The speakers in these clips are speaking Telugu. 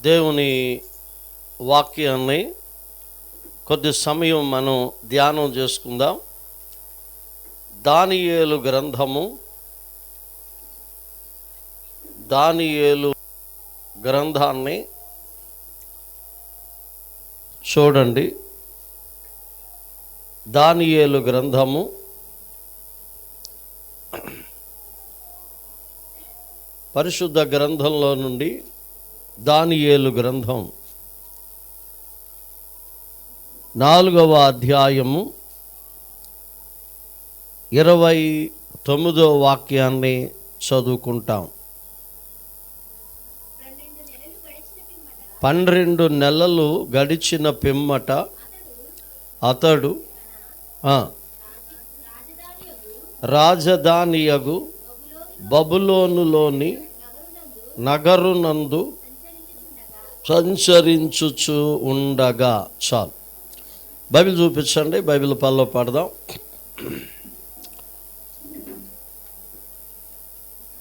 దేవుని వాక్యాన్ని కొద్ది సమయం మనం ధ్యానం చేసుకుందాం. దానియేలు గ్రంథాన్ని చూడండి. దానియేలు గ్రంథము పరిశుద్ధ గ్రంథంలో నుండి దానియేలు గ్రంథం 4వ అధ్యాయము 29వ వాక్యాన్ని చదువుకుంటాం. 12 నెలలు గడిచిన పిమ్మట అతడు రాజధానియగు బబులోనులోని నగరునందు సంచరించుచు ఉండగా. చాలు, బైబిల్ చూపించండి, బైబిల్ పల్లో పడదాం.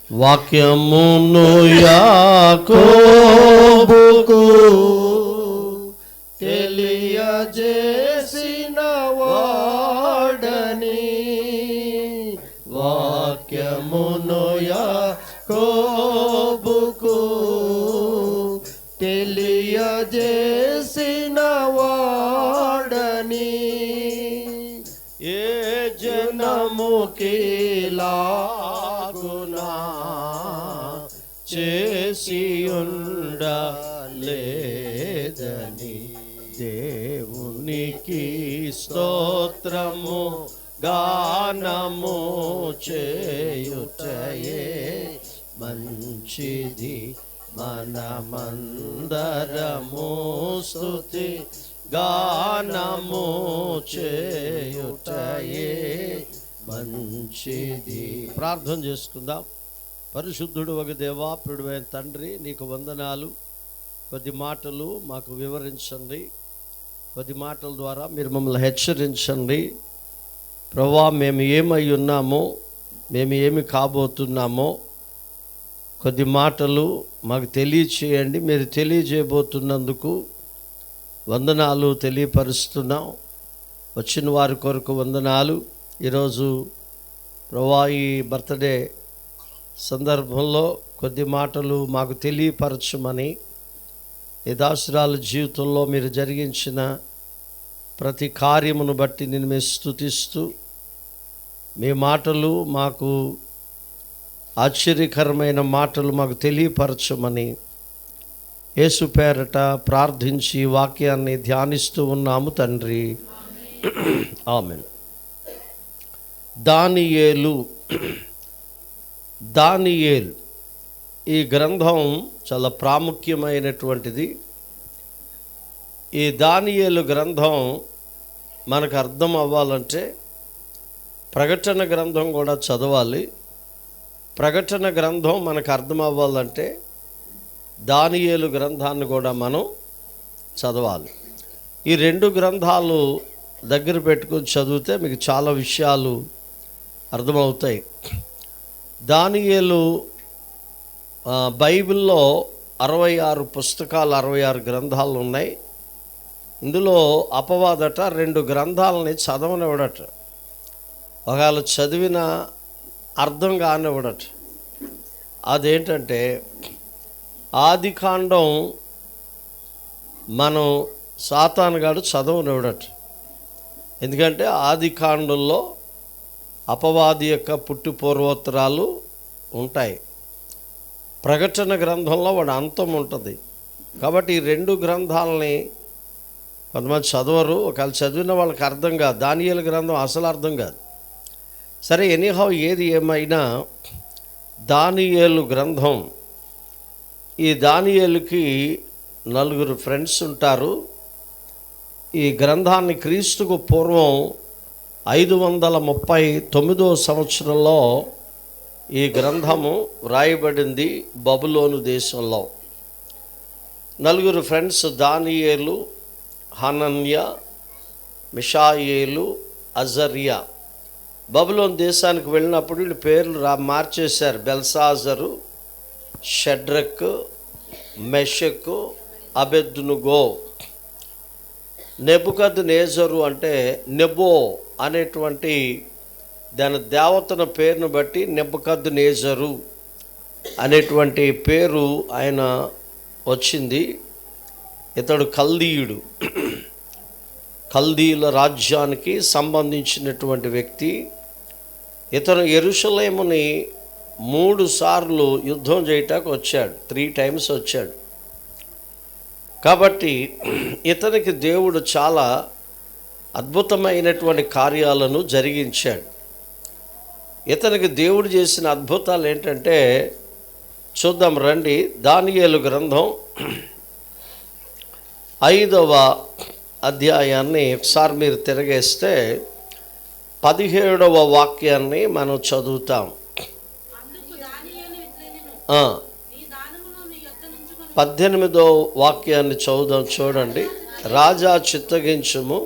వాక్యమును యాకోబుకు తెలియజేసిన వాడని, వాక్యమును యాకోబుకు తెలియజేసిన వాడని, ఏ జనముకి లాగునా చేసి ఉండలేదని, దేవునికి స్తోత్రము గానము చేయుటయే మంచిది, మనమందరము స్తుతి గానము చేయుటయే మంచిది. ప్రార్థన చేసుకుందాం. పరిశుద్ధుడు ఒక దేవా, ప్రియుడైన తండ్రి, నీకు వందనాలు. కొద్ది మాటలు మాకు వివరించండి, కొద్ది మాటల ద్వారా మీరు మమ్మల్ని హెచ్చరించండి. ప్రభువా, మేము ఏమై ఉన్నామో, మేము ఏమి కాబోతున్నామో కొద్ది మాటలు మాకు తెలియచేయండి. మీరు తెలియజేయబోతున్నందుకు వందనాలు తెలియపరుస్తున్నాం. వచ్చిన వారి కొరకు వందనాలు. ఈరోజు ప్రభువా, ఈ బర్త్డే సందర్భంలో కొద్ది మాటలు మాకు తెలియపరచమని, ఈ దాసురాల జీవితంలో మీరు జరిగించిన ప్రతి కార్యమును బట్టి నేను మేము స్తుతిస్తూ, మీ మాటలు మాకు ఆశ్చర్యకరమైన మాటలు మాకు తెలియపరచమని యేసు పేరట ప్రార్థించి వాక్యాన్ని ధ్యానిస్తూ ఉన్నాము తండ్రి, ఆమేన్. దానియేలు ఈ గ్రంథం చాలా ప్రాముఖ్యమైనటువంటిది. ఈ దానియేలు గ్రంథం మనకు అర్థం అవ్వాలంటే ప్రకటన గ్రంథం కూడా చదవాలి. ప్రకటన గ్రంథం మనకు అర్థం అవ్వాలంటే దానియేలు గ్రంథాన్ని కూడా మనం చదవాలి. ఈ 2 గ్రంథాలు దగ్గర పెట్టుకొని చదివితే మీకు చాలా విషయాలు అర్థమవుతాయి. దానియేలు బైబిల్లో 66 పుస్తకాలు, 66 గ్రంథాలు ఉన్నాయి. ఇందులో అపవాదట 2 గ్రంథాలని చదవనివ్వడట. ఒకవేళ చదివిన అర్థం కానివ్వడట. అదేంటంటే ఆదికాండం మనం సాతానుగాడు చదవనివ్వడట. ఎందుకంటే ఆదికాండంలో అపవాది యొక్క పుట్టి పూర్వోత్తరాలు ఉంటాయి. ప్రకటన గ్రంథంలో వాడు అంతం ఉంటుంది. కాబట్టి ఈ 2 గ్రంథాలని కొంతమంది చదవరు. ఒకవేళ చదివిన వాళ్ళకి అర్థం కాదు. దానియేలు గ్రంథం అసలు అర్థం కాదు. సరే, ఎనీహౌ ఏది ఏమైనా దానియేలు గ్రంథం, ఈ దానియేలుకి 4 ఫ్రెండ్స్ ఉంటారు. ఈ గ్రంథాన్ని క్రీస్తుకు పూర్వం 539వ సంవత్సరంలో ఈ గ్రంథము వ్రాయబడింది బబులోను దేశంలో. 4 ఫ్రెండ్స్, దానియేలు, హనన్య, మిషాయేలు, అజర్యా. బబులోను దేశానికి వెళ్ళినప్పుడు వీళ్ళ పేర్లు మార్చేశారు. బెల్సాజరు, షడ్రక్, మెషకు, అబెద్నుగో. నెబుకద్నెజరు అంటే నెబో అనేటువంటి దాని దేవతన పేరును బట్టి నెబుకద్నెజరు అనేటువంటి పేరు ఆయన వచ్చింది. ఇతడు కల్దీయుడు, కల్దీయుల రాజ్యానికి సంబంధించినటువంటి వ్యక్తి. ఇతను యెరూషలేముని 3 సార్లు యుద్ధం చేయటానికి వచ్చాడు, 3 times వచ్చాడు. కాబట్టి ఇతనికి దేవుడు చాలా అద్భుతమైనటువంటి కార్యాలను జరిగించాడు. ఇతనికి దేవుడు చేసిన అద్భుతాలు ఏంటంటే చూద్దాం రండి. దానియేలు గ్రంథం 5వ అధ్యాయాన్ని ఒకసారి మీరు తిరగేస్తే 17వ వాక్యాన్ని మనం చదువుతాం. 18వ వాక్యాన్ని చదువుదాం. చూడండి. రాజా చిత్తగించుము,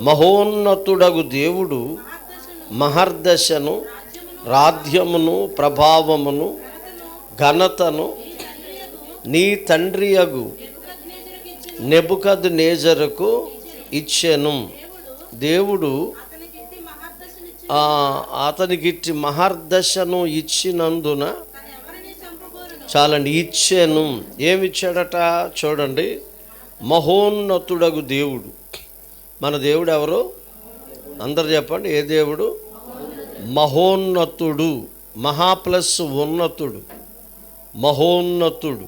మహోన్నతుడగు దేవుడు మహర్దశను, రాధ్యమును, ప్రభావమును, ఘనతను నీ తండ్రియగు నెబుకద్నెజరుకు ఇచ్చెను. దేవుడు అతనికిట్టి మహర్దశను ఇచ్చినందున చాలండి, ఇచ్చెను. ఏమిచ్చాడట చూడండి. మహోన్నతుడగు దేవుడు. మన దేవుడు ఎవరు? అందరు చెప్పండి. ఏ దేవుడు? మహోన్నతుడు. మహా ప్లస్ ఉన్నతుడు, మహోన్నతుడు.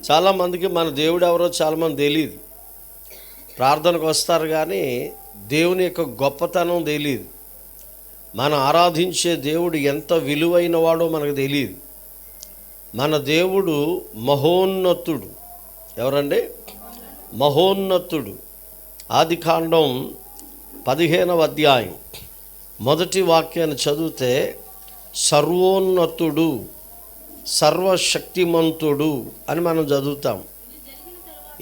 చాలామందికి మన దేవుడు ఎవరో చాలామంది తెలియదు. ప్రార్థనకు వస్తారు కానీ దేవుని యొక్క గొప్పతనం తెలియదు. మనం ఆరాధించే దేవుడు ఎంత విలువైన వాడో మనకు తెలియదు. మన దేవుడు మహోన్నతుడు. ఎవరండి? మహోన్నతుడు. ఆదికాండం 15వ అధ్యాయం 1వ వాక్యాన్ని చదివితే సర్వోన్నతుడు, సర్వశక్తిమంతుడు అని మనం చదువుతాం.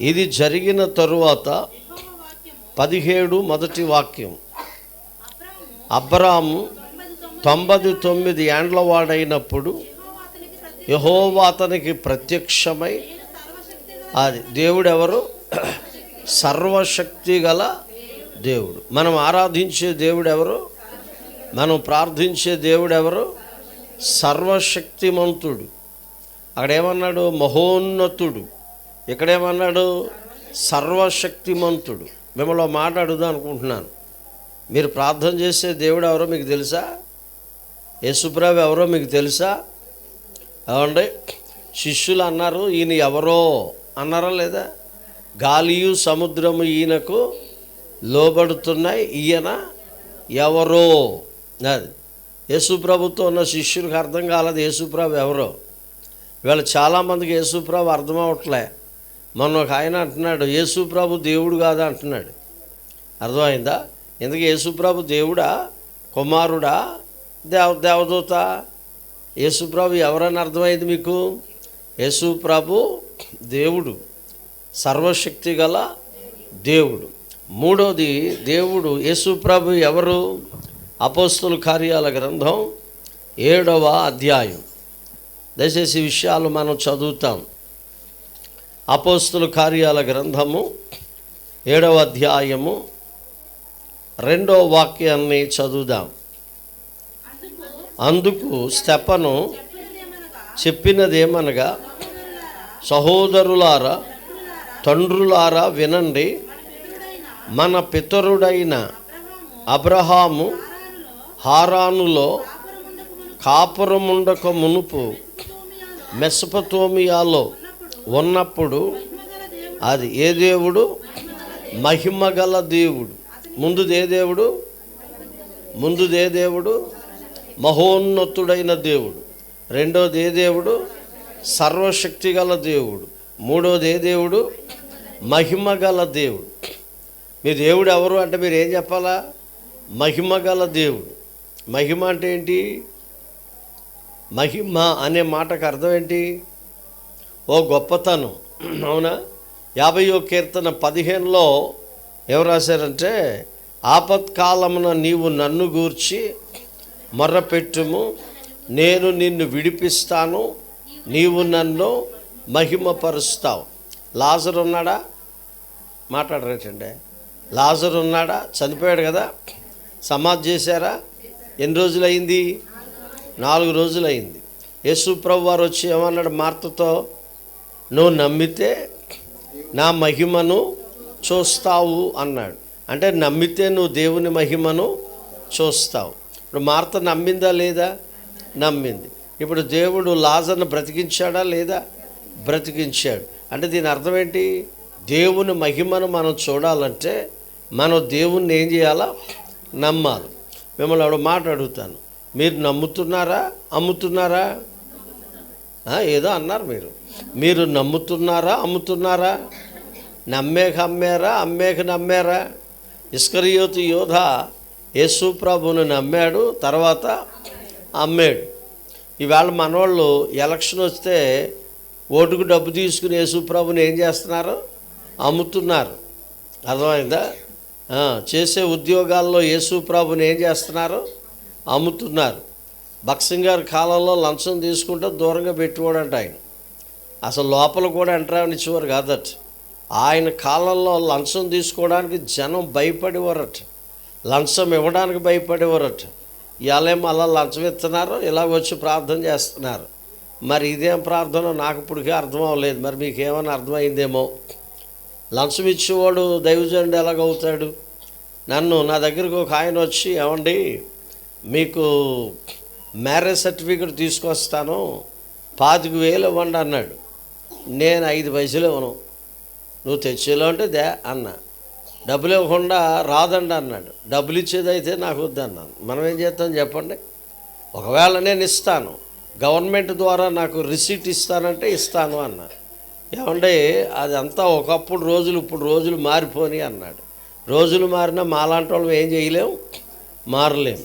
ఇది జరిగిన తరువాత 17 1వ వాక్యం, అబ్రాము 99 ఏండ్ల వాడైనప్పుడు యెహోవా అతనికి ప్రత్యక్షమై, అది దేవుడు ఎవరు? సర్వశక్తి గల దేవుడు. మనం ఆరాధించే దేవుడు ఎవరు? మనం ప్రార్థించే దేవుడు ఎవరు? సర్వశక్తిమంతుడు. అక్కడేమన్నాడు? మహోన్నతుడు. ఇక్కడేమన్నాడు? సర్వశక్తిమంతుడు. మిమ్మల్ని మాట్లాడుదాం అనుకుంటున్నాను. మీరు ప్రార్థన చేసే దేవుడు ఎవరో మీకు తెలుసా? యేసుప్రభు ఎవరో మీకు తెలుసా? అవండి శిష్యులు అన్నారు, ఈయన ఎవరో అన్నారా లేదా? గాలియు సముద్రము ఈయనకు లోబడుతున్నాయి, ఈయన ఎవరో. అది యేసుప్రభుతో ఉన్న శిష్యులకు అర్థం కాలేదు యేసుప్రభు ఎవరో. ఇవాళ చాలామందికి యేసుప్రభు అర్థం అవ్వట్లే. మొన్న ఒక ఆయన అంటున్నాడు, యేసుప్రభు దేవుడు కాదా అంటున్నాడు. అర్థమైందా? ఎందుకు యేసుప్రభు దేవుడా, కుమారుడా, దేవదూత? యేసుప్రభు ఎవరని అర్థమైంది మీకు? యేసుప్రభు దేవుడు, సర్వశక్తి గల దేవుడు. మూడోది దేవుడు యేసుప్రభు ఎవరు? అపోస్తల కార్యాల గ్రంథం 7వ అధ్యాయం. దయచేసి విషయాలు మనం చదువుతాం. అపోస్తల కార్యాల గ్రంథము 7వ అధ్యాయము 2వ వాక్యాన్ని చదువుదాం. అందుకు స్తెఫను చెప్పినదేమనగా, సహోదరులారా, తండ్రులారా వినండి. మన పితరుడైన అబ్రహాము హారానులో కాపురముండక మునుపు మెసొపొతేమియాలో ఉన్నప్పుడు, అది ఏ దేవుడు? మహిమగల దేవుడు. ముందుదే దేవుడు? ముందుదే దేవుడు? మహోన్నతుడైన దేవుడు. రెండోది ఏ దేవుడు? సర్వశక్తి గల దేవుడు. మూడోది ఏ దేవుడు? మహిమగల దేవుడు. మీ దేవుడు ఎవరు అంటే మీరు ఏం చెప్పాలా? మహిమగల దేవుడు. మహిమ అంటే ఏంటి? మహిమ అనే మాటకు అర్థం ఏంటి? ఓ గొప్పతనం. అవునా? 50వ కీర్తన 15లో ఎవరు రాశారంటే, ఆపత్కాలమున నీవు నన్ను గూర్చి మొర్రపెట్టుము, నేను నిన్ను విడిపిస్తాను, నీవు నన్ను మహిమపరుస్తావు. లాజరు ఉన్నాడా? మాట్లాడరేటండి. లాజరు ఉన్నాడా? చనిపోయాడు కదా, సమాధి చేశారా? ఎన్ని రోజులు అయింది? 4 రోజులు అయింది. యేసు ప్రభు వారు వచ్చి ఏమన్నాడు మార్తతో? నువ్వు నమ్మితే నా మహిమను చూస్తావు అన్నాడు. అంటే నమ్మితే నువ్వు దేవుని మహిమను చూస్తావు. ఇప్పుడు మార్త నమ్మిందా లేదా? నమ్మింది. ఇప్పుడు దేవుడు లాజర్ను బ్రతికించాడా లేదా? బ్రతికించాడు. అంటే దీని అర్థం ఏంటి? దేవుని మహిమను మనం చూడాలంటే మనం దేవుణ్ణి ఏం చేయాలా? నమ్మాలి. మిమ్మల్ని ఒక మాట అడుగుతాను, మీరు నమ్ముతున్నారా అమ్ముతున్నారా? ఏదో అన్నారు మీరు నమ్ముతున్నారా అమ్ముతున్నారా? నమ్మేక అమ్మారా, అమ్మేక నమ్మారా? ఇస్కరియోతు యోధ యేసు ప్రభువును నమ్మాడు, తర్వాత అమ్మాడు. ఈవేళ మనోళ్ళు ఎలక్షన్ వస్తే ఓటుకు డబ్బు తీసుకుని యేసు ప్రభుని ఏం చేస్తున్నారు? అమ్ముతున్నారు. అర్థమైందా? చేసే ఉద్యోగాల్లో యేసు ప్రభుని ఏం చేస్తున్నారు? అమ్ముతున్నారు. భక్సింగ్ గారి కాలంలో లంచం తీసుకుంటే దూరంగా పెట్టుకోడంట. ఆయన అసలు లోపల కూడా ఎంటర్ అవనిచ్చేవారు కాదట. ఆయన కాలంలో లంచం తీసుకోవడానికి జనం భయపడేవారట, లంచం ఇవ్వడానికి భయపడేవారట. ఇవాళేమో అలా లంచం ఇస్తున్నారు, ఇలా వచ్చి ప్రార్థన చేస్తున్నారు. మరి ఇదేం ప్రార్థన నాకు ఇప్పటికే అర్థం అవ్వలేదు. మరి మీకు ఏమైనా అర్థమైందేమో. లంచం ఇచ్చేవాడు దైవజనుడు ఎలాగవుతాడు? నా దగ్గరకు ఒక ఆయన వచ్చి, ఏమండి మీకు మ్యారేజ్ సర్టిఫికెట్ తీసుకొస్తాను, 25,000 ఇవ్వండి అన్నాడు. నేను 5 పైసలు ఇవ్వను, నువ్వు తెచ్చేలో అంటే దే అన్నా. డబ్బులు ఇవ్వకుండా రాదండి అన్నాడు. డబ్బులు ఇచ్చేదైతే నాకు వద్దన్నాను. మనం ఏం చేస్తాం చెప్పండి? ఒకవేళ నేను ఇస్తాను, గవర్నమెంట్ ద్వారా నాకు రిసీట్ ఇస్తానంటే ఇస్తాను అన్నా. ఏమంటే అదంతా ఒకప్పుడు రోజులు, ఇప్పుడు రోజులు మారిపోని అన్నాడు. రోజులు మారినా మాలాంటి వాళ్ళు ఏం చేయలేం, మారలేం.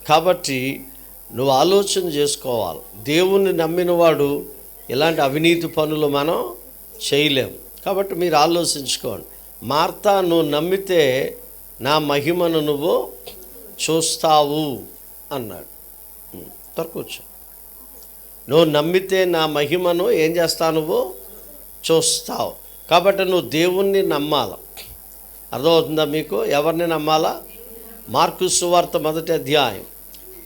కాబట్టి నువ్వు ఆలోచన చేసుకోవాలి. దేవుణ్ణి నమ్మినవాడు ఇలాంటి అవినీతి పనులు మనం చేయలేం. కాబట్టి మీరు ఆలోచించుకోండి. మార్త, నువ్వు నమ్మితే నా మహిమను నువ్వు చూస్తావు అన్నాడు. తరకొచ్చు. నువ్వు నమ్మితే నా మహిమను ఏం చేస్తావు? నువ్వు చూస్తావు. కాబట్టి నువ్వు దేవుణ్ణి నమ్మాలి. అర్థమవుతుందా మీకు? ఎవరిని నమ్మాలా? మార్కు సువార్త 1వ అధ్యాయం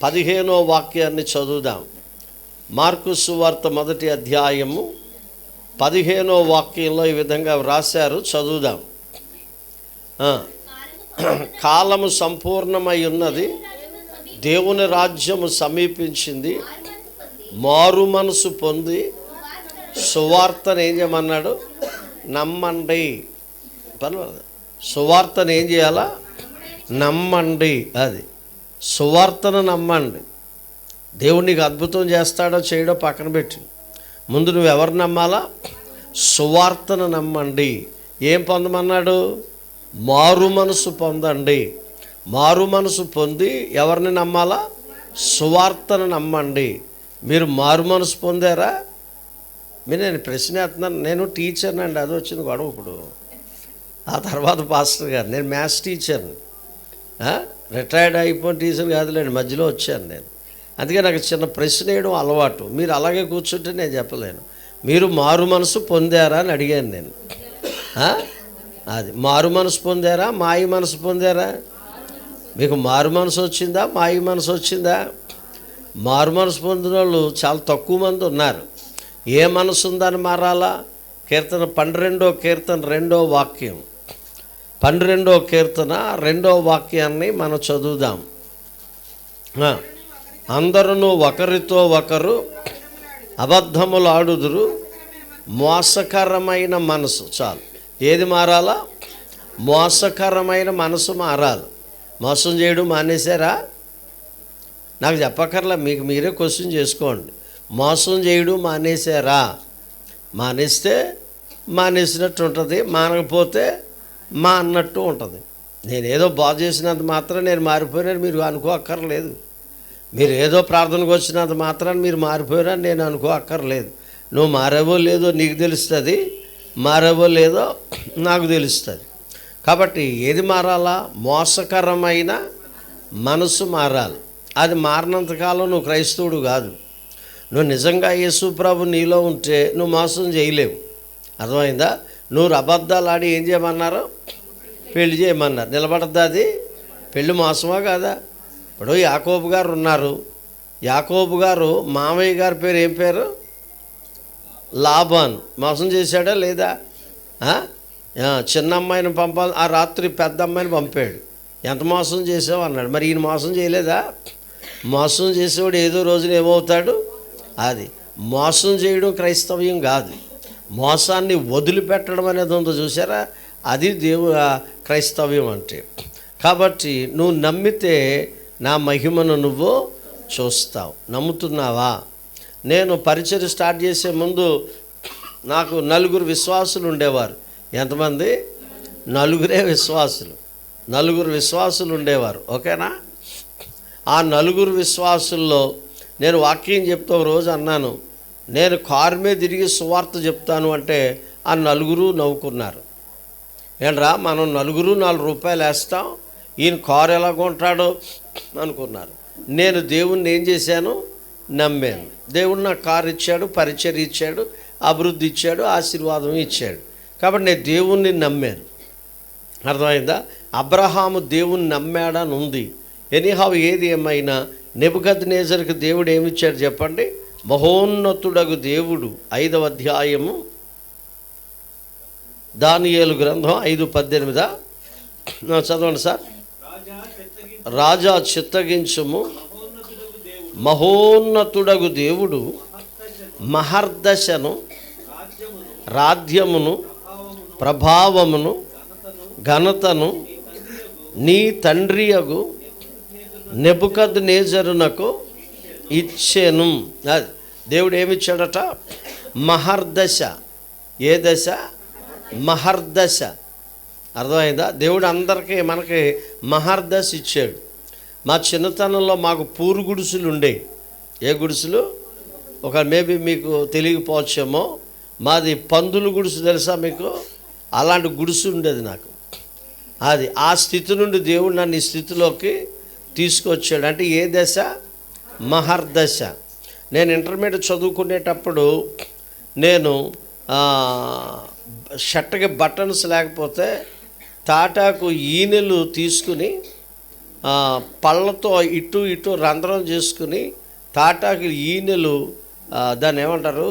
15వ వాక్యాన్ని చదువుదాం. మార్కు సువార్త 1వ అధ్యాయము 15వ వాక్యంలో ఈ విధంగా వ్రాశారు, చదువుదాం. కాలము సంపూర్ణమై ఉన్నది, దేవుని రాజ్యము సమీపించింది, మారు మనసు పొంది సువార్తను ఏం చేయమన్నాడు? నమ్మండి. పర్వాలేదు, సువార్తను ఏం చేయాలా? నమ్మండి. అది సువార్తను నమ్మండి. దేవుడు నీకు అద్భుతం చేస్తాడో చేయడో పక్కన పెట్టి, ముందు నువ్వు ఎవరు నమ్మాలా? సువార్తను నమ్మండి. ఏం పొందమన్నాడు? మారు మనసు పొందండి. మారు మనసు పొంది ఎవరిని నమ్మాలా? సువార్తను నమ్మండి. మీరు మారు మనసు పొందారా? నేను ప్రశ్న వేస్తున్నాను. నేను టీచర్ని అండి, అది వచ్చింది గొడవ. ఇప్పుడు ఆ తర్వాత పాస్టర్ గారు, నేను మ్యాథ్స్ టీచర్ని, రిటైర్డ్ అయిపోయిన టీచర్ కాదులేండి, మధ్యలో వచ్చాను నేను. అందుకే నాకు చిన్న ప్రశ్న వేయడం అలవాటు. మీరు అలాగే కూర్చుంటే నేను చెప్పలేను. మీరు మారు మనసు పొందారా అని అడిగాను నేను. అది మారు మనసు పొందారా, మాయి మనసు పొందారా? మీకు మారు మనసు వచ్చిందా, మాయి మనసు వచ్చిందా? మారు మనసు పొందిన వాళ్ళు చాలా తక్కువ మంది ఉన్నారు. ఏ మనసు ఉందని మారాలా? కీర్తన 12వ కీర్తన 2వ వాక్యం, 12వ కీర్తన 2వ వాక్యాన్ని మనం చదువుదాం. అందరూ ఒకరితో ఒకరు అబద్ధములు ఆడుదురు, మోసకరమైన మనసు. చాలు. ఏది మారాలా? మోసకరమైన మనసు మారాలి. మోసం చేయడం మానేశారా? నాకు చెప్పక్కర్లా, మీకు మీరే క్వశ్చన్ చేసుకోండి. మోసం చేయడం మానేశారా? మానేస్తే మానేసినట్టు ఉంటుంది, మానకపోతే మా అన్నట్టు ఉంటుంది. నేనేదో బాగు చేసినంత మాత్రం నేను మారిపోయినని మీరు అనుకోక్కర్లేదు. మీరు ఏదో ప్రార్థనకు వచ్చినంత మాత్రాన్ని మీరు మారిపోయారని నేను అనుకోక్కర్లేదు. నువ్వు మారేవో లేదో నీకు తెలుస్తుంది, మారేవో లేదో నాకు తెలుస్తుంది. కాబట్టి ఏది మారాలా? మోసకరమైన మనసు మారాలి. అది మారినంతకాలం నువ్వు క్రైస్తవుడు కాదు. నువ్వు నిజంగా యేసు ప్రభు నీలో ఉంటే నువ్వు మోసం చేయలేవు. అర్థమైందా? నూరు అబద్ధాలు ఆడి ఏం చేయమన్నారు? పెళ్లి చేయమన్నారు. నిలబడద్దా అది? పెళ్ళి మోసమా కాదా? ఇప్పుడు యాకోబు గారు ఉన్నారు. యాకోబు గారు మామయ్య గారి పేరు ఏం పేరు? లాబాన్. మోసం చేశాడా లేదా? చిన్న అమ్మాయిని పంపాలి, ఆ రాత్రి పెద్ద అమ్మాయిని పంపాడు. ఎంత మోసం చేసావు అన్నాడు. మరి ఈయన మోసం చేయలేదా? మోసం చేసేవాడు ఏదో రోజున ఏమవుతాడు? అది మోసం చేయడం క్రైస్తవ్యం కాదు. మోసాన్ని వదిలిపెట్టడం అనేది ఉందో చూసారా, అది క్రైస్తవ్యం అంటే. కాబట్టి నువ్వు నమ్మితే నా మహిమను నువ్వు చూస్తావు. నమ్ముతున్నావా? నేను పరిచర్య స్టార్ట్ చేసే ముందు నాకు 4 విశ్వాసులు ఉండేవారు. ఎంతమంది? 4 విశ్వాసులు ఉండేవారు. ఓకేనా? ఆ 4 విశ్వాసుల్లో నేను వాక్యం చెప్తూ ఒక రోజు అన్నాను, నేను కారు మీద తిరిగి సువార్త చెప్తాను అంటే ఆ 4 నవ్వుకున్నారు. ఏంట్రా మనం 4 రూపాయలు వేస్తాం, ఈయన కారు ఎలా కొంటాడో అనుకున్నారు. నేను దేవుణ్ణి ఏం చేశాను? నమ్మాను. దేవుడు నాకు కారు ఇచ్చాడు, పరిచర్య ఇచ్చాడు, అభివృద్ధి ఇచ్చాడు, ఆశీర్వాదం ఇచ్చాడు. కాబట్టి నేను దేవుణ్ణి నమ్మాను. అర్థమైందా? అబ్రహాము దేవుణ్ణి నమ్మాడని ఉంది. ఎనీహౌ ఏది ఏమైనా నెబుకద్నెజరుకు దేవుడు ఏమిచ్చాడు చెప్పండి? మహోన్నతుడగు దేవుడు. 5వ అధ్యాయము దానియేలు గ్రంథం 5:18 చదవండి సార్. రాజా చిత్తగించుము, మహోన్నతుడగు దేవుడు మహర్దశను, రాజ్యమును, ప్రభావమును, ఘనతను నీ తండ్రియగు నెబుకద్నెజరునకు ఇచ్చెను. అది దేవుడు ఏమిచ్చాడట? మహర్దశ. ఏ దశ? మహర్దశ. అర్థమైందా? దేవుడు అందరికీ మనకి మహర్దశ ఇచ్చాడు. మా చిన్నతనంలో మాకు పూరు గుడిసెలు ఉండేవి. ఏ గుడిసెలు? మేబీ మీకు తెలియకపోవచ్చేమో, మాది పందులు గుడిసె తెలుసా మీకు? అలాంటి గుడిసె ఉండేది నాకు. అది ఆ స్థితి నుండి దేవుడు నన్ను ఈ స్థితిలోకి తీసుకొచ్చాడు. అంటే ఏ దశ? మహర్దశ. నేను ఇంటర్మీడియట్ చదువుకునేటప్పుడు నేను షర్ట్కి బటన్స్ లేకపోతే తాటాకు ఈనెలు తీసుకుని పళ్ళతో ఇటు ఇటు రంధ్రం చేసుకుని తాటాకు ఈనెలు దాన్ని ఏమంటారు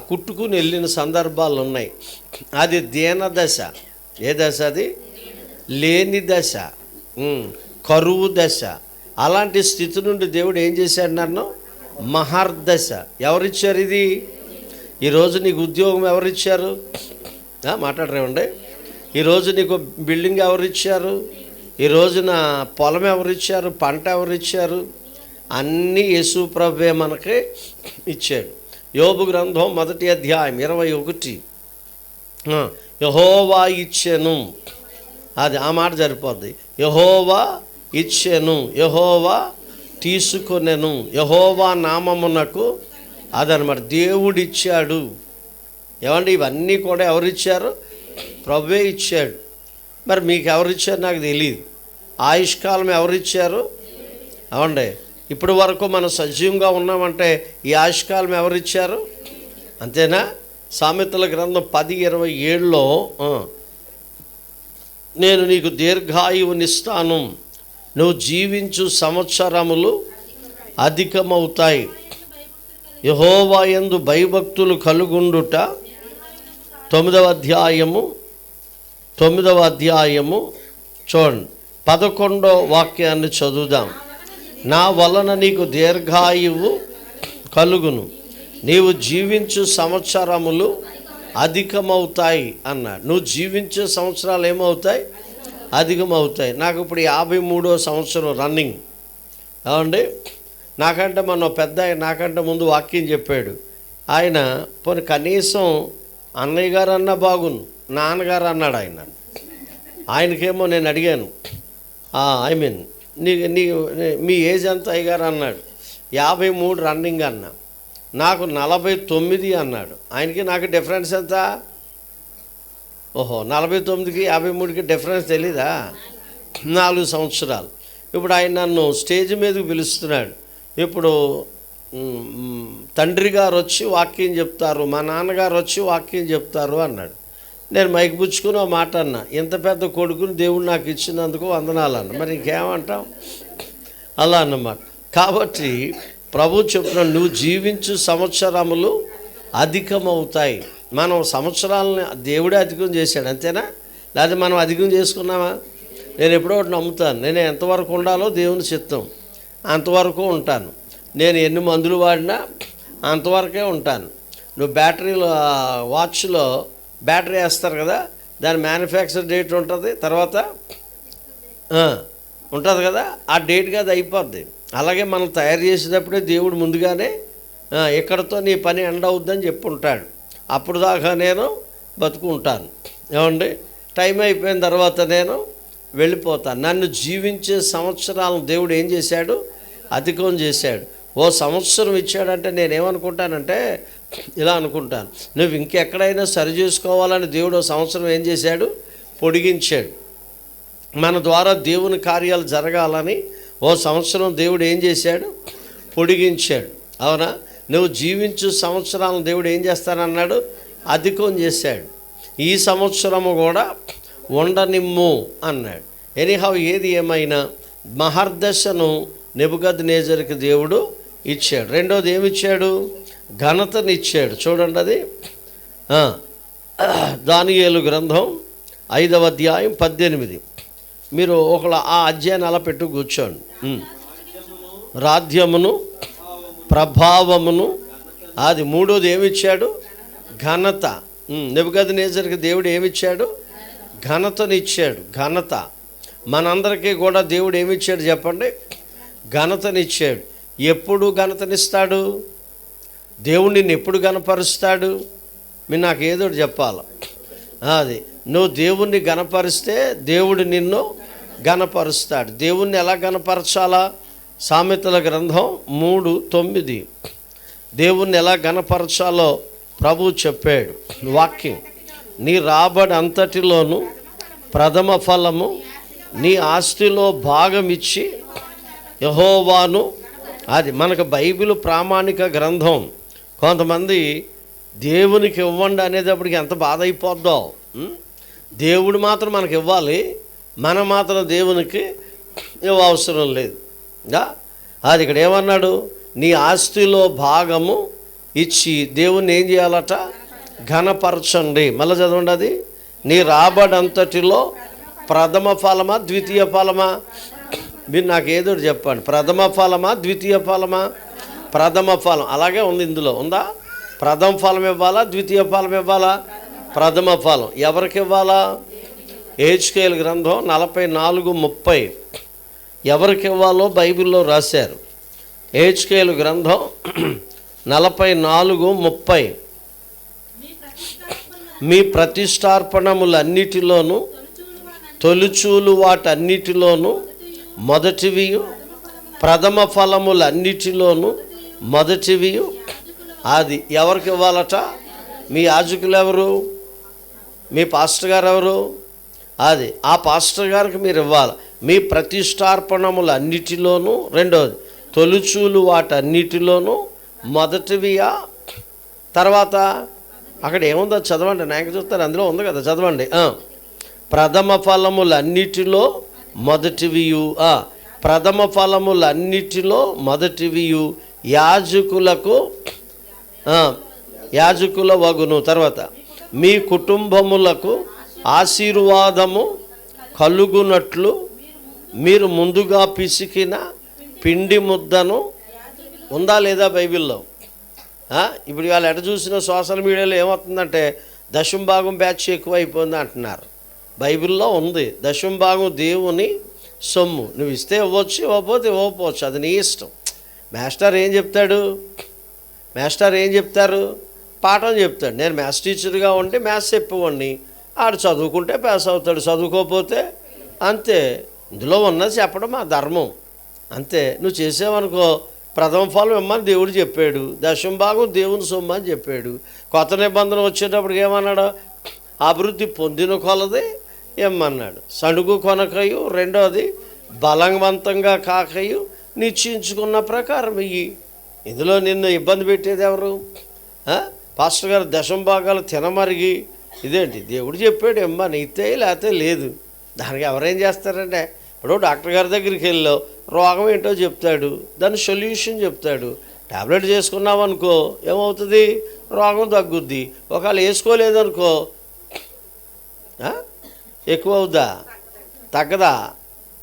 కుట్టుకుని వెళ్ళిన సందర్భాలు ఉన్నాయి. అది దీనదశ. ఏ దశ అది? లేని దశ, కరువు దశ. అలాంటి స్థితి నుండి దేవుడు ఏం చేశాడు? నన్ను మహర్దశ. ఎవరిచ్చారు ఇది? ఈరోజు నీకు ఉద్యోగం ఎవరిచ్చారు? మాట్లాడరేమండి. ఈరోజు నీకు బిల్డింగ్ ఎవరిచ్చారు? ఈ రోజున పొలం ఎవరిచ్చారు? పంట ఎవరిచ్చారు? అన్నీ యేసు ప్రభువే మనకి ఇచ్చాడు. యోబు గ్రంథం 1వ అధ్యాయం 21 యెహోవా ఇచ్చెను. అది ఆ మాట సరిపోద్ది. యెహోవా ఇచ్చెను, యెహోవా తీసుకొనెను, యెహోవా నామమునకు. అదనమాట, దేవుడిచ్చాడు. ఏమండి? ఇవన్నీ కూడా ఎవరిచ్చారు? ప్రభువే ఇచ్చాడు. మరి మీకు ఎవరిచ్చారు నాకు తెలియదు. ఆయుష్కాలం ఎవరిచ్చారు? అవండి, ఇప్పటి వరకు మనం సజీవంగా ఉన్నామంటే ఈ ఆయుష్కాలం ఎవరిచ్చారు? అంతేనా? సామెతల గ్రంథం 10:27లో నేను నీకు దీర్ఘాయువునిస్తాను, నువ్వు జీవించు సంవత్సరములు అధికమవుతాయి, యెహోవా యందు భయభక్తులు కలుగుండుట. 9వ అధ్యాయము చూడండి, 11వ వాక్యాన్ని చదువుదాం. నా వలన నీకు దీర్ఘాయువు కలుగును, నీవు జీవించు సంవత్సరములు అధికమవుతాయి అన్నాడు. నువ్వు జీవించే సంవత్సరాలు ఏమవుతాయి? అధికమవుతాయి. నాకు ఇప్పుడు 53వ సంవత్సరం రన్నింగ్. ఏమండి? నాకంటే మన పెద్ద నాకంటే ముందు వాక్యం చెప్పాడు. ఆయన పోనీ కనీసం అన్నయ్య గారు అన్నా బాగుండు, నాన్నగారు అన్నాడు ఆయన. ఆయనకేమో నేను అడిగాను, ఐ మీన్ మీ ఏజ్ ఎంత అయ్యగారు అన్నాడు. 53 రన్నింగ్ అన్నా. నాకు 49 అన్నాడు. ఆయనకి నాకు డిఫరెన్స్ ఎంత? ఓహో, 49కి 53కి డిఫరెన్స్ తెలీదా? 4 సంవత్సరాలు. ఇప్పుడు ఆయన నన్ను స్టేజ్ మీదకి పిలుస్తున్నాడు. ఇప్పుడు తండ్రి గారు వచ్చి వాక్యం చెప్తారు, మా నాన్నగారు వచ్చి వాక్యం చెప్తారు అన్నాడు. నేను మైకి పుచ్చుకుని ఒక మాట అన్నా, ఇంత పెద్ద కొడుకుని దేవుడు నాకు ఇచ్చినందుకు వందనాలు అన్న. మరి ఇంకేమంటాం? అలా అన్నమాట. కాబట్టి ప్రభు చెప్తున్నాడు, నువ్వు జీవించు సంవత్సరములు అధికమవుతాయి. మనం సంవత్సరాలని దేవుడే అధికం చేశాడు, అంతేనా? లేదా మనం అధికం చేసుకున్నామా? నేను ఎప్పుడో ఒకటి నమ్ముతాను, నేను ఎంతవరకు ఉండాలో దేవుని చిత్తం అంతవరకు ఉంటాను. నేను ఎన్ని మందులు వాడినా అంతవరకే ఉంటాను. నువ్వు బ్యాటరీలో వాచ్లో బ్యాటరీ వేస్తారు కదా, దాని మ్యానుఫ్యాక్చర్ డేట్ ఉంటుంది, తర్వాత ఉంటుంది కదా, ఆ డేట్కి అది అయిపోద్ది. అలాగే మనం తయారు చేసేటప్పుడే దేవుడు ముందుగానే ఇక్కడతో నీ పని ఎండ్ అవుద్దని చెప్పి ఉంటాడు. అప్పుడు దాకా నేను బతుకుంటాను. ఏమండి, టైం అయిపోయిన తర్వాత నేను వెళ్ళిపోతాను. నన్ను జీవించే సంవత్సరాలను దేవుడు ఏం చేశాడు? అధికం చేశాడు. ఓ సంవత్సరం ఇచ్చాడంటే నేనేమనుకుంటానంటే ఇలా అనుకుంటాను, నువ్వు ఇంకెక్కడైనా సరి చేసుకోవాలని దేవుడు ఓ సంవత్సరం ఏం చేశాడు? పొడిగించాడు. మన ద్వారా దేవుని కార్యాలు జరగాలని ఓ సంవత్సరం దేవుడు ఏం చేశాడు? పొడిగించాడు. అవునా? నువ్వు జీవించు సంవత్సరాలను దేవుడు ఏం చేస్తానన్నాడు? అధికం చేశాడు. ఈ సంవత్సరము కూడా ఉండనిమ్ము అన్నాడు. ఎనీహౌ, ఏది ఏమైనా మహర్దశను నెబుకద్నెజరుకి దేవుడు ఇచ్చాడు. రెండోది ఏమిచ్చాడు? ఘనతనిచ్చాడు. చూడండి, అది దానియేలు గ్రంథం 5వ అధ్యాయం 18. మీరు ఒకళ్ళ ఆ అధ్యాయాన్ని అలా పెట్టు కూర్చోండి. రాధ్యమును ప్రభావమును, అది మూడోది ఏమిచ్చాడు? ఘనత. నెబుకద్నెజరుకి దేవుడు ఏమిచ్చాడు? ఘనతనిచ్చాడు. ఘనత. మనందరికీ కూడా దేవుడు ఏమిచ్చాడు చెప్పండి? ఘనతనిచ్చాడు. ఎప్పుడు ఘనతనిస్తాడు? దేవుడు నిన్ను ఎప్పుడు గణపరుస్తాడు? మీరు నాకు ఏదో చెప్పాలి. అది నువ్వు దేవుణ్ణి గణపరిస్తే దేవుడు నిన్ను గణపరుస్తాడు. దేవుణ్ణి ఎలా గణపరచాలా? సామెతల గ్రంథం 3:9 దేవుణ్ణి ఎలా గణపరచాలో ప్రభు చెప్పాడు వాక్యం. నీ రాబడి అంతటిలోనూ ప్రథమ ఫలము నీ ఆస్తిలో భాగం ఇచ్చి యెహోవాను, అది మనకు బైబిల్ ప్రామాణిక గ్రంథం. కొంతమంది దేవునికి ఇవ్వండి అనేటప్పటికి ఎంత బాధ అయిపోద్దో. దేవుడు మాత్రం మనకి ఇవ్వాలి, మనం మాత్రం దేవునికి ఇవ్వవసరం లేదు. అది ఇక్కడ ఏమన్నాడు? నీ ఆస్తిలో భాగము ఇచ్చి దేవుణ్ణి ఏం చేయాలట? ఘనపరచండి. మళ్ళీ చదవండి, అది నీ రాబడంతటిలో ప్రథమ ఫలమా ద్వితీయ ఫలమా? మీరు నాకు ఏదో చెప్పండి, ప్రథమ ఫలమా ద్వితీయ ఫలమా? ప్రథమ ఫలం. అలాగే ఉంది, ఇందులో ఉందా? ప్రథమ ఫలం ఇవ్వాలా ద్వితీయ ఫలం ఇవ్వాలా? ప్రథమ ఫలం. ఎవరికి ఇవ్వాలా? హెజ్కేలు గ్రంథం 44:30 ఎవరికి ఇవ్వాలో బైబిల్లో రాశారు. హెజ్కేలు గ్రంథం 44:30 మీ ప్రతిష్టార్పణములన్నిటిలోనూ తొలిచూలు వాటన్నిటిలోనూ మొదటివియు, ప్రథమ ఫలములన్నిటిలోనూ మొదటివియు. అది ఎవరికి ఇవ్వాలట? మీ యాజకులు ఎవరు? మీ పాస్టర్ గారు ఎవరు? అది ఆ పాస్టర్ గారికి మీరు ఇవ్వాలి. మీ ప్రతిష్టార్పణములన్నిటిలోనూ, రెండోది తొలిచూలు వాటన్నిటిలోనూ మొదటివియా. తర్వాత అక్కడ ఏముందో చదవండి, నాకు చూస్తారు, అందులో ఉంది కదా, చదవండి. ప్రథమ ఫలములన్నిటిలో మొదటివియు, ప్రథమ ఫలములన్నిటిలో మొదటివియు యాజకుల వగును. తర్వాత మీ కుటుంబములకు ఆశీర్వాదము కలుగునట్లు మీరు ముందుగా పిసికిన పిండి ముద్దను, ఉందా లేదా బైబిల్లో? ఇప్పుడు వాళ్ళు ఎట చూసిన సోషల్ మీడియాలో ఏమవుతుందంటే దశమ భాగం బ్యాచ్ ఎక్కువైపోయింది అంటున్నారు. బైబిల్లో ఉంది, దశమ భాగం దేవుని సొమ్ము. నువ్వు ఇస్తే ఇవ్వచ్చు, ఇవ్వకపోతే ఇవ్వకపోవచ్చు, అది నీ ఇష్టం. మాస్టర్ ఏం చెప్తారు? పాఠం చెప్తాడు. నేను మ్యాథ్స్ టీచర్గా ఉంటే మ్యాథ్స్ చెప్పేవాడిని. ఆడు చదువుకుంటే పాస్ అవుతాడు, చదువుకోకపోతే అంతే. ఇందులో ఉన్నది చెప్పడం మా ధర్మం, అంతే. నువ్వు చేసావనుకో, ప్రథమ ఫలం ఇమ్మని దేవుడు చెప్పాడు, దశమ భాగం దేవుని సొమ్ము అని చెప్పాడు. కొత్త నిబంధన వచ్చేటప్పటికి ఏమన్నాడు? అభివృద్ధి పొందిన కొలది ఇమ్మన్నాడు. సణుగు కొనకయు, రెండోది బలవంతంగా కాకయు నిశ్చయించుకున్న ప్రకారం ఇయ్యి. ఇందులో నిన్ను ఇబ్బంది పెట్టేది ఎవరు? పాస్టర్ గారు దశమ భాగాలు తినమరిగి ఇదేంటి దేవుడు చెప్పాడు ఎమ్మా నీతే లేకపోతే లేదు. దానికి ఎవరేం చేస్తారంటే ఇప్పుడు డాక్టర్ గారి దగ్గరికి వెళ్ళావు, రోగం ఏంటో చెప్తాడు, దాని సొల్యూషన్ చెప్తాడు. టాబ్లెట్ చేసుకున్నావు అనుకో ఏమవుతుంది? రోగం తగ్గుద్ది. ఒకవేళ వేసుకోలేదనుకో ఎక్కువ అవుద్దా తగ్గదా?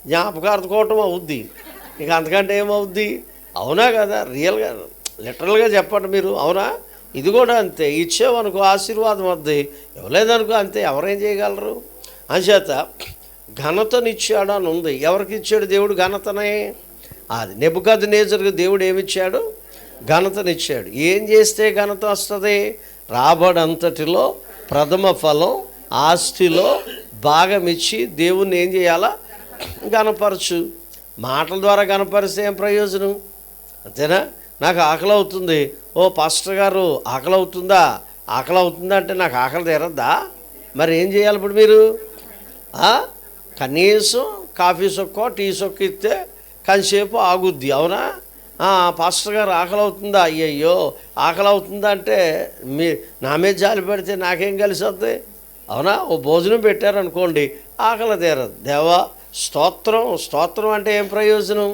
జ్ఞాపకార్థకోవటం అవుద్ది. ఇక అంతకంటే ఏమవుద్ది? అవునా కదా? రియల్గా లిటరల్గా చెప్పండి మీరు. అవునా? ఇది కూడా అంతే. ఇచ్చేవనుకో ఆశీర్వాదం వద్ది, ఇవ్వలేదనుకో అంతే. ఎవరేం చేయగలరు? అంచేత ఘనతనిచ్చాడు అని ఉంది. ఎవరికి ఇచ్చాడు దేవుడు ఘనతనే? అది నెబుకద్నెజరుకు దేవుడు ఏమిచ్చాడు? ఘనతనిచ్చాడు. ఏం చేస్తే ఘనత వస్తుంది? రాబడంతటిలో ప్రథమ ఫలం ఆస్తిలో భాగం ఇచ్చి దేవుణ్ణి ఏం చేయాలా? ఘనపరచు. మాటల ద్వారా ఘనపరిస్తే ఏం ప్రయోజనం? అంతేనా? నాకు ఆకలి అవుతుంది, ఓ పాస్టర్ గారు ఆకలి అవుతుందా? ఆకలి అవుతుందా అంటే నాకు ఆకలి తీరద్దా? మరి ఏం చేయాలి ఇప్పుడు మీరు? కనీసం కాఫీ సొక్క టీ సొక్క ఇస్తే కొంతసేపు ఆగుద్ది. అవునా? పాస్టర్ గారు ఆకలి అవుతుందా? అయ్యయ్యో ఆకలి అవుతుందా అంటే నా మీద జాలి పెడితే నాకేం కలిసి వద్ది? అవునా? ఓ భోజనం పెట్టారనుకోండి ఆకలి తీరదు. దేవా స్తోత్రం. స్తోత్రం అంటే ఏం ప్రయోజనం?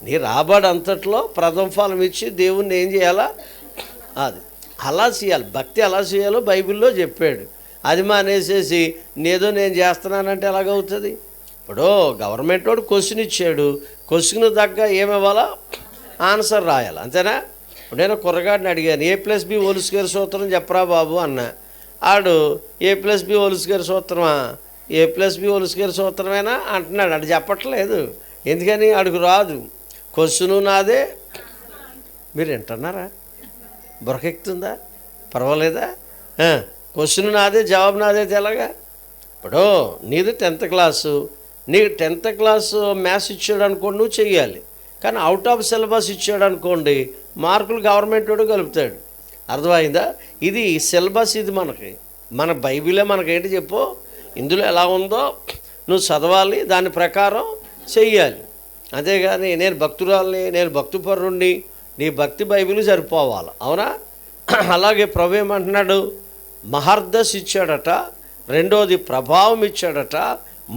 నీ రాబడి అంతట్లో ప్రథమ ఫలం ఇచ్చి దేవుణ్ణి ఏం చేయాలా? అది అలా చేయాలి. భక్తి ఎలా చేయాలో బైబిల్లో చెప్పాడు. అది మానేసేసి నేదో నేను చేస్తున్నానంటే ఎలాగవుతుంది? ఇప్పుడు గవర్నమెంట్ వాడు క్వశ్చన్ ఇచ్చాడు, క్వశ్చన్ తగ్గ ఏమివ్వాలా? ఆన్సర్ రాయాలి. అంతేనా? ఇప్పుడు నేను కుర్రగాడిని అడిగాను, A+B² సూత్రం చెప్పరా బాబు అన్న. ఆడు A+B² సూత్రమా? A+B² సూత్రమేనా అంటున్నాడు. అది చెప్పట్లేదు. ఎందుకని? అడుగు రాదు. క్వశ్చను నాదే. మీరు వింటున్నారా? బురకెక్కుతుందా? పర్వాలేదా? క్వశ్చన్ నాదే, జవాబు నాదే. తెలగా ఇప్పుడు నీది 10th క్లాసు, నీకు 10th క్లాసు మ్యాథ్స్ ఇచ్చాడు అనుకోండి, నువ్వు చెయ్యాలి. కానీ అవుట్ ఆఫ్ సిలబస్ ఇచ్చాడు అనుకోండి, మార్కులు గవర్నమెంట్ వాడు కలుపుతాడు. అర్థమైందా? ఇది సిలబస్. ఇది మన బైబిలే మనకేంటి చెప్పు, ఇందులో ఎలా ఉందో నువ్వు చదవాలి, దాని ప్రకారం చెయ్యాలి. అంతేగాని నేను భక్తురాల్ని, నేను భక్తిపరుణ్ణి, నీ భక్తి బైబిల్ సరిపోవాలి. అవునా? అలాగే ప్రభు ఏమంటున్నాడు? మహర్దశ ఇచ్చాడట, రెండోది ప్రభావం ఇచ్చాడట,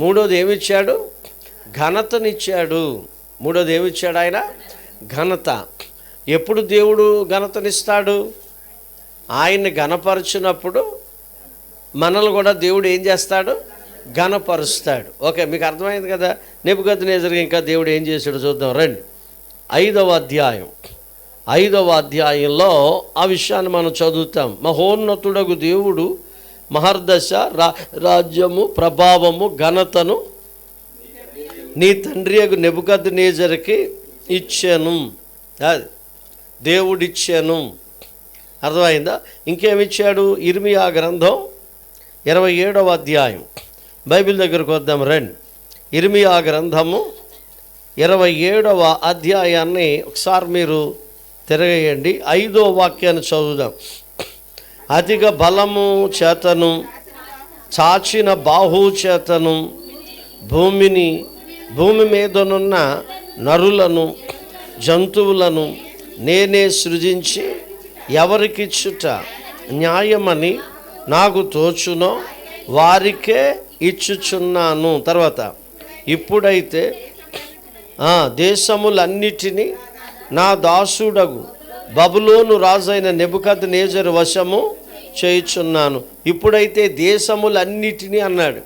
మూడోది ఏమిచ్చాడు? ఘనతనిచ్చాడు. మూడోది ఏమిచ్చాడు ఆయన? ఘనత. ఎప్పుడు దేవుడు ఘనతనిస్తాడు? ఆయన్ని ఘనపరిచినప్పుడు మనల్ని కూడా దేవుడు ఏం చేస్తాడు? ఘనపరుస్తాడు. ఓకే, మీకు అర్థమైంది కదా? నెబుకద్నెజరుకు ఇంకా దేవుడు ఏం చేశాడు చూద్దాం రండి. 5వ అధ్యాయంలో ఆ విషయాన్ని మనం చదువుతాం. మహోన్నతుడగు దేవుడు మహర్దశ రాజ్యము ప్రభావము ఘనతను నీ తండ్రి అగు నెబుకద్నెజరుకి ఇచ్చాను. అది దేవుడిచ్చాను. అర్థమైందా? ఇంకేమిచ్చాడు? ఇర్మియా గ్రంథం 27వ అధ్యాయం. బైబిల్ దగ్గరకు వద్దాం రండి. ఇర్మియా గ్రంథము 27వ అధ్యాయాన్ని ఒకసారి మీరు తిరగేయండి. 5వ వాక్యాన్ని చదువుదాం. అధిక బలము చేతను చాచిన బాహు చేతను భూమి మీదనున్న నరులను జంతువులను నేనే సృజించి ఎవరికిచ్చుట న్యాయమని నాకు తోచునో వారికే ఇచ్చుచున్నాను. తర్వాత ఇప్పుడైతే దేశములన్నిటినీ నా దాసుడగు బబులోను రాజైన నెబుకద్నెజరు వశము చేయుచున్నాను. ఇప్పుడైతే దేశములన్నిటినీ అన్నాడు.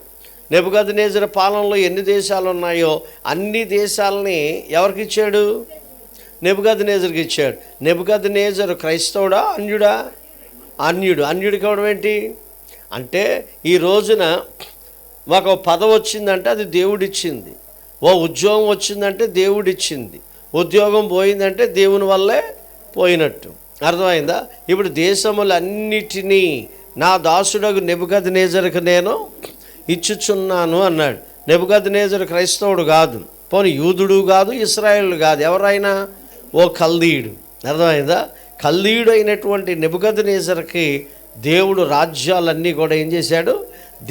నెబుకద్నెజరు పాలనలో ఎన్ని దేశాలు ఉన్నాయో అన్ని దేశాలని ఎవరికి ఇచ్చాడు? నెబుకద్నెజరుకి ఇచ్చాడు. నెబుకద్నెజరు క్రైస్తవుడా అన్యుడా? అన్యుడు. అన్యుడు కావడం ఏంటి అంటే, ఈ రోజున ఒక పదవి వచ్చిందంటే అది దేవుడిచ్చింది, ఓ ఉద్యోగం వచ్చిందంటే దేవుడిచ్చింది, ఉద్యోగం పోయిందంటే దేవుని వల్లే పోయినట్టు. అర్థమైందా? ఇప్పుడు దేశములన్నిటినీ నా దాసుడగు నెబుకద్నెజరుకు నేను ఇచ్చుచున్నాను అన్నాడు. నెబుకద్నెజరు క్రైస్తవుడు కాదు, పోనీ యూదుడు కాదు, ఇశ్రాయేలు కాదు, ఎవరైనా ఓ కల్దీయుడు. అర్థమైందా? కల్దీయుడు అయినటువంటి నెబుకద్నెజరుకి దేవుడు రాజ్యాలన్నీ కూడా ఏం చేశాడు?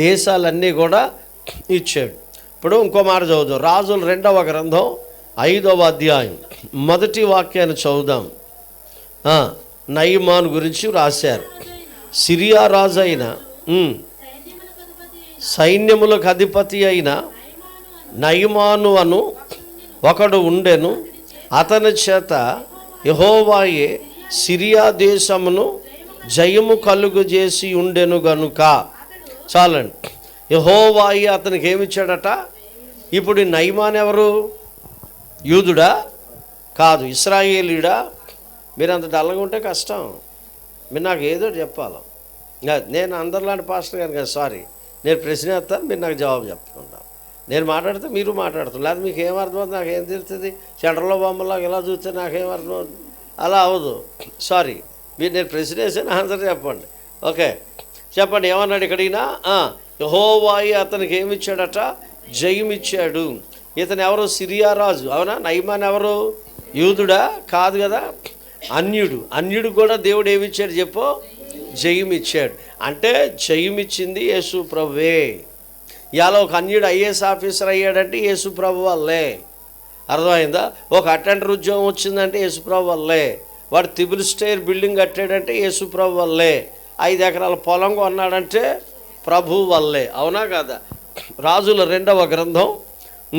దేశాలన్నీ కూడా ఇచ్చాడు. ఇప్పుడు ఇంకో మాట చదువుదాం. రాజుల 2వ గ్రంథం 5వ అధ్యాయం 1వ వాక్యాన్ని చదువుదాం. నయమాను గురించి రాశారు. సిరియా రాజు అయిన సైన్యములకు అధిపతి అయిన నయమాను అను ఒకడు ఉండెను. అతని చేత యెహోవాయే సిరియా దేశమును జయము కలుగు చేసి ఉండెను గనుక. చాలండి. యెహోవాయే అతనికి ఏమిచ్చాడట? ఇప్పుడు నయమాన్ ఎవరు? యూదుడా? కాదు. ఇశ్రాయేలీయుడా? మీరు అంత డల్లగా ఉంటే కష్టం. మీరు నాకు ఏదో చెప్పాలి. నేను అందరిలాంటి పాస్టర్ గారు కదా, సారీ. నేను ప్రశ్న వేస్తాను, మీరు నాకు జవాబు చెప్తుంటాను. నేను మాట్లాడితే మీరు మాట్లాడుతాను. లేదా మీకు ఏం అర్థమవుతుంది? నాకేం తెలుస్తుంది? సెంటర్లో బొమ్మలాగా ఎలా చూస్తే నాకేం అర్థమవుతుంది? అలా అవ్వదు. సారీ. మీరు నేను ప్రశ్న వేసాను, ఆన్సర్ చెప్పండి. ఓకే, చెప్పండి. ఏమన్నాడు ఇక్కడినా? యెహోవాయే అతనికి ఏమిచ్చాడట? జయమిచ్చాడు. ఇతను ఎవరు? సిరియా రాజు. అవునా? నయమాన్ ఎవరు? యూదుడా? కాదు కదా, అన్యుడు కూడా దేవుడు ఏమిచ్చాడు చెప్పు? జయమిచ్చాడు. అంటే జయమిచ్చింది యేసు ప్రభువే. ఇవాళ ఒక అన్యుడు ఐఏఎస్ ఆఫీసర్ అయ్యాడంటే యేసు ప్రభు వల్లే. అర్థమైందా? ఒక అటెండర్ ఉద్యోగం వచ్చిందంటే యేసు ప్రభు వల్లే. వాడు త్రిబుల్ స్టేర్ బిల్డింగ్ కట్టాడంటే యేసు ప్రభు వల్లే. 5 ఎకరాల పొలం కొన్నాడంటే ప్రభు వల్లే. అవునా కదా? రాజుల 2వ గ్రంథం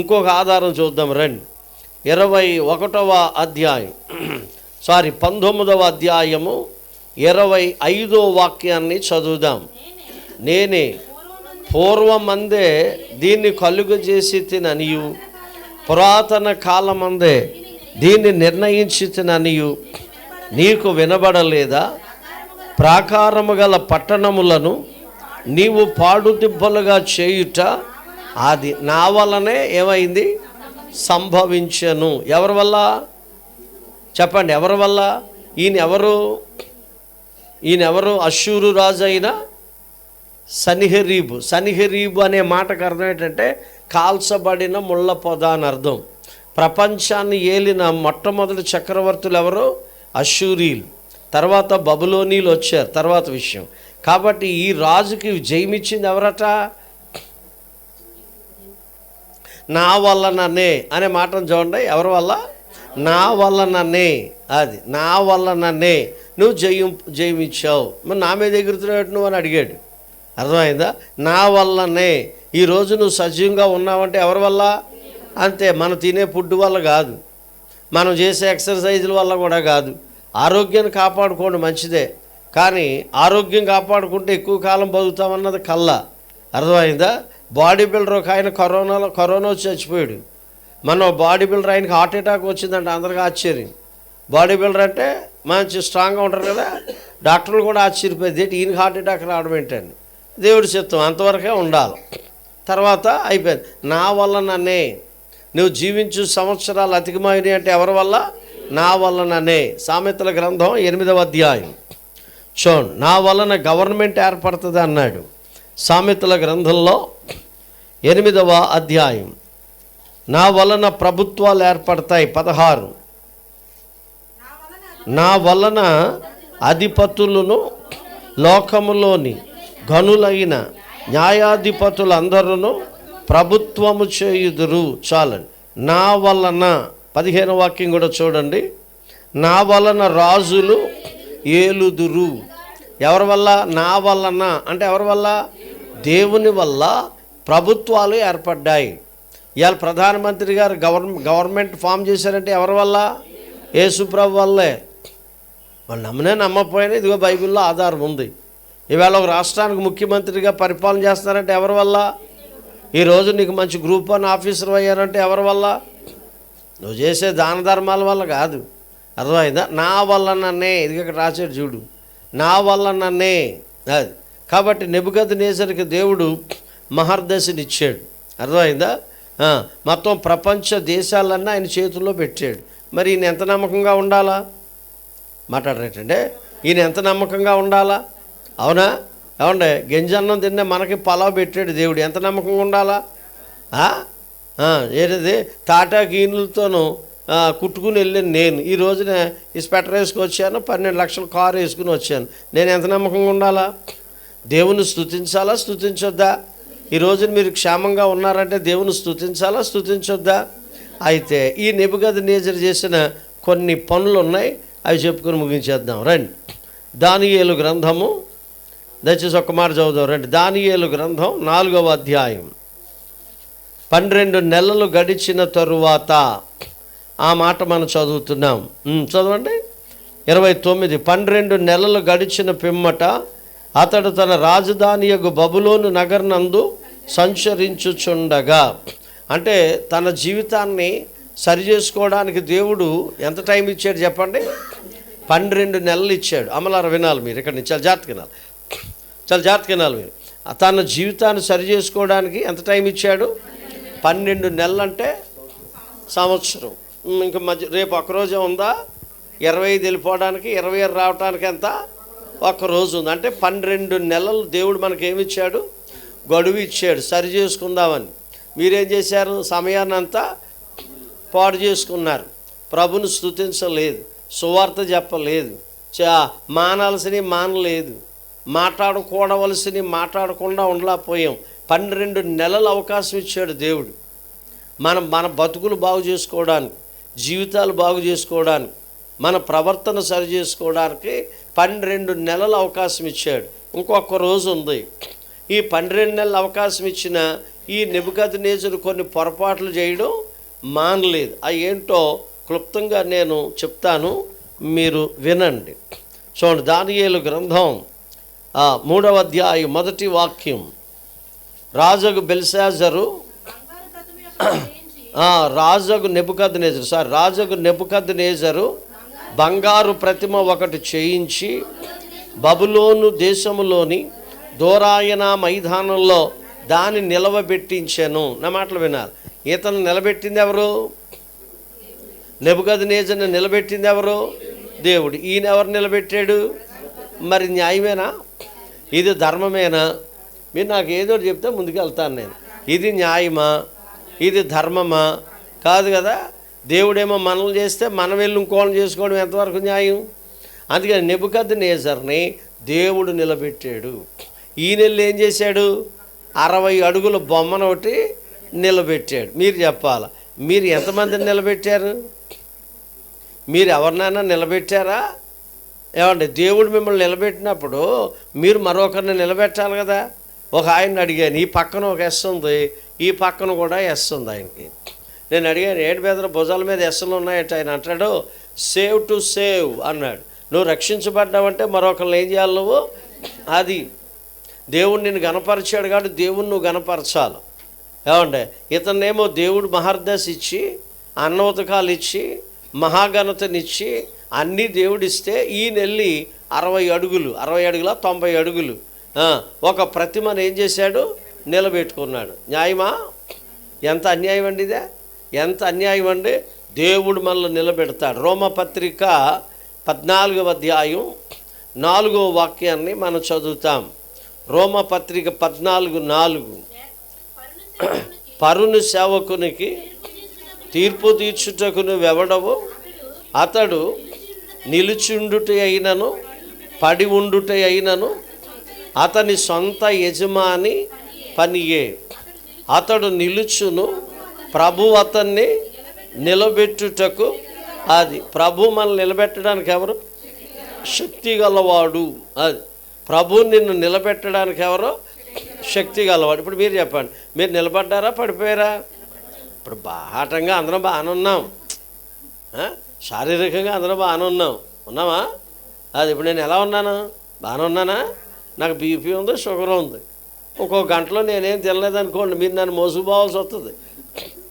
ఇంకొక ఆధారం చూద్దాం రండి. 21వ అధ్యాయం 19వ అధ్యాయము 25వ వాక్యాన్ని చదువుదాం. నేనే పూర్వమందే దీన్ని కలుగు చేసి తిననియు, పురాతన కాలమందే దీన్ని నిర్ణయించి తిననియు నీకు వినబడలేదా? ప్రాకారము గల పట్టణములను నీవు పాడుదిబ్బలుగా చేయుట అది నా వల్లనే ఏమైంది? సంభవించెను. ఎవరి వల్ల చెప్పండి? ఎవరి వల్ల? ఈయనెవరు? అష్షూరు రాజు అయిన సన్హెరీబు అనే మాటకు అర్థం ఏంటంటే కాల్చబడిన ముళ్ళ పొద అని అర్థం. ప్రపంచాన్ని ఏలిన మొట్టమొదటి చక్రవర్తులు ఎవరు? అష్షూరీలు. తర్వాత బబులోనీలు వచ్చారు, తర్వాత విషయం. కాబట్టి ఈ రాజుకి జయమిచ్చింది ఎవరట? నా వల్లననే అనే మాటను చూడండి. ఎవరి వల్ల? నా వల్లననే. అది నా వల్లననే నువ్వు జయమిచ్చావు. మరి నా మీద ఎగురుతున్నావు నువ్వు అని అడిగాడు. అర్థమైందా? నా వల్లనే ఈరోజు నువ్వు సజీవంగా ఉన్నావంటే ఎవరి వల్ల? అంతే. మనం తినే ఫుడ్ వల్ల కాదు, మనం చేసే ఎక్సర్సైజుల వల్ల కూడా కాదు. ఆరోగ్యాన్ని కాపాడుకోండి, మంచిదే. కానీ ఆరోగ్యం కాపాడుకుంటే ఎక్కువ కాలం బతుకుతామన్నది కల్లా. అర్థమైందా? బాడీ బిల్డర్ ఒక ఆయన కరోనా వచ్చి చచ్చిపోయాడు. మన బాడీ బిల్డర్ ఆయనకి హార్ట్ అటాక్ వచ్చిందంటే అందరికీ ఆశ్చర్యం. బాడీ బిల్డర్ అంటే మంచి స్ట్రాంగ్గా ఉంటారు కదా, డాక్టర్లు కూడా ఆశ్చర్యపోయింది, ఈయనకి హార్ట్ అటాక్ రావడం ఏంటండి. దేవుడి చిత్తం, అంతవరకే ఉండాలి. తర్వాత అయిపోయింది. నా వల్లననే నువ్వు జీవించు సంవత్సరాలు అధికమైనవి అంటే ఎవరి వల్ల? నా వల్లననే. సామెతల గ్రంథం 8వ అధ్యాయం చూడండి. నా వలన గవర్నమెంట్ ఏర్పడుతుంది అన్నాడు. సామెతల గ్రంథంలో 8వ అధ్యాయం. నా వలన ప్రభుత్వాలు ఏర్పడతాయి. 16 నా వలన అధిపతులను లోకములోని ఘనులైన న్యాయాధిపతులందరూ ప్రభుత్వము చేయుదురు. చాలండి. నా వలన 15వ వాక్యం కూడా చూడండి. నా వలన రాజులు ఏలుదురు. ఎవరి వల్ల? నా వలన అంటే ఎవరి వల్ల? దేవుని వల్ల ప్రభుత్వాలు ఏర్పడ్డాయి. ఇవాళ ప్రధానమంత్రి గారు గవర్నమెంట్ ఫామ్ చేశారంటే ఎవరి వల్ల? యేసుప్రభు వల్లే. వాళ్ళు నమ్మకపోయినా ఇదిగో బైబిల్లో ఆధారం ఉంది. ఈవేళ ఒక రాష్ట్రానికి ముఖ్యమంత్రిగా పరిపాలన చేస్తున్నారంటే ఎవరి వల్ల? ఈరోజు నీకు మంచి గ్రూప్ 1 ఆఫీసర్ అయ్యారంటే ఎవరి వల్ల? నువ్వు చేసే దాన ధర్మాల వల్ల కాదు. అర్థమైందా? నా వల్లననే. ఇది ఇక్కడ రాశాడు చూడు, నా వల్లననే. అది కాబట్టి నెబుకద్నెజరుకి దేవుడు మహర్దశని ఇచ్చాడు. అర్థమైందా? మొత్తం ప్రపంచ దేశాలన్నీ ఆయన చేతుల్లో పెట్టాడు. మరి ఈయన ఎంత నమ్మకంగా ఉండాలా? మాట్లాడరేటంటే ఈయన ఎంత నమ్మకంగా ఉండాలా? అవునా? ఏమండే? గింజన్నం తిన్న మనకి పలావ్ పెట్టాడు దేవుడు. ఎంత నమ్మకంగా ఉండాలా? ఏంటది? టాటా గీనులతోనూ కుట్టుకుని వెళ్ళాను నేను. ఈ రోజున ఈ స్పెటర్ వేసుకుని వచ్చాను, 12 లక్షల కారు వేసుకుని వచ్చాను. నేను ఎంత నమ్మకంగా ఉండాలా? దేవుని స్తుతించాలా, స్తుతించొద్దా? ఈ రోజున మీరు క్షేమంగా ఉన్నారంటే దేవుని స్తుతించాలా, స్తుతించొద్దా? అయితే ఈ నెబుకద్నెజరు చేసిన కొన్ని పనులు ఉన్నాయి, అవి చెప్పుకొని ముగించేద్దాం రండి. దానియేలు గ్రంథము, దయచేసి ఒక్క మాట చదువుదాం రండి. దానియేలు గ్రంథం 4వ అధ్యాయం. 12 నెలలు గడిచిన తరువాత ఆ మాట మనం చదువుతున్నాం. చదవండి. 29. 12 నెలలు గడిచిన పిమ్మట అతడు తన రాజధానియగు బబులోను నగరనందు సంచరించుచుండగా, అంటే తన జీవితాన్ని సరి చేసుకోవడానికి దేవుడు ఎంత టైం ఇచ్చాడు చెప్పండి? 12 నెలలు ఇచ్చాడు. అమలార వినాలి మీరు, ఇక్కడ నుంచి చాలా జాగ్రత్తగా వినాలి మీరు. తన జీవితాన్ని సరి చేసుకోవడానికి ఎంత టైం ఇచ్చాడు? 12 నెలలు అంటే సంవత్సరం. ఇంకా రేపు ఒక్కరోజే ఉందా? 25 వెళ్ళిపోవడానికి, 26 రావడానికి ఎంత? ఒక్కరోజు ఉంది. అంటే 12 నెలలు దేవుడు మనకి ఏమి ఇచ్చాడు? గడువు ఇచ్చాడు సరి చేసుకుందామని. మీరేం చేశారు? సమయాన్ని అంతా పాడు చేసుకున్నారు. ప్రభుని స్తుతించలేదు, సువార్త చెప్పలేదు, మానాల్సినవి మానలేదు, మాట్లాడుకోవలసినవి మాట్లాడకుండా ఉండలేకపోయాం. 12 నెలలు అవకాశం ఇచ్చాడు దేవుడు మన బతుకులు బాగు చేసుకోవడానికి, జీవితాలు బాగు చేసుకోవడానికి, మన ప్రవర్తన సరి చేసుకోవడానికి 12 నెలలు అవకాశం ఇచ్చాడు. ఇంకొక రోజు ఉంది. ఈ 12 నెలలు అవకాశం ఇచ్చిన ఈ నెబుకద్నెజరు కొన్ని పొరపాట్లు చేయడం మానలేదు. అవి ఏంటో క్లుప్తంగా నేను చెప్తాను, మీరు వినండి. చూడండి, దానియేలు గ్రంథం 3వ అధ్యాయం 1వ వాక్యం. రాజగు బెల్షాజరు రాజగు నెబుకద్నెజరు బంగారు ప్రతిమ ఒకటి చేయించి బబులోను దేశములోని దోరాయన మైదానంలో దాన్ని నిలవబెట్టించెను. నా మాటలు వినాలి. ఇతను నిలబెట్టింది ఎవరు? నెబుకద్నెజరుని నిలబెట్టింది ఎవరు? దేవుడు. ఈయన ఎవరు నిలబెట్టాడు? మరి న్యాయమేనా? ఇది ధర్మమేనా? మీరు నాకు ఏదో చెప్తే ముందుకు వెళ్తాను నేను. ఇది న్యాయమా? ఇది ధర్మమా? కాదు కదా. దేవుడేమో మనల్ని చేస్తే మనం వెళ్ళి ఇంకోళ్ళని చేసుకోవడం ఎంతవరకు న్యాయం? అందుకని నెబుకద్నెజరుని దేవుడు నిలబెట్టాడు. ఈయనెళ్ళి ఏం చేశాడు? 60 అడుగుల బొమ్మను ఒకటి నిలబెట్టాడు. మీరు చెప్పాలా, మీరు ఎంతమందిని నిలబెట్టారు? మీరు ఎవరినైనా నిలబెట్టారా? ఏమండి, దేవుడు మిమ్మల్ని నిలబెట్టినప్పుడు మీరు మరొకరిని నిలబెట్టాలి కదా. ఒక ఆయన అడిగాను, ఈ పక్కన ఒక ఎస్ ఉంది, ఈ పక్కన కూడా ఎస్ ఉంది ఆయనకి. నేను అడిగాను, ఏంటి బెదర భుజాల మీద ఎస్సులు ఉన్నాయట? ఆయన అంటాడు, సేవ్ టు సేవ్ అన్నాడు. నువ్వు రక్షించబడ్డావంటే మరొకరిని ఏం చేయాలి నువ్వు? అది దేవుడు నిన్ను గణపరిచాడు కాబట్టి దేవుడు నువ్వు గణపరచాలి. ఏమండి, ఇతన్నేమో దేవుడు మహర్దశ ఇచ్చి, అన్నోతకాలు ఇచ్చి, మహాఘనతనిచ్చి అన్నీ దేవుడిస్తే ఈయన వెళ్ళి 60 అడుగులు 90 అడుగులు ఒక ప్రతిమను ఏం చేశాడు? నిలబెట్టుకున్నాడు. న్యాయమా? ఎంత అన్యాయం అండి ఇదే! ఎంత అన్యాయం అండి! దేవుడు మనల్ని నిలబెడతాడు. రోమపత్రిక 14వ అధ్యాయం 4వ వాక్యాన్ని మనం చదువుతాం. రోమపత్రిక 14:4. పరుని సేవకునికి తీర్పు తీర్చుటకు నువ్వెవడవు? అతడు నిలుచుండుట అయినను పడి ఉండుట అయినను అతని సొంత యజమాని పనియే. అతడు నిలుచును, ప్రభు అతన్ని నిలబెట్టుటకు. అది ప్రభు మనల్ని నిలబెట్టడానికి ఎవరు? శక్తి గలవాడు. అది ప్రభు నిన్ను నిలబెట్టడానికి ఎవరో? శక్తి గలవాడు. ఇప్పుడు మీరు చెప్పండి, మీరు నిలబడ్డారా పడిపోయారా? ఇప్పుడు బాహాటంగా అందరం బాగానే ఉన్నాం, శారీరకంగా అందరం బాగానే ఉన్నామా? అది ఇప్పుడు నేను ఎలా ఉన్నాను? బాగానే ఉన్నానా? నాకు బీపీ ఉంది, షుగర్ ఉంది. ఒక్కొక్క గంటలో నేనేం తినలేదనుకోండి, మీరు నన్ను మోసుకుపోవాల్సి వస్తుంది.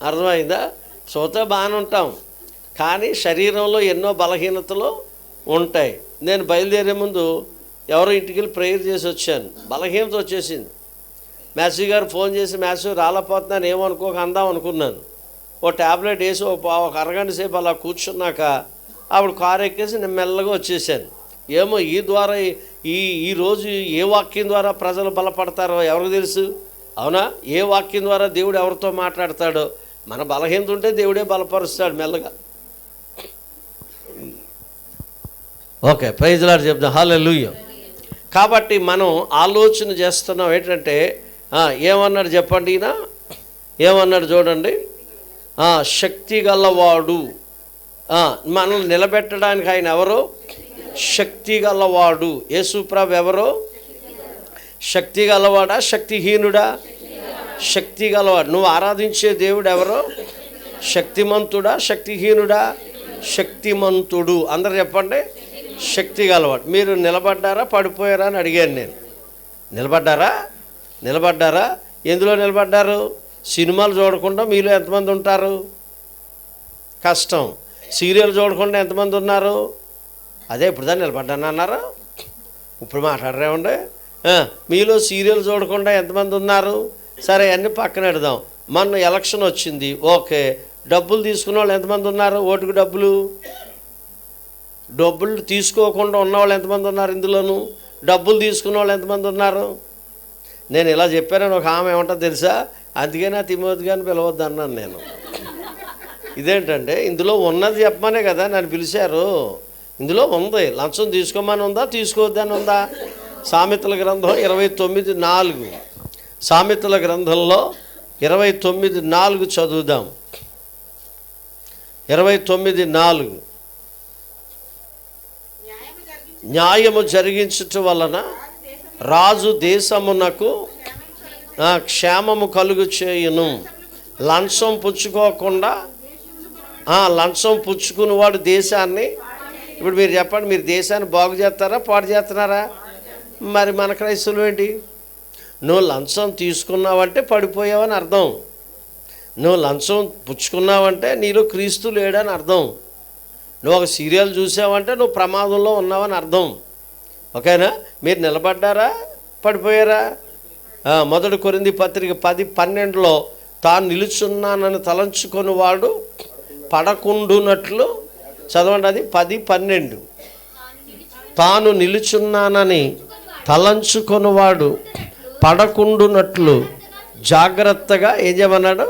అర్థమైందా? సోతే బాగానే ఉంటాం, కానీ శరీరంలో ఎన్నో బలహీనతలు ఉంటాయి. నేను బయలుదేరే ముందు ఎవరో ఇంటికి వెళ్ళి ప్రేయర్ చేసి వచ్చాను, బలహీనత వచ్చేసింది. మ్యాథ్యూ గారు ఫోన్ చేసి, మ్యాథ్యూ రాలేకపోతున్నాను ఏమనుకోక అందాం అనుకున్నాను. ఓ ట్యాబ్లెట్ వేసి ఒక అరగంట సేపు అలా కూర్చున్నాక ఆవిడ కారు ఎక్కేసి నేను మెల్లగా వచ్చేసాను. ఏమో ఈ ద్వారా ఈరోజు ఏ వాక్యం ద్వారా ప్రజలు బలపడతారో ఎవరికి తెలుసు? అవునా? ఏ వాక్యం ద్వారా దేవుడు ఎవరితో మాట్లాడతాడో. మన బలహీనత ఉంటే దేవుడే బలపరుస్తాడు మెల్లగా. ఓకే, ప్రైజ్ లార్డ్ చెప్దాం. హల్లెలూయా. కాబట్టి మనం ఆలోచన చేస్తున్నాం ఏంటంటే, ఏమన్నాడు చెప్పండి? ఈయన ఏమన్నాడు చూడండి, శక్తి గలవాడు. మనల్ని నిలబెట్టడానికి ఆయన ఎవరు? శక్తి గలవాడు. యేసుప్రభు ఎవరు? శక్తి గలవాడా శక్తిహీనుడా? శక్తి గలవాడు. నువ్వు ఆరాధించే దేవుడు ఎవరు? శక్తిమంతుడా శక్తిహీనుడా? శక్తిమంతుడు. అందరు చెప్పండి. శక్తి గలవాడు. మీరు నిలబడ్డారా పడిపోయారా అని అడిగాను నేను. నిలబడ్డారా? ఎందులో నిలబడ్డారు? సినిమాలు చూడకుండా మీలో ఎంతమంది ఉంటారు? కష్టం. సీరియల్ చూడకుండా ఎంతమంది ఉన్నారు? అదే ఇప్పుడు దాన్ని నిలబడ్డాను అన్నారు. ఇప్పుడు మాట్లాడరేమండి. మీలో సీరియల్ చూడకుండా ఎంతమంది ఉన్నారు? సరే అన్నీ పక్కన పెడదాం. మొన్న ఎలక్షన్ వచ్చింది, ఓకే. డబ్బులు తీసుకున్న వాళ్ళు ఎంతమంది ఉన్నారు? ఓటుకు డబ్బులు తీసుకోకుండా ఉన్నవాళ్ళు ఎంతమంది ఉన్నారు? ఇందులోనూ డబ్బులు తీసుకున్న వాళ్ళు ఎంతమంది ఉన్నారు? నేను ఇలా చెప్పానని ఒక ఆమె ఏమంటుందో తెలుసా? అందుకే నా తిమోతి గారిని పిలవద్దు అన్నాను నేను. ఇదేంటంటే ఇందులో ఉన్నది చెప్పమనే కదా నన్ను పిలిచారు. ఇందులో ఉంది. లంచం తీసుకోమని ఉందా తీసుకోవద్దని ఉందా? సామెతల గ్రంథం 29:4. సామెతల గ్రంథంలో 29:4 చదువుదాం. 29:4. న్యాయము జరిగించుట వలన రాజు దేశమునకు క్షేమము కలుగు చేయును. లంచం పుచ్చుకోకుండా లంచం పుచ్చుకునేవాడు దేశాన్ని, ఇప్పుడు మీరు చెప్పండి, మీరు దేశాన్ని బాగు చేస్తారా పాడు చేస్తున్నారా? మరి మన క్రైస్తవులు ఏంటి? నువ్వు లంచం తీసుకున్నావంటే పడిపోయావని అర్థం. నువ్వు లంచం పుచ్చుకున్నావంటే నీలో క్రీస్తు లేడని అర్థం. నువ్వు ఒక సీరియల్ చూసావంటే నువ్వు ప్రమాదంలో ఉన్నావని అర్థం. ఓకేనా? మీరు నిలబడ్డారా పడిపోయారా? 1 కొరింథీ పత్రిక 10:12 తాను నిలుచున్నానని తలంచుకొని వాడు పడకుండునట్లు చదవండి. అది 10:12. తాను నిలుచున్నానని తలంచుకొనివాడు పడకుండునట్లు జాగ్రత్తగా ఏం చేయమన్నాడు?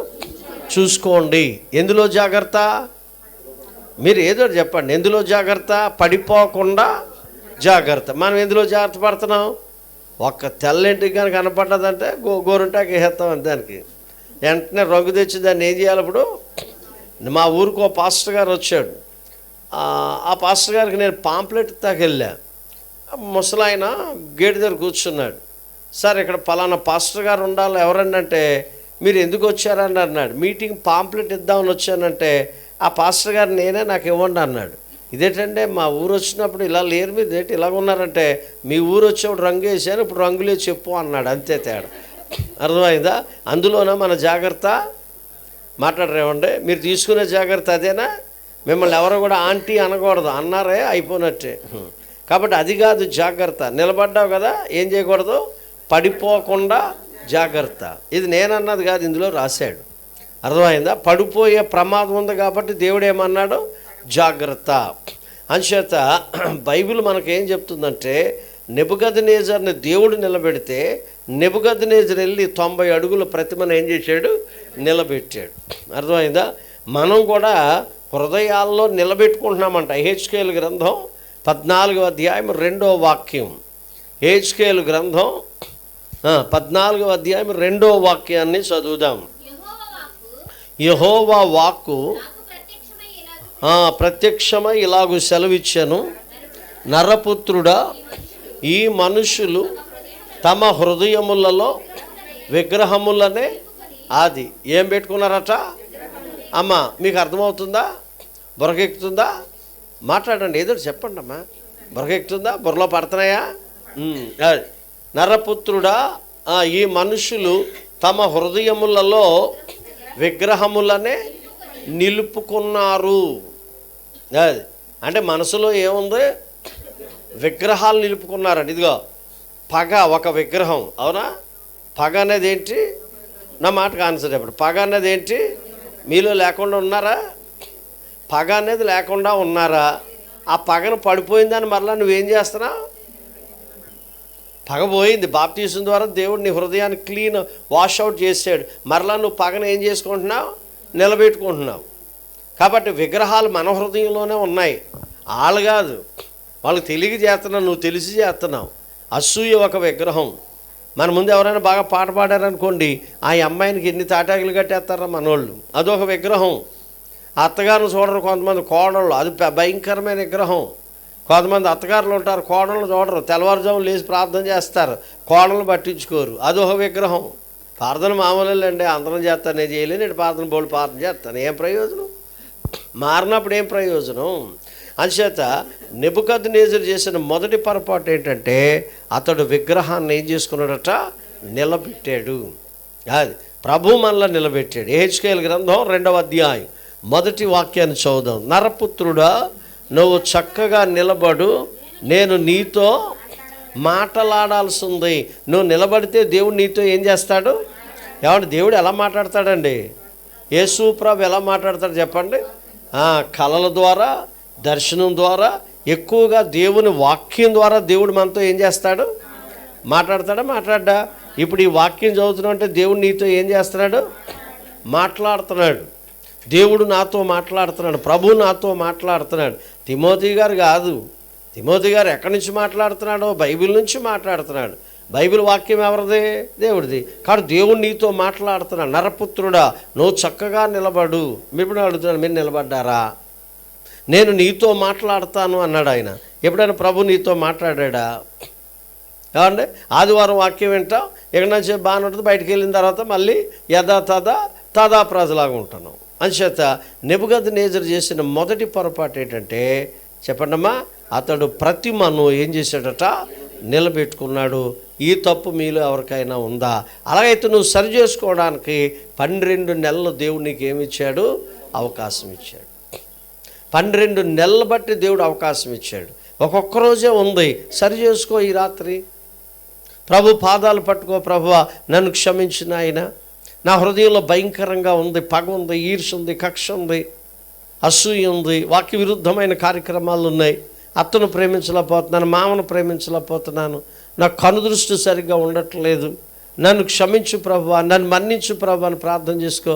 చూసుకోండి. ఎందులో జాగ్రత్త? మీరు ఏదో చెప్పండి. ఎందులో జాగ్రత్త? పడిపోకుండా జాగ్రత్త. మనం ఎందులో జాగ్రత్త పడుతున్నాం? ఒక్క తెల్లింటికి కానీ కనపడ్డదంటే గోరుంటాకి వేస్తాం. దానికి వెంటనే రంగు తెచ్చి దాన్ని ఏం చేయాలి? ఇప్పుడు మా ఊరికి ఒక పాస్టర్ గారు వచ్చాడు. ఆ పాస్టర్ గారికి నేను పాంప్లెట్ తాకెళ్ళా. ముసలాయన గేటు దగ్గర కూర్చున్నాడు. సార్ ఇక్కడ పలానా పాస్టర్ గారు ఉండాలి, ఎవరండి అంటే, మీరు ఎందుకు వచ్చారని అన్నాడు. మీటింగ్ పాంప్లెట్ ఇద్దామని వచ్చానంటే, ఆ పాస్టర్ గారు నేనే, నాకు ఇవ్వండి అన్నాడు. ఇదేంటంటే మా ఊరు వచ్చినప్పుడు ఇలా లేరు, మీరు ఏంటి ఇలాగ ఉన్నారంటే, మీ ఊరు వచ్చేప్పుడు రంగు వేసాను, ఇప్పుడు రంగులే చెప్పు అన్నాడు. అంతే తేడా. అర్థమైందా? అందులోన మన జాగ్రత్త. మాట్లాడరేమండి? మీరు తీసుకునే జాగ్రత్త అదేనా? మిమ్మల్ని ఎవరు కూడా ఆంటీ అనకూడదు. అన్నారే అయిపోయినట్టే. కాబట్టి అది కాదు జాగ్రత్త. నిలబడ్డావు కదా, ఏం చేయకూడదు? పడిపోకుండా జాగ్రత్త. ఇది నేనన్నది కాదు, ఇందులో రాశాడు. అర్థమైందా? పడిపోయే ప్రమాదం ఉంది కాబట్టి దేవుడు ఏమన్నాడు? జాగ్రత్త. అంచేత బైబిల్ మనకేం చెప్తుందంటే, నెబుకద్నెజరుని దేవుడు నిలబెడితే నెబుకద్నెజరు వెళ్ళి 90 అడుగుల ప్రతిమను ఏం చేశాడు? నిలబెట్టాడు. అర్థమైందా? మనం కూడా హృదయాల్లో నిలబెట్టుకుంటున్నామంట. యెహెజ్కేలు గ్రంథం 14:2 యెహెజ్కేలు గ్రంథం 14:2 చదువుదాం. యెహోవా వాక్కు ప్రత్యక్షమై ఇలాగు సెలవిచ్చెను, నరపుత్రుడా, ఈ మనుషులు తమ హృదయములలో విగ్రహములనే ఆది ఏం పెట్టుకున్నారట? అమ్మ మీకు అర్థమవుతుందా? బుర్రకెక్కుతుందా? మాట్లాడండి, ఏదో చెప్పండి అమ్మా. బుర్రకెక్కుతుందా? బుర్రలో పడుతున్నాయా? నరపుత్రుడా, ఈ మనుషులు తమ హృదయములలో విగ్రహములనే నిలుపుకున్నారు. అది అంటే మనసులో ఏముంది? విగ్రహాలు నిలుపుకున్నారండి. ఇదిగో పగ ఒక విగ్రహం, అవునా? పగ అనేది ఏంటి? నా మాటకు ఆన్సర్ చెప్పండి. పగ అనేది ఏంటి? మీలో లేకుండా ఉన్నారా? పగ అనేది లేకుండా ఉన్నారా? ఆ పగను పడిపోయిందని మరలా నువ్వేం చేస్తున్నావు? పగ పోయింది. బాప్తీసం ద్వారా దేవుడు నీ హృదయాన్ని క్లీన్ వాష్ అవుట్ చేసాడు. మరలా నువ్వు పగను ఏం చేసుకుంటున్నావు? నిలబెట్టుకుంటున్నావు. కాబట్టి విగ్రహాలు మన హృదయంలోనే ఉన్నాయి. వాళ్ళు కాదు, వాళ్ళకి తెలియక చేస్తున్నావు, నువ్వు తెలిసి చేస్తున్నావు. అసూయ ఒక విగ్రహం. మన ముందు ఎవరైనా బాగా పాట పాడారనుకోండి, ఆ అమ్మాయినికి ఎన్ని తాటాకులు కట్టేస్తారా మనోళ్ళు, అదొక విగ్రహం. అత్తగారిని చూడరు కొంతమంది కోడళ్ళు, అది భయంకరమైన విగ్రహం. కొంతమంది అత్తగారులు ఉంటారు, కోడళ్ళు చూడరు, తెల్లవారుజాము లేచి ప్రార్థన చేస్తారు, కోడళ్ళు పట్టించుకోరు, అదొక విగ్రహం. ప్రార్థన మామూలేండి, అందరం చేస్తాను, నేను చేయలేను, నేను ప్రార్థన బోళ్ళు ప్రార్థన చేస్తాను, ఏం ప్రయోజనం? మారినప్పుడు ఏం ప్రయోజనం? అంచేత నెబుకద్నెజరు చేసిన మొదటి పొరపాటు ఏంటంటే అతడు విగ్రహాన్ని ఏం చేసుకున్నాడట? నిలబెట్టాడు. అది ప్రభు మనలో నిలబెట్టాడు. యెహెజ్కేలు గ్రంథం 2వ అధ్యాయం మొదటి వాక్యాన్ని చదువుదాం. నరపుత్రుడా, నువ్వు చక్కగా నిలబడు, నేను నీతో మాట్లాడాల్సి ఉంది. నువ్వు నిలబడితే దేవుడు నీతో ఏం చేస్తాడు? ఏమంటే దేవుడు ఎలా మాట్లాడతాడండి? యేసు ప్రభు ఎలా మాట్లాడతాడు చెప్పండి? కళల ద్వారా, దర్శనం ద్వారా, ఎక్కువగా దేవుని వాక్యం ద్వారా దేవుడు మనతో ఏం చేస్తాడు? మాట్లాడతాడా? మాట్లాడ్డా? ఇప్పుడు ఈ వాక్యం చదువుతున్నావు అంటే దేవుడు నీతో ఏం చేస్తున్నాడు? మాట్లాడుతున్నాడు. దేవుడు నాతో మాట్లాడుతున్నాడు, ప్రభు నాతో మాట్లాడుతున్నాడు. తిమోతి గారు కాదు, తిమోతి గారు ఎక్కడి నుంచి మాట్లాడుతున్నాడో? బైబిల్ నుంచి మాట్లాడుతున్నాడు. బైబిల్ వాక్యం ఎవరిది? దేవుడిది. కానీ దేవుడు నీతో మాట్లాడుతున్నాడు. నరపుత్రుడా, నువ్వు చక్కగా నిలబడు. ఇప్పుడు అడుగుతున్నాడు, మీరు నిలబడ్డారా? నేను నీతో మాట్లాడతాను అన్నాడు ఆయన. ఎప్పుడైనా ప్రభు నీతో మాట్లాడా? ఏమండి? ఆదివారం వాక్యం వింటాం, ఎక్కడి నుంచి బాగానే ఉంటుంది, బయటికి వెళ్ళిన తర్వాత మళ్ళీ తదా ప్రజలాగా ఉంటున్నాం. అంచేత నెబుకద్నెజరు చేసిన మొదటి పొరపాటు ఏంటంటే చెప్పండమ్మా, అతడు ప్రతిమను ఏం చేశాడట? నిలబెట్టుకున్నాడు. ఈ తప్పు మీలో ఎవరికైనా ఉందా? అలాగైతే నువ్వు సరి చేసుకోవడానికి 12 నెలలు దేవుడు నీకు ఏమిచ్చాడు? అవకాశం ఇచ్చాడు. 12 నెలలు బట్టి దేవుడు అవకాశం ఇచ్చాడు. ఒక్కొక్క రోజే ఉంది, సరి చేసుకో. ఈ రాత్రి ప్రభు పాదాలు పట్టుకో. ప్రభువా, నన్ను క్షమించిన ఆయన, నా హృదయంలో భయంకరంగా ఉంది, పగ ఉంది, ఈర్ష్య ఉంది, కక్ష ఉంది, అసూయ ఉంది, వాక్య విరుద్ధమైన కార్యక్రమాలు ఉన్నాయి, అత్తను ప్రేమించలేకపోతున్నాను, మామను ప్రేమించలేకపోతున్నాను, నా కనుదృష్టి సరిగ్గా ఉండట్లేదు, నన్ను క్షమించు ప్రభువా, నన్ను మన్నించు ప్రభు అని ప్రార్థన చేసుకో.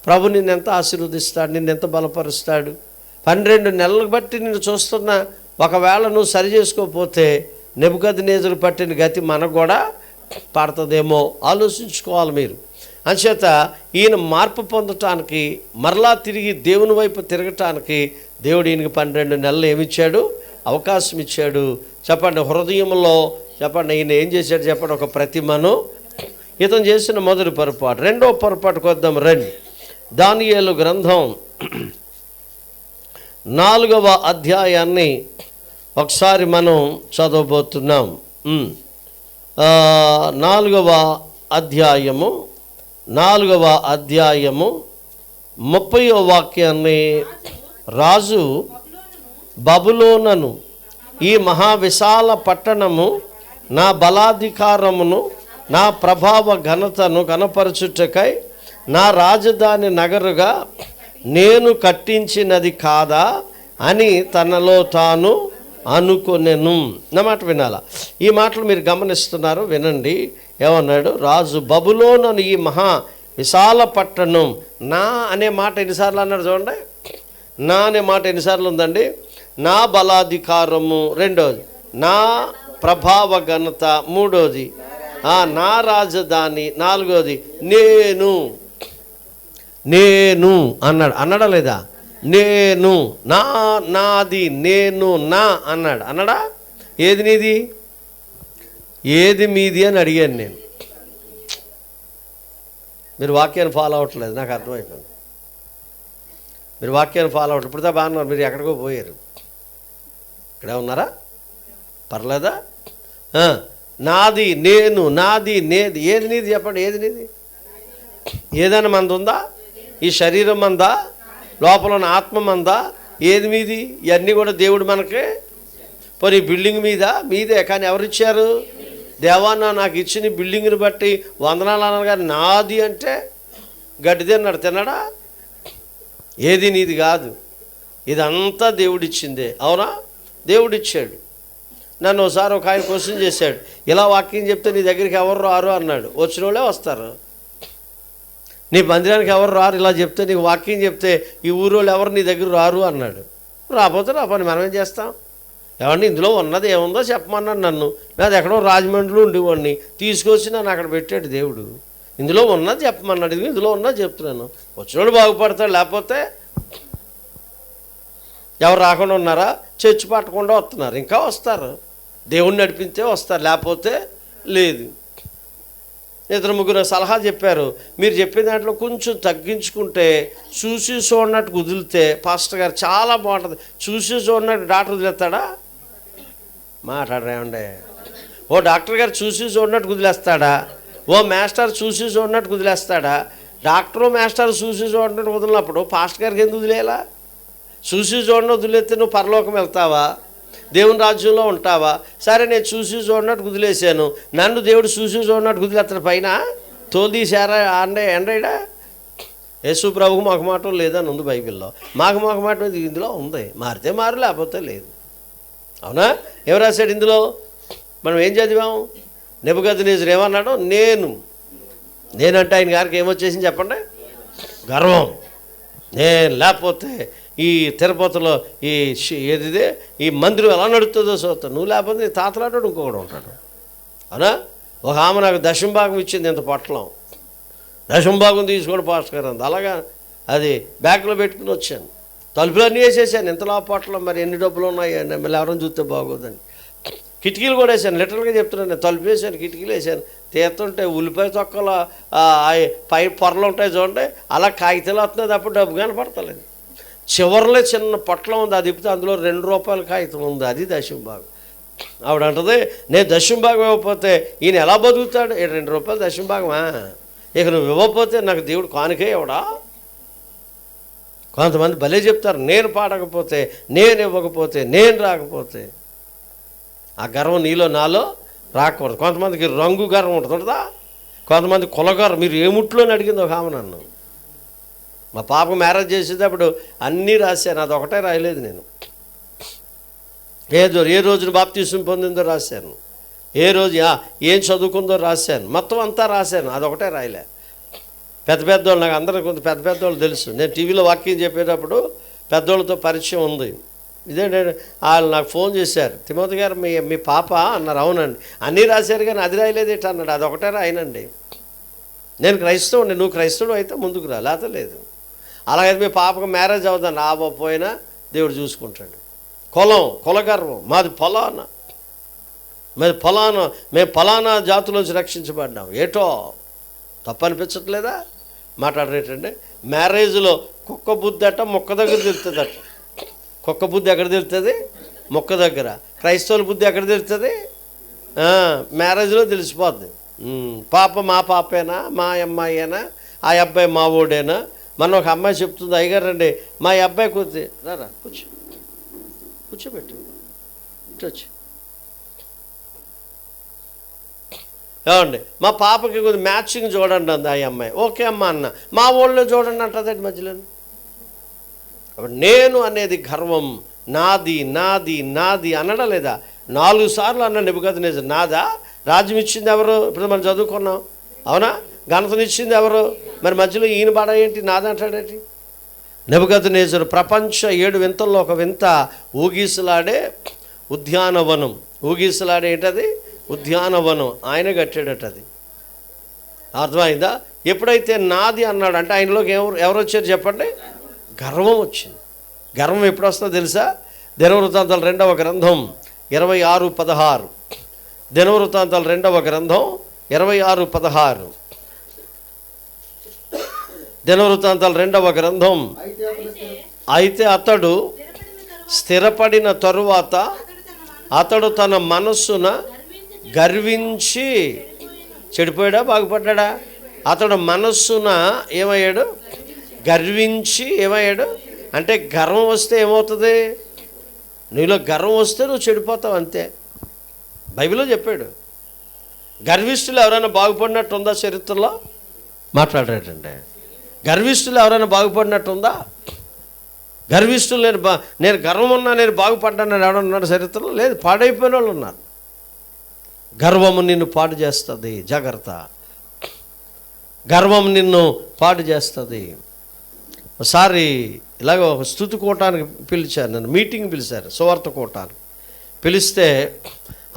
ప్రభు నిన్ను ఎంత ఆశీర్వదిస్తాడు, నిన్ను ఎంత బలపరుస్తాడు. 12 నెలలు బట్టి నిన్ను చూస్తున్నా. ఒకవేళ నువ్వు సరి చేసుకోకపోతే నెబుకద్నెజరు పట్టిన గతి మనకు కూడా పడుతుందేమో, ఆలోచించుకోవాలి మీరు. అంచేత ఈయన మార్పు పొందటానికి, మరలా తిరిగి దేవుని వైపు తిరగటానికి దేవుడు ఈయనకి 12 నెలలు ఏమిచ్చాడు? అవకాశం ఇచ్చాడు. చెప్పండి, హృదయంలో చెప్పండి, ఈయన ఏం చేశాడు చెప్పండి? ఒక ప్రతిమను. ఇతను చేసిన మొదటి పొరపాటు. రెండో పొరపాటుకు వద్దాం రండి. దానియేలు గ్రంథం 4వ అధ్యాయాన్ని ఒకసారి మనం చదవబోతున్నాం. 4వ అధ్యాయము 30వ వాక్యాన్ని, రాజు బబులోనును, ఈ మహావిశాల పట్టణము నా బలాధికారమును, నా ప్రభావ ఘనతను కనపరచుటకై నా రాజధాని నగరుగా నేను కట్టించినది కాదా అని తనలో తాను అనుకొనెను. నా మాట వినాలా? ఈ మాటలు మీరు గమనిస్తున్నారు, వినండి. ఏమన్నాడు? రాజు బబులోనును, ఈ మహా విశాల పట్టణం. నా అనే మాట ఎన్నిసార్లు అన్నాడు చూడండి. నా అనే మాట ఎన్నిసార్లు ఉందండి? నా బలాధికారము, రెండోది నా ప్రభావ ఘనత, మూడోది నా రాజధాని, నాలుగోది నేను అన్నాడా లేదా? నేను, నాది, నేను, నా అన్నాడా? ఏది నీది, ఏది మీది అని అడిగాను నేను. మీరు వాక్యాన్ని ఫాలో అవ్వట్లేదు, నాకు అర్థమైపోయింది. మీరు వాక్యాన్ని ఫాలో అవ్వట్లేదు. ఇప్పుడుదా బాగున్నారు, మీరు ఎక్కడికో పోయారు. ఇక్కడే ఉన్నారా? పర్లేదా? నాది, నేను, నాది, నేది. ఏది నీది చెప్పండి? ఏది నీది? ఏదైనా మంది ఉందా? ఈ శరీరం మందా? లోపల ఉన్న ఆత్మ మందా? ఏది మీది? ఇవన్నీ కూడా దేవుడు మనకి. పోనీ బిల్డింగ్ మీదే, కానీ ఎవరిచ్చారు? దేవాన్న నాకు ఇచ్చిన బిల్డింగ్ని బట్టి వందనాలు అన్నారు, కానీ నాది అంటే గడ్డి తిన్నాడా? ఏది నీది కాదు, ఇదంతా దేవుడిచ్చిందే. అవునా? దేవుడిచ్చాడు. నన్ను ఒకసారి ఒక ఆయన క్వశ్చన్ చేశాడు, ఇలా వాక్యం చెప్తే నీ దగ్గరికి ఎవరు రారు అన్నాడు. వచ్చిన వాళ్ళే వస్తారు. నీ మందిరానికి ఎవరు రారు, ఇలా చెప్తే నీకు వాక్యం చెప్తే ఈ ఊరోళ్ళు ఎవరు నీ దగ్గర రారు అన్నాడు. రాకపోతే రాపని మనం ఏం చేస్తాం? ఏమండి, ఇందులో ఉన్నది ఏముందో చెప్పమన్నాడు నన్ను. నాది ఎక్కడో రాజమండ్రిలో ఉండేవాడిని, తీసుకొచ్చి నన్ను అక్కడ పెట్టాడు దేవుడు. ఇందులో ఉన్నది చెప్పమన్నాడు, ఇందులో ఉన్నది చెప్తున్నాను. వచ్చినోడు బాగుపడతాడు, లేకపోతే ఎవరు రాకుండా ఉన్నారా? చర్చి పట్టకుండా వస్తున్నారు, ఇంకా వస్తారు. దేవుణ్ణి నడిపితే వస్తారు, లేకపోతే లేదు. ఇద్దరు ముగ్గురు సలహా చెప్పారు, మీరు చెప్పే దాంట్లో కొంచెం తగ్గించుకుంటే చూసి చూడనట్టు కుదిలితే పాస్టర్ గారు చాలా బాగుంటుంది. చూసి చూడనట్టు డాక్టర్ వదిలేస్తాడా? మాట్లాడరేమండి. ఓ డాక్టర్ గారు చూసి చూడనట్టు కుదిలేస్తాడా? ఓ మాస్టర్ చూసి చూడనట్టు కుదిలేస్తాడా? డాక్టరు మాస్టర్ చూసి చూడనట్టు వదిలినప్పుడు పాస్టర్ గారికి ఎందుకు వదిలేలా? చూసి చూడనట్టు వదిలేస్తే నువ్వు పరలోకం వెళ్తావా? దేవుని రాజ్యంలో ఉంటావా? సరే, నేను చూసి చూడనట్టు కుదిలేశాను, నన్ను దేవుడు చూసి చూడనట్టు కుదిలేస్తాడు పైన తోదీశారా ఎండ్రైడా? యేసు ప్రభుకు మొహమాటం లేదని ఉంది బైబిల్లో. మాకు మొహమాటం ఇందులో ఉంది. మారితే మారు, లేకపోతే లేదు. అవునా? ఏం రాశాడు ఇందులో? మనం ఏం చదివాం? నెబుకద్నెజరు ఏమన్నాడు? నేనంటే ఆయన గారికి ఏమొచ్చేసింది చెప్పండి? గర్వం. నేను లేకపోతే ఈ తిరుపతిలో ఏదిదే ఈ మందిరం ఎలా నడుస్తుందో చూస్తాను. నువ్వు లేకపోతే నీ తాతలాడు ఇంకొకడు ఉంటాడు. అవునా? ఒక ఆమె నాకు దశంభాగం ఇచ్చింది, ఇంత పొట్లం. దశంభాగం తీసుకోండి పాస్టర్ గారు అంత. అలాగా అది బ్యాగ్లో పెట్టుకుని వచ్చాను. తలుపులన్నీ వేసేసాను, ఇంతలా పొట్లం. మరి ఎన్ని డబ్బులు ఉన్నాయి మళ్ళీ ఎవరైనా చూస్తే బాగోదని. కిటికీలు కూడా వేసాను, లిటరల్గా చెప్తున్నాను. తలుపు వేసాను, కిటికీలు వేసాను. తీస్తుంటే ఉల్లిపాయ తొక్కలు పై పొరలు ఉంటాయి చూడండి, అలా కాగితాలు వస్తున్నాయి, అప్పుడు డబ్బు కనపడతలేదు. చివరిలో చిన్న పొట్లం ఉంది, అది ఇప్పితే అందులో ₹2 కాగితం ఉంది, అది దశంభాగం. ఆవిడ అంటది, నేను దశంభాగం ఇవ్వకపోతే ఈయన ఎలా బతుకుతాడు? ₹2 దశంభాగమా? ఇక నువ్వు ఇవ్వకపోతే నాకు దేవుడు కానుకే ఇవ్వడా? కొంతమంది భలే చెప్తారు, నేను పాడకపోతే, నేను ఇవ్వకపోతే, నేను రాకపోతే. ఆ గర్వం నీలో నాలో రాకూడదు. కొంతమందికి రంగు గర్వం ఉంటుందా? కొంతమంది కులగర్వం. మీరు ఏ ముట్లోని అడిగింది ఒక ఆమె నన్ను. మా పాపకు మ్యారేజ్ చేసేటప్పుడు అన్నీ రాశాను, అది ఒకటే రాయలేదు నేను. ఏ రోజున బాప్తిసం పొందిందో రాశాను, ఏ రోజు ఏం చదువుకుందో రాశాను, మొత్తం అంతా రాశాను, అదొకటే రాయలే. పెద్దోళ్ళు నాకు అందరూ కొంత పెద్దోళ్ళు తెలుసు. నేను టీవీలో వాక్యం చెప్పేటప్పుడు పెద్దోళ్ళతో పరిచయం ఉంది. ఇదేంటంటే వాళ్ళు నాకు ఫోన్ చేశారు, తిమోతి గారు మీ పాప అన్నారు. అవునండి. అన్నీ రాశారు కానీ అది రాయలేదేట అన్నాడు. అదొకటే రాయనండి. నేను క్రైస్తవుని, నువ్వు క్రైస్తవుడు అయితే ముందుకు రా, లేకపోతే లేదు. అలాగైతే మీ పాపకు మ్యారేజ్ అవుతాను, రాబోయినా దేవుడు చూసుకుంటాడు. కులగర్వం. మాది ఫలానా, మేము ఫలానా జాతులోంచి రక్షించబడ్డాం. ఏటో తప్పనిపించట్లేదా? మాట్లాడరేటండి. మ్యారేజ్లో కుక్క బుద్ధి అట మొక్క దగ్గర తెలుస్తుందట. కుక్క బుద్ధి ఎక్కడ తెలుస్తుంది? మొక్క దగ్గర. క్రైస్తవుల బుద్ధి ఎక్కడ తెలుస్తుంది? మ్యారేజ్లో తెలిసిపోద్ది. పాప మా పాపేనా, మా అమ్మాయేనా, ఆ అబ్బాయి మా ఓడేనా? మన ఒక అమ్మాయి చెప్తుంది, అయ్యగారండి మా అబ్బాయి రారా కూర్చోబెట్టు వచ్చి ఏమండి మా పాపకి కొద్దిగా మ్యాచింగ్ చూడండి అంది ఆ అమ్మాయి. ఓకే అమ్మ అన్న. మా ఊళ్ళో చూడండి అంటుందండి మధ్యలో. నేను అనేది గర్వం. నాది నాది నాది అనడం లేదా? 4 సార్లు అన్న నెబుకద్నెజరు. నాదా? రాజ్యం ఇచ్చింది ఎవరు? ఇప్పుడు మనం చదువుకున్నాం, అవునా? ఘనతనిచ్చింది ఎవరు? మరి మధ్యలో ఈయన బాడ ఏంటి? నాదంటాడేంటి? నెబుకద్నెజరు ప్రపంచ 7 వింతల్లో ఒక వింత ఊగిసలాడే ఉద్యానవనం. ఊగిసలాడే ఏంటది? ఉద్యానవనం. ఆయన కట్టాడట. అది అర్థమైందా? ఎప్పుడైతే నాది అన్నాడు అంటే ఆయనలోకి ఎవరు వచ్చారు చెప్పండి? గర్వం వచ్చింది. గర్వం ఎప్పుడు వస్తుందో తెలుసా? దినవృత్తాంతాలు 2వ గ్రంథం 26:16. దినవృత్తాంతాలు 2వ గ్రంథం 26:16. దినవృత్తాంతాలు 2వ గ్రంథం. అయితే అతడు స్థిరపడిన తరువాత అతడు తన మనస్సున గర్వించి చెడిపోయాడా బాగుపడ్డా? అతడు మనస్సున ఏమయ్యాడు? గర్వించి ఏమయ్యాడు అంటే గర్వం వస్తే ఏమవుతుంది? నీలో గర్వం వస్తే నువ్వు చెడిపోతావు అంతే. బైబిల్లో చెప్పాడు. గర్విష్ఠులు ఎవరైనా బాగుపడినట్టుందా చరిత్రలో? మాట్లాడాడంటే గర్విష్ఠులు ఎవరైనా బాగుపడినట్టుందా? గర్విష్ఠులు నేను గర్వం ఉన్నా నేను బాగుపడ్డానని ఎవడన్నాడు చరిత్రలో? లేదు. పాడైపోయిన వాళ్ళు ఉన్నారు. గర్వము నిన్ను పాడు చేస్తుంది, జాగ్రత్త. గర్వం నిన్ను పాడు చేస్తుంది. ఒకసారి ఇలాగ ఒక స్తుతి కూటానికి పిలిచారు, నన్ను మీటింగ్ పిలిచారు, సువార్త కూటానికి పిలిస్తే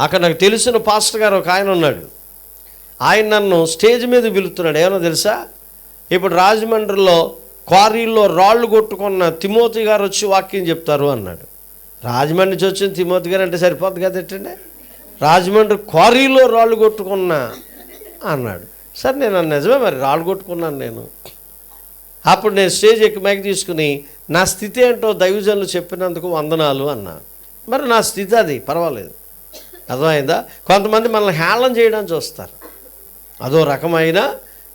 అక్కడ నాకు తెలిసిన పాస్టర్ గారు ఒక ఆయన ఉన్నాడు. ఆయన నన్ను స్టేజ్ మీద పిలుస్తున్నాడు. ఏమన్నా తెలుసా? ఇప్పుడు రాజమండ్రిలో క్వారీల్లో రాళ్ళు కొట్టుకున్న తిమోతి గారు వచ్చి వాక్యం చెప్తారు అన్నాడు. రాజమండ్రి నుంచి వచ్చిన తిమోతి గారు అంటే సరిపోద్ది కదండి. రాజమండ్రి క్వారీలో రాళ్ళు కొట్టుకున్నా అన్నాడు. సరే నేను నిజమే, మరి రాళ్ళు కొట్టుకున్నాను నేను. అప్పుడు నేను స్టేజ్ ఎక్కి మైక్ తీసుకుని నా స్థితి ఏంటో దైవజనులు చెప్పినందుకు వందనాలు అన్నా. మరి నా స్థితి అది, పర్వాలేదు. అర్థమైందా? కొంతమంది మనల్ని హేళన చేయడానికి చూస్తారు, అదో రకమైన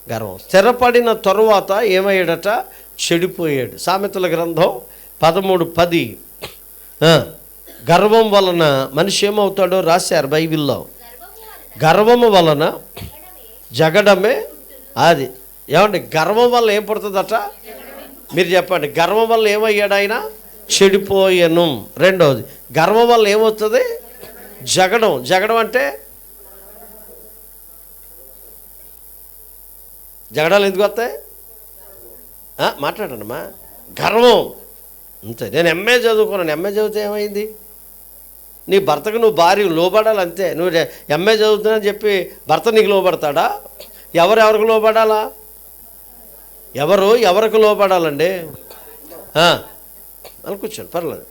గర్వం. స్థిరపడిన తరువాత ఏమయ్యాడట? చెడిపోయాడు. సామెతల గ్రంథం 13:10 గర్వం వలన మనిషి ఏమవుతాడో రాశారు బైబిల్లో. గర్వము వలన జగడమే. అది ఏమండి, గర్వం వల్ల ఏం పుడుతుందట? మీరు చెప్పండి. గర్వం వల్ల ఏమయ్యాడు ఆయన? చెడిపోయాను. రెండవది, గర్వం వల్ల ఏమవుతుంది? జగడం. జగడం అంటే జగడాలు ఎందుకు వస్తాయి? మాట్లాడండిమ్మా. గర్వం అంతే. నేను ఎంఏ చదువుకున్నాను. ఎంఏ చదివితే ఏమైంది? నీ భర్తకు నువ్వు భార్య లోబడాలి అంతే. నువ్వు ఎంఏ చదువుతున్నాని చెప్పి భర్త నీకు లోబడతాడా? ఎవరికి లోబడాలా? ఎవరికి లోబడాలండి? అని కూర్చోండి, పర్లేదు.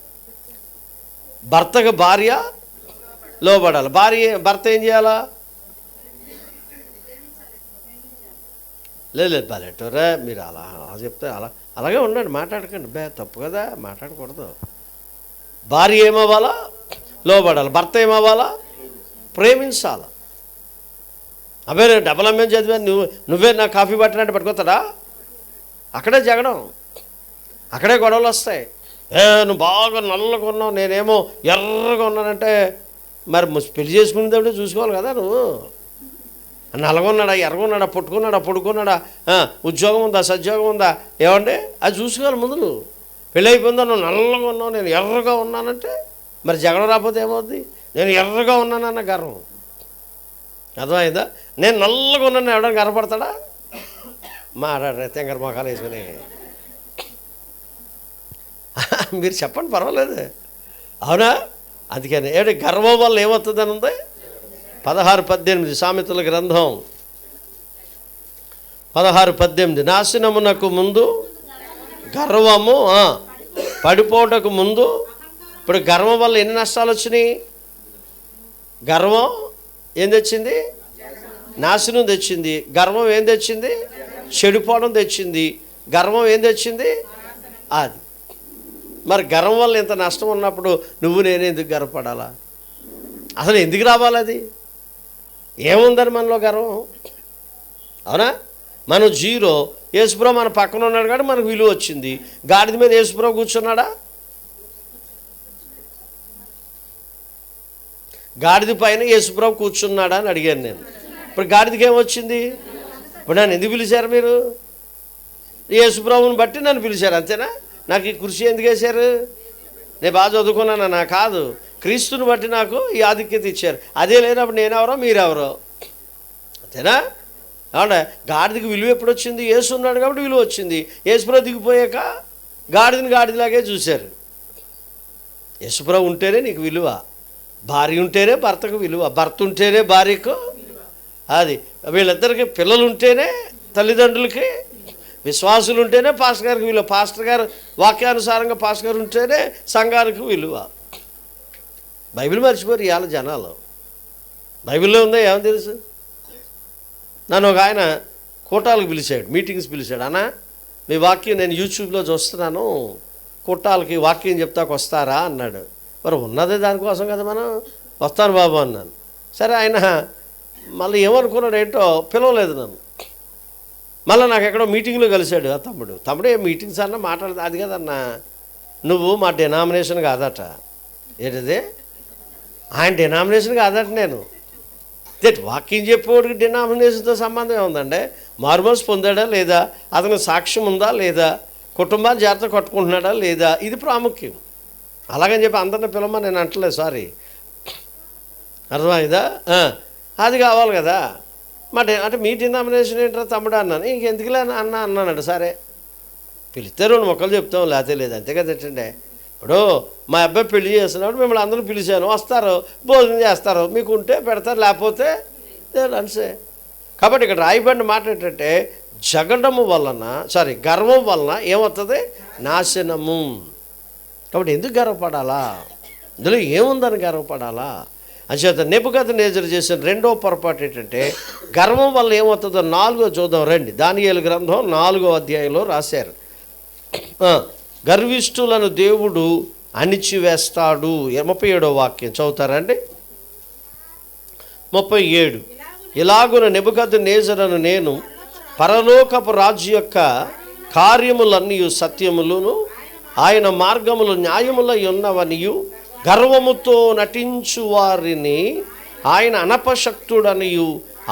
భర్తకు భార్య లోబడాలి. భర్త ఏం చేయాలా? లేదు బాలేటోరా, మీరు అలా చెప్తే అలాగే ఉండండి, మాట్లాడకండి. తప్పు కదా, మాట్లాడకూడదు. భార్య ఏమవ్వాలా? లోబడాలి. భర్త ఏమవ్వాలా? ప్రేమించాలా. అవే డబుల్ ఎంఏ చదివా నువ్వే నా కాఫీ పట్టినట్టు పట్టుకొస్తాడా? అక్కడే జగడం, అక్కడే గొడవలు వస్తాయి. నువ్వు బాగా నల్లగా ఉన్నావు, నేనేమో ఎర్రగా ఉన్నానంటే మరి పెళ్లి చేసుకునేటప్పుడు చూసుకోవాలి కదా. నువ్వు నల్లగొన్నాడా, ఎర్రగొన్నాడా, పొడుకున్నాడా, ఉద్యోగం ఉందా, సద్యోగం ఉందా, ఏమంటే అది చూసుకోవాలి ముందు. నువ్వు పెళ్ళి అయిపోయిందా, నువ్వు నల్లగా ఉన్నావు, నేను ఎర్రగా ఉన్నానంటే మరి జగడం రాకపోతే ఏమవుద్ది? నేను ఎర్రగా ఉన్నానన్న గర్వం. అర్థమైందా? నేను నల్లగా ఉన్నాను ఎవడని గర్వపడతాడా? మాట్లాడరే తెంగర మొఖాలు వేసుకుని. మీరు చెప్పండి, పర్వాలేదు. అవునా? అందుకని ఏమిటి గర్వం వల్ల ఏమవుతుందని ఉంది? 16:18 సామెతల గ్రంథం 16:18 నాశనమునకు ముందు గర్వము, పడిపోవటకు ముందు. ఇప్పుడు గర్వం వల్ల ఎన్ని నష్టాలు వచ్చినాయి? గర్వం ఏం తెచ్చింది? నాశనం తెచ్చింది. గర్వం ఏం తెచ్చింది? చెడిపోవడం తెచ్చింది. గర్వం ఏం తెచ్చింది? అది. మరి గర్వం వల్ల ఇంత నష్టం ఉన్నప్పుడు నువ్వు నేను ఎందుకు గర్వపడాలా? అసలు ఎందుకు రావాలి? అది ఏముందని మనలో గర్వం? అవునా? మనం జీరో. యేసుప్రభు మన పక్కన ఉన్నాడు కాబట్టి మనకు విలువ వచ్చింది. గాడిద మీద యేసుప్రభు కూర్చున్నాడా? గాడిద పైన యేసుప్రభు కూర్చున్నాడా అని అడిగాను నేను. ఇప్పుడు గాడిదకి ఏమొచ్చింది? ఇప్పుడు నన్ను ఎందుకు పిలిచారు మీరు? యేసుప్రభుని బట్టి నన్ను పిలిచారు, అంతేనా? నాకు ఈ కుర్చీ ఎందుకు వేశారు? నేను బాగా చదువుకున్నానా? కాదు, క్రీస్తుని బట్టి నాకు ఈ ఆధిక్యత ఇచ్చారు. అదే లేనప్పుడు నేనెవరో మీరెవరో, అంతేనా? అవునా? గాడిదకి విలువ ఎప్పుడు వచ్చింది? యేసు ఉన్నాడు కాబట్టి విలువ వచ్చింది. యేసుప్రభు దిగిపోయాక గాడిదని గాడిదలాగే చూశారు. యేసుప్రభు ఉంటేనే నీకు విలువ. భార్య ఉంటేనే భర్తకు విలువ. భర్త ఉంటేనే భార్యకు. అది వీళ్ళిద్దరికి పిల్లలు ఉంటేనే తల్లిదండ్రులకి, విశ్వాసులు ఉంటేనే పాస్టర్ గారికి విలువ. పాస్టర్ గారు వాక్యానుసారంగా పాస్టర్ గారు ఉంటేనే సంఘానికి విలువ. బైబిల్ మర్చిపోరు ఇవాళ జనాలు. బైబిల్లో ఉందా ఏమని తెలుసు? నన్ను ఒక ఆయన కూటాలకు పిలిచాడు, మీటింగ్స్ పిలిచాడు. అన్నా మీ వాక్యం నేను యూట్యూబ్లో చూస్తున్నాను, కూటాలకి వాక్యం చెప్తాకు వస్తారా అన్నాడు. మరి ఉన్నదే దానికోసం కదా, మనం వస్తాను బాబు అన్నాను. సరే, ఆయన మళ్ళీ ఏమనుకున్నాడు ఏంటో పిలవలేదు నన్ను. మళ్ళీ నాకు ఎక్కడో మీటింగ్లో కలిశాడు. ఆ తమ్ముడు ఏ మీటింగ్స్ అన్నా మాట్లాడదు. అది కదన్నా, నువ్వు మా డినామినేషన్ కాదట. ఏంటిది? ఆయన డినామినేషన్ కాదట. నేను వాక్యం చెప్పేవాడికి డినామినేషన్తో సంబంధం ఏముందండి? మార్మల్స్ పొందాడా లేదా, అతనికి సాక్ష్యం ఉందా లేదా, కుటుంబాన్ని జాగ్రత్త కట్టుకుంటున్నాడా లేదా, ఇది ప్రాముఖ్యం. అలాగని చెప్పి అందరిని పిలవమని నేను అంటలేదు, సారీ. అర్థమైందా? అది కావాలి కదా. అంటే మీ డినామినేషన్ ఏంటో తమ్ముడు అన్నాను. ఇంకెందుకులే అన్నాడు. సరే పిలిస్తే 2 మొక్కలు చెప్తాం, లేకపోతే లేదు, అంతే కదండి. ఇప్పుడు మా అబ్బాయి పెళ్లి చేస్తున్నప్పుడు మిమ్మల్ని అందరూ పిలిచాను, వస్తారు, భోజనం చేస్తారు, మీకు ఉంటే పెడతారు, లేకపోతే అంతే. కాబట్టి ఇక్కడ రాయబడిన మాట ఏంటంటే జగడము వలన గర్వం వలన ఏమవుతుంది? నాశనము. కాబట్టి ఎందుకు గర్వపడాలా? ఇందులో ఏముందని గర్వపడాలా? అంచేత నెబుకద్నెజరు చేసిన రెండో పొరపాటు ఏంటంటే గర్వం వల్ల ఏమవుతుందో 4వ చూద్దాం రండి. దానియేలు గ్రంథం 4వ అధ్యాయంలో రాశారు. గర్విష్ఠులను దేవుడు అణిచివేస్తాడు. 37వ వాక్యం చదువుతారండి. 37 ఇలాగున నెబుకద్నెజరును నేను పరలోకపు రాజు యొక్క కార్యములన్నీ సత్యములను ఆయన మార్గములు న్యాయములై ఉన్నవనియు గర్వముతో నటించు వారిని ఆయన అనపశక్తుడనియు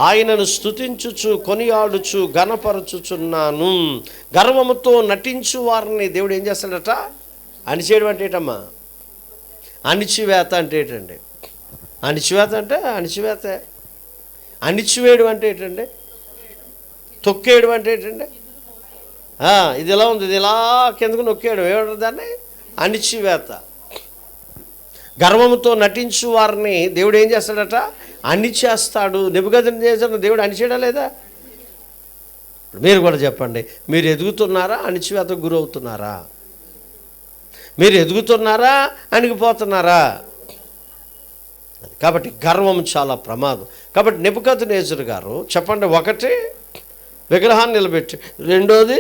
ఆయనను స్తుతించుచు కొనియాడుచు గణపరచుచున్నాను. గర్వముతో నటించు వారిని దేవుడు ఏం చేస్తాడట? అణిచేయడం అంటే ఏంటమ్మా? అణిచివేత అంటే ఏంటండి? అణిచివేత అంటే అణిచివేతే. అణిచివేయడం అంటే ఏంటండి? తొక్కేయడం అంటే ఏంటండి? ఇది ఎలా ఉంది, ఇది ఇలా కిందకు నొక్కేయడం ఏమంటారు దాన్ని? అణిచివేత. గర్వంతో నటించు వారిని దేవుడు ఏం చేస్తాడట? అణిచేస్తాడు. నెబుకద్నెజరును దేవుడు అణిచేయడా లేదా? మీరు కూడా చెప్పండి, మీరు ఎదుగుతున్నారా? అణిచివేతకు గురవుతున్నారా? మీరు ఎదుగుతున్నారా? అణిగిపోతున్నారా? కాబట్టి గర్వం చాలా ప్రమాదం. కాబట్టి నెబుకద్నెజరు గారు చెప్పండి, 1 విగ్రహాన్ని నిలబెట్టి, 2ది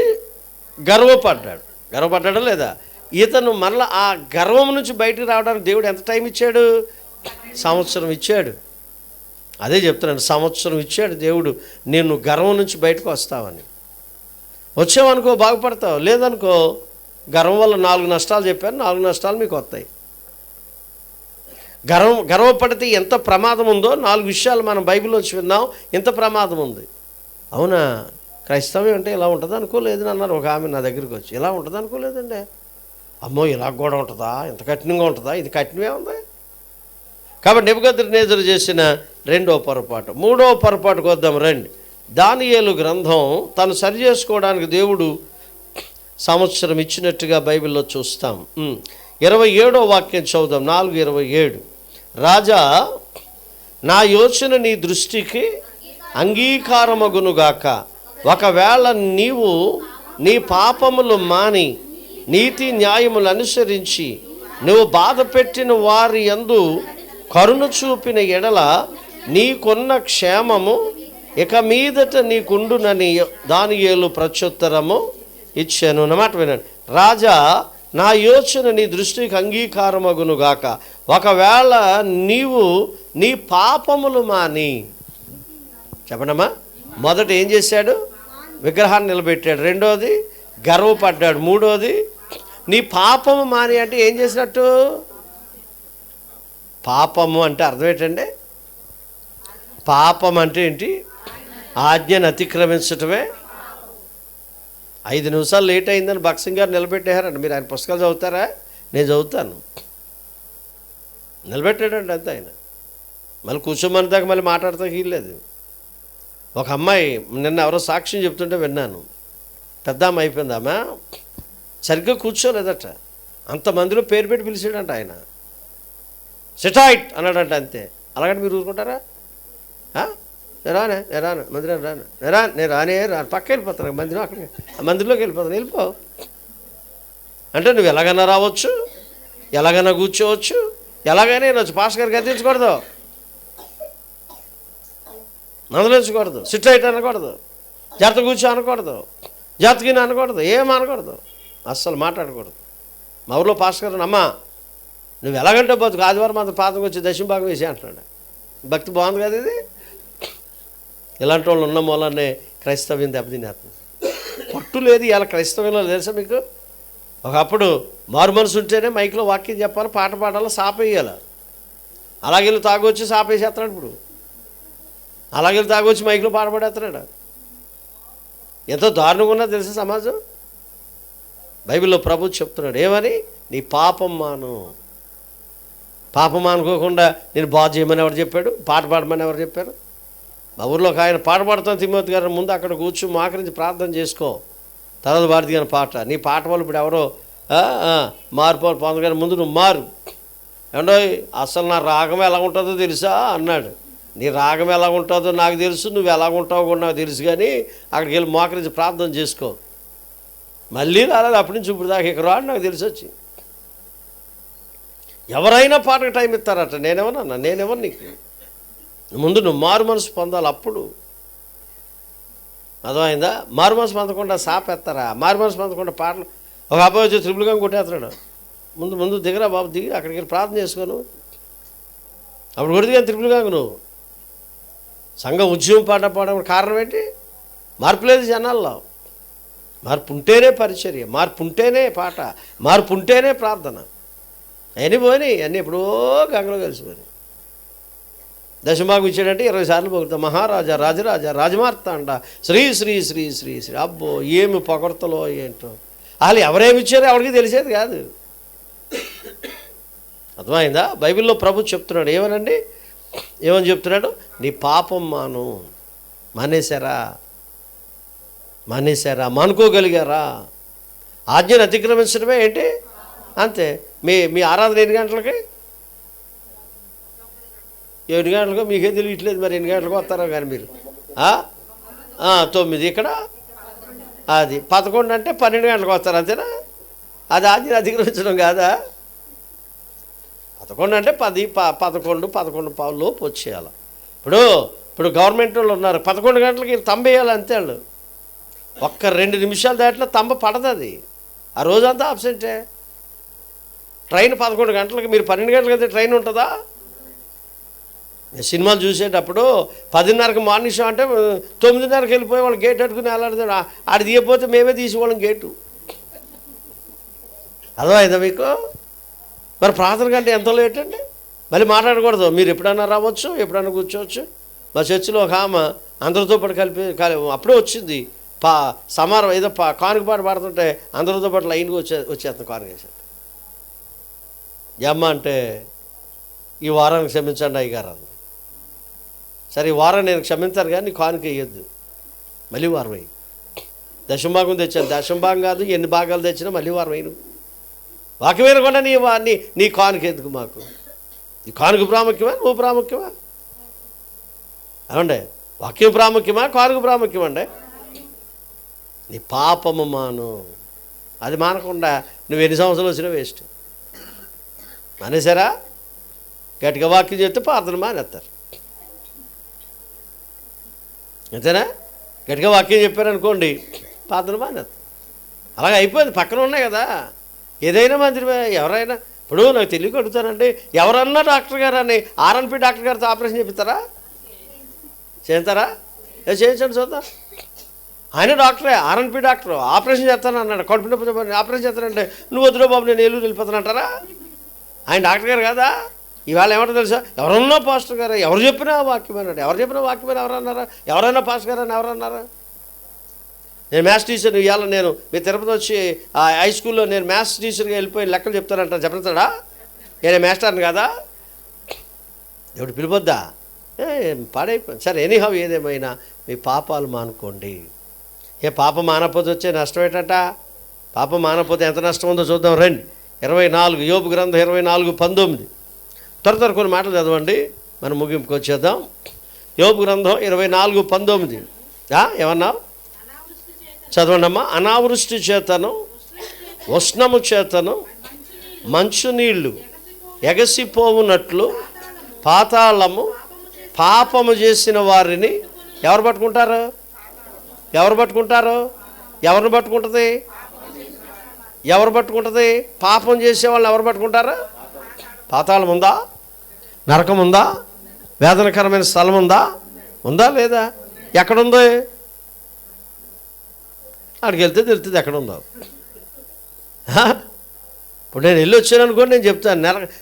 గర్వపడ్డాడా లేదా? ఇతను మరలా ఆ గర్వం నుంచి బయటకు రావడానికి దేవుడు ఎంత టైం ఇచ్చాడు? సంవత్సరం ఇచ్చాడు. అదే చెప్తున్నాను, సంవత్సరం ఇచ్చాడు దేవుడు. నేను గర్వం నుంచి బయటకు వస్తావని. వచ్చావనుకో బాగుపడతావు, లేదనుకో గర్వం వల్ల 4 నష్టాలు చెప్పాను, 4 నష్టాలు మీకు వస్తాయి. గర్వపడితే ఎంత ప్రమాదం ఉందో 4 విషయాలు మనం బైబిల్లోంచి విన్నాం. ఎంత ప్రమాదం ఉంది. అవునా? క్రైస్తవం అంటే ఇలా ఉంటుంది అనుకోలేదని అన్నారు ఒక ఆమె నా దగ్గరికి వచ్చి. ఇలా ఉంటుంది అనుకోలేదండి. అమ్మో ఇలా కూడా ఉంటుందా? ఇంత కఠినంగా ఉంటుందా? ఇది కఠినమే ఉంది. కాబట్టి నెబుకద్నెజరు చేసిన 2వ పొరపాటు. 3వ పొరపాటుకు వద్దాం రండి. దానియేలు గ్రంథం తను సరి చేసుకోవడానికి దేవుడు సంవత్సరం ఇచ్చినట్టుగా బైబిల్లో చూస్తాం. 27వ వాక్యం చదువుదాం. 4:27 రాజా, నా యోచన నీ దృష్టికి అంగీకారమగునుగాక. ఒకవేళ నీవు నీ పాపములు మాని నీతి న్యాయములు అనుసరించి నువ్వు బాధ పెట్టిన వారి యందు కరుణ చూపిన ఎడల నీకున్న క్షేమము ఇక మీదట నీకుండునని దానియేలు ప్రత్యుత్తరము ఇచ్చాను అన్నమాట. వినండి. రాజా, నా యోచన నీ దృష్టికి అంగీకారమగునుగాక. ఒకవేళ నీవు నీ పాపములు మాని, చెప్పనమ్మా, మొదట ఏం చేశాడు? విగ్రహాన్ని నిలబెట్టాడు. 2వది గర్వపడ్డాడు. 3వది నీ పాపము మాని అంటే ఏం చేసినట్టు? పాపము అంటే అర్థం ఏంటండి? పాపం అంటే ఏంటి? ఆజ్ఞను అతిక్రమించటమే. 5 నిమిషాలు లేట్ అయిందని భక్సింగ్ గారు నిలబెట్టారండి. మీరు ఆయన పుస్తకాలు చదువుతారా? నేను చదువుతాను. నిలబెట్టాడండి అంతే. ఆయన మళ్ళీ కూర్చోమని దాకా మళ్ళీ మాట్లాడతాకి వీల్లేదు. ఒక అమ్మాయి నిన్న ఎవరో సాక్ష్యం చెప్తుంటే విన్నాను. పెద్ద అమ్మాయి అయిపోయింది. ఆమె సరిగ్గా కూర్చోలేదట. అంతమందిలో పేరు పెట్టి పిలిచాడంట ఆయన. సిటాయిట్ అన్నాడంట అంతే. అలాగంటే మీరు ఊరుకుంటారా? రాను మందిరం రాను పక్క వెళ్ళిపోతాను. మందిరం అక్కడికి మందిరంలోకి వెళ్ళిపోతాను. వెళ్ళిపో అంటే నువ్వు ఎలాగైనా రావచ్చు, ఎలాగైనా కూర్చోవచ్చు, ఎలాగైనా వచ్చి పాస్టర్ గారికి గద్దించకూడదు, మందలించకూడదు, సిట్లైట్ అనకూడదు, జాగ్రత్త కూర్చో అనకూడదు, జాతకిని అనకూడదు, ఏం అనకూడదు, అస్సలు మాట్లాడకూడదు. మా ఊరిలో పాస్టర్ గారు, అమ్మా నువ్వు ఎలాగంటే బతుకు, ఆదివారం అంత పాదం వచ్చి దశమ భాగం వేసి అంటున్నాడు. భక్తి బాగుంది కదా ఇది. ఇలాంటి వాళ్ళు ఉన్న మూలనే క్రైస్తవ్యం దెబ్బతినేస్తుంది. పట్టు లేదు ఇలా క్రైస్తవ్యంలో. తెలుసా మీకు? ఒకప్పుడు మారు మనసు ఉంటేనే మైక్లో వాక్యం చెప్పాలి, పాట పాడాలి, సాపేయాలి. అలాగెళ్ళి తాగొచ్చి సాపేసేస్తున్నాడు. ఇప్పుడు అలాగెళ్ళి తాగొచ్చి మైక్లో పాట పాడేస్తున్నాడు. ఎంతో దారుణంగా ఉన్నది తెలుసా సమాజం. బైబిల్లో ప్రభు చెప్తున్నాడు ఏమని? నీ పాపం మాను. పాపం మానుకోకుండా నేను బాగు చేయమని ఎవరు చెప్పాడు? పాట పాడమని ఎవరు చెప్పారు? మా ఊర్లో ఒక ఆయన పాట పాడుతాను తిమ్మోతి గారు ముందు అక్కడ కూర్చొని మోకరించి ప్రార్థన చేసుకో, తర్వాత పాడుతీ కానీ పాట. నీ పాట వాళ్ళు ఇప్పుడు ఎవరో మార్పు పొందగానే ముందు నువ్వు మారు. ఏమండో అసలు నా రాగం ఎలా ఉంటుందో తెలుసా అన్నాడు. నీ రాగం ఎలా ఉంటుందో నాకు తెలుసు, నువ్వు ఎలా ఉంటావో కూడా నాకు తెలుసు, కానీ అక్కడికి వెళ్ళి మోకరించి ప్రార్థన చేసుకో. మళ్ళీ రాలేదు అప్పటి నుంచి ఇప్పుడు దాకా, ఇక్కడ రాడు నాకు తెలిసి వచ్చి. ఎవరైనా పాటకు టైం ఇస్తారట. నేనేమన్నా నీకు ముందు నువ్వు మారు మనసు పొందాలి. అప్పుడు అర్థమైందా? మారు మనసు పొందకుండా సాపెత్తారా? మారు మనసు పొందకుండా పాటలు. ఒక అబ్బాయి వచ్చి త్రిపుల్గా కొట్టేస్తున్నాడు. ముందు దిగరా బాబు, దిగి అక్కడికి వెళ్ళి ప్రార్థన చేసుకోను. అప్పుడు కొడితే త్రిపుల్గా నువ్వు సంఘ ఉద్యమం పాడడం కారణం ఏంటి? మార్పు లేదు జనాల్లో. మార్పు ఉంటేనే పరిచర్య, మార్పు ఉంటేనే పాట, మార్పు ఉంటేనే ప్రార్థన. అవన్నీ పోయినాయి, అన్నీ ఎప్పుడో గంగలో కలిసిపోయినాయి. దశమాకు ఇచ్చాడంటే 20 సార్లు పొగుడుతా. మహారాజా, రాజరాజా, రాజమార్తాండ, శ్రీ శ్రీ శ్రీ శ్రీ శ్రీ. అబ్బో ఏమి పొగడతలో ఏంటో. వాళ్ళు ఎవరేమి ఇచ్చారో ఎవరికి తెలిసేది కాదు. అర్థమైందా? బైబిల్లో ప్రభు చెప్తున్నాడు ఏమని చెప్తున్నాడు? నీ పాపం మానేశారా? మానుకోగలిగారా? ఆజ్ఞను అతిక్రమించడమే ఏంటి? అంతే. మీ ఆరాధన ఎన్ని గంటలకి? 7 గంటలకు. మీకే తెలియట్లేదు మరి ఎన్ని గంటలకు వస్తారో కానీ మీరు. 9 ఇక్కడ, అది 11 అంటే 12 గంటలకు వస్తారు, అంతేనా? అది ఆజ్ఞను అతిక్రమించడం కాదా? 11 అంటే 10, 11 పావు లోపు వచ్చేయాలి. ఇప్పుడు గవర్నమెంట్ వాళ్ళు ఉన్నారు, 11 గంటలకి తంబేయాలి అంతే. వాళ్ళు ఒక్క 2 నిమిషాలు దాంట్లో తంబ పడదు. అది ఆ రోజంతా అబ్సెంటే. ట్రైన్ 11 గంటలకి, మీరు 12 గంటలకి అయితే ట్రైన్ ఉంటుందా? సినిమాలు చూసేటప్పుడు 10:30కి మార్నింగ్ షో అంటే 9:30కి వెళ్ళిపోయి వాళ్ళు గేట్ అట్టుకుని వెళ్ళాడుతాడు. ఆడ తీయకపోతే మేమే తీసుకోవాలం గేటు. అర్థమైందా మీకు? మరి ప్రార్థన కంటే ఎంతో లేట్ అండి. మళ్ళీ మాట్లాడకూడదు. మీరు ఎప్పుడన్నా రావచ్చు, ఎప్పుడన్నా కూర్చోవచ్చు. మా చర్చిలో ఒక ఆమె అందరితో పాటు కలిపి అప్పుడే వచ్చింది. సమారం ఏదో కానుక పాట పాడుతుంటే అందరితో పాటు లైన్గా వచ్చేస్తాను కానుక వేసాను. అమ్మ అంటే ఈ వారానికి క్షమించండి అయ్యగారు అంది. సరే ఈ వారం నేను క్షమించాను కానీ కానుక వేయొద్దు. మళ్ళీ వారం వేయి. దశంభాగం తెచ్చాను. దశంభాగం కాదు, ఎన్ని భాగాలు తెచ్చినా మళ్ళీ వారం వేయను. వాక్యమైన కూడా నీ కానుక ఎందుకు మాకు? ఈ కానుక ప్రాముఖ్యమా, నువ్వు ప్రాముఖ్యమా? ఏమండే, వాక్యం ప్రాముఖ్యమా, కానుక ప్రాముఖ్యమండి? నీ పాపము మాను. అది మానకుండా నువ్వు ఎన్ని సంవత్సరాలు వచ్చినా వేస్ట్. మానేశారా? గట్టిగా వాక్యం చెప్తే ప్రార్థన మానేస్తారు, అంతేనా? గట్టిగా వాక్యం చెప్పారనుకోండి, ప్రార్థన మానేస్తారు. అలాగే అయిపోయింది. పక్కన ఉన్నాయి కదా. ఏదైనా మందిరమే. ఎవరైనా ఇప్పుడు నాకు తెలియక అడుగుతానండి, ఎవరన్నా డాక్టర్ గారు అని ఆర్ఎన్పి డాక్టర్ గారితో ఆపరేషన్ చేపిస్తారా? చేస్తారా? చేయించండి చూద్దాం. ఆయన డాక్టరే, ఆర్ఎన్పి డాక్టర్. ఆపరేషన్ చేస్తాను అన్నాడు. కడుపు నొప్పి ఆపరేషన్ చేస్తానంటే నువ్వు వద్దురా బాబు నేను ఏలూరు వెళ్ళిపోతాను అంటారా? ఆయన డాక్టర్ గారు కదా. ఇవాళ ఏమంటారు తెలుసా? ఎవరన్నా పాస్టర్ గారు, ఎవరు చెప్పినా వాక్యం అన్నాడు. ఎవరు చెప్పినా వాక్యమైన ఎవరన్నారా? ఎవరైనా పాస్టర్ గారు అని ఎవరన్నారా? నేను మ్యాథ్స్ టీచర్. ఇవాళ నేను మీ తిరుపతి వచ్చి ఆ హై స్కూల్లో నేను మ్యాథ్స్ టీచర్గా వెళ్ళిపోయి లెక్కలు చెప్తానంటాను. చెప్పతాడా? నేనే మాస్టర్ని కదా. ఎవడు పిలిపొద్దా? పాడైపోయింది. సరే, ఎనీహౌ ఏదేమైనా మీ పాపాలు మానుకోండి. పాపం మానకపోతే వచ్చే నష్టం ఏంటంట? పాపం మానకపోతే ఎంత నష్టం ఉందో చూద్దాం రండి. 24 యోబు గ్రంథం 24:19. త్వర కొన్ని మాటలు చదవండి, మనం ముగింపుకి వచ్చేద్దాం. యోబు గ్రంథం 24:19. ఏమన్నావు? చదవండి అమ్మా. అనావృష్టి చేతను, ఉష్ణము చేతను మంచు నీళ్లు ఎగసిపోవునట్లు పాతాళము పాపము చేసిన వారిని ఎవరు పట్టుకుంటారు? ఎవరిని పట్టుకుంటుంది? పాపం చేసే వాళ్ళని ఎవరు పట్టుకుంటారు? పాతాళం ఉందా? నరకం ఉందా? వేదనకరమైన స్థలం ఉందా లేదా? ఎక్కడుందో? అక్కడికి వెళ్తే తెలుస్తుంది ఎక్కడుందో. ఇప్పుడు నేను వెళ్ళి వచ్చాను అనుకోండి, నేను చెప్తాను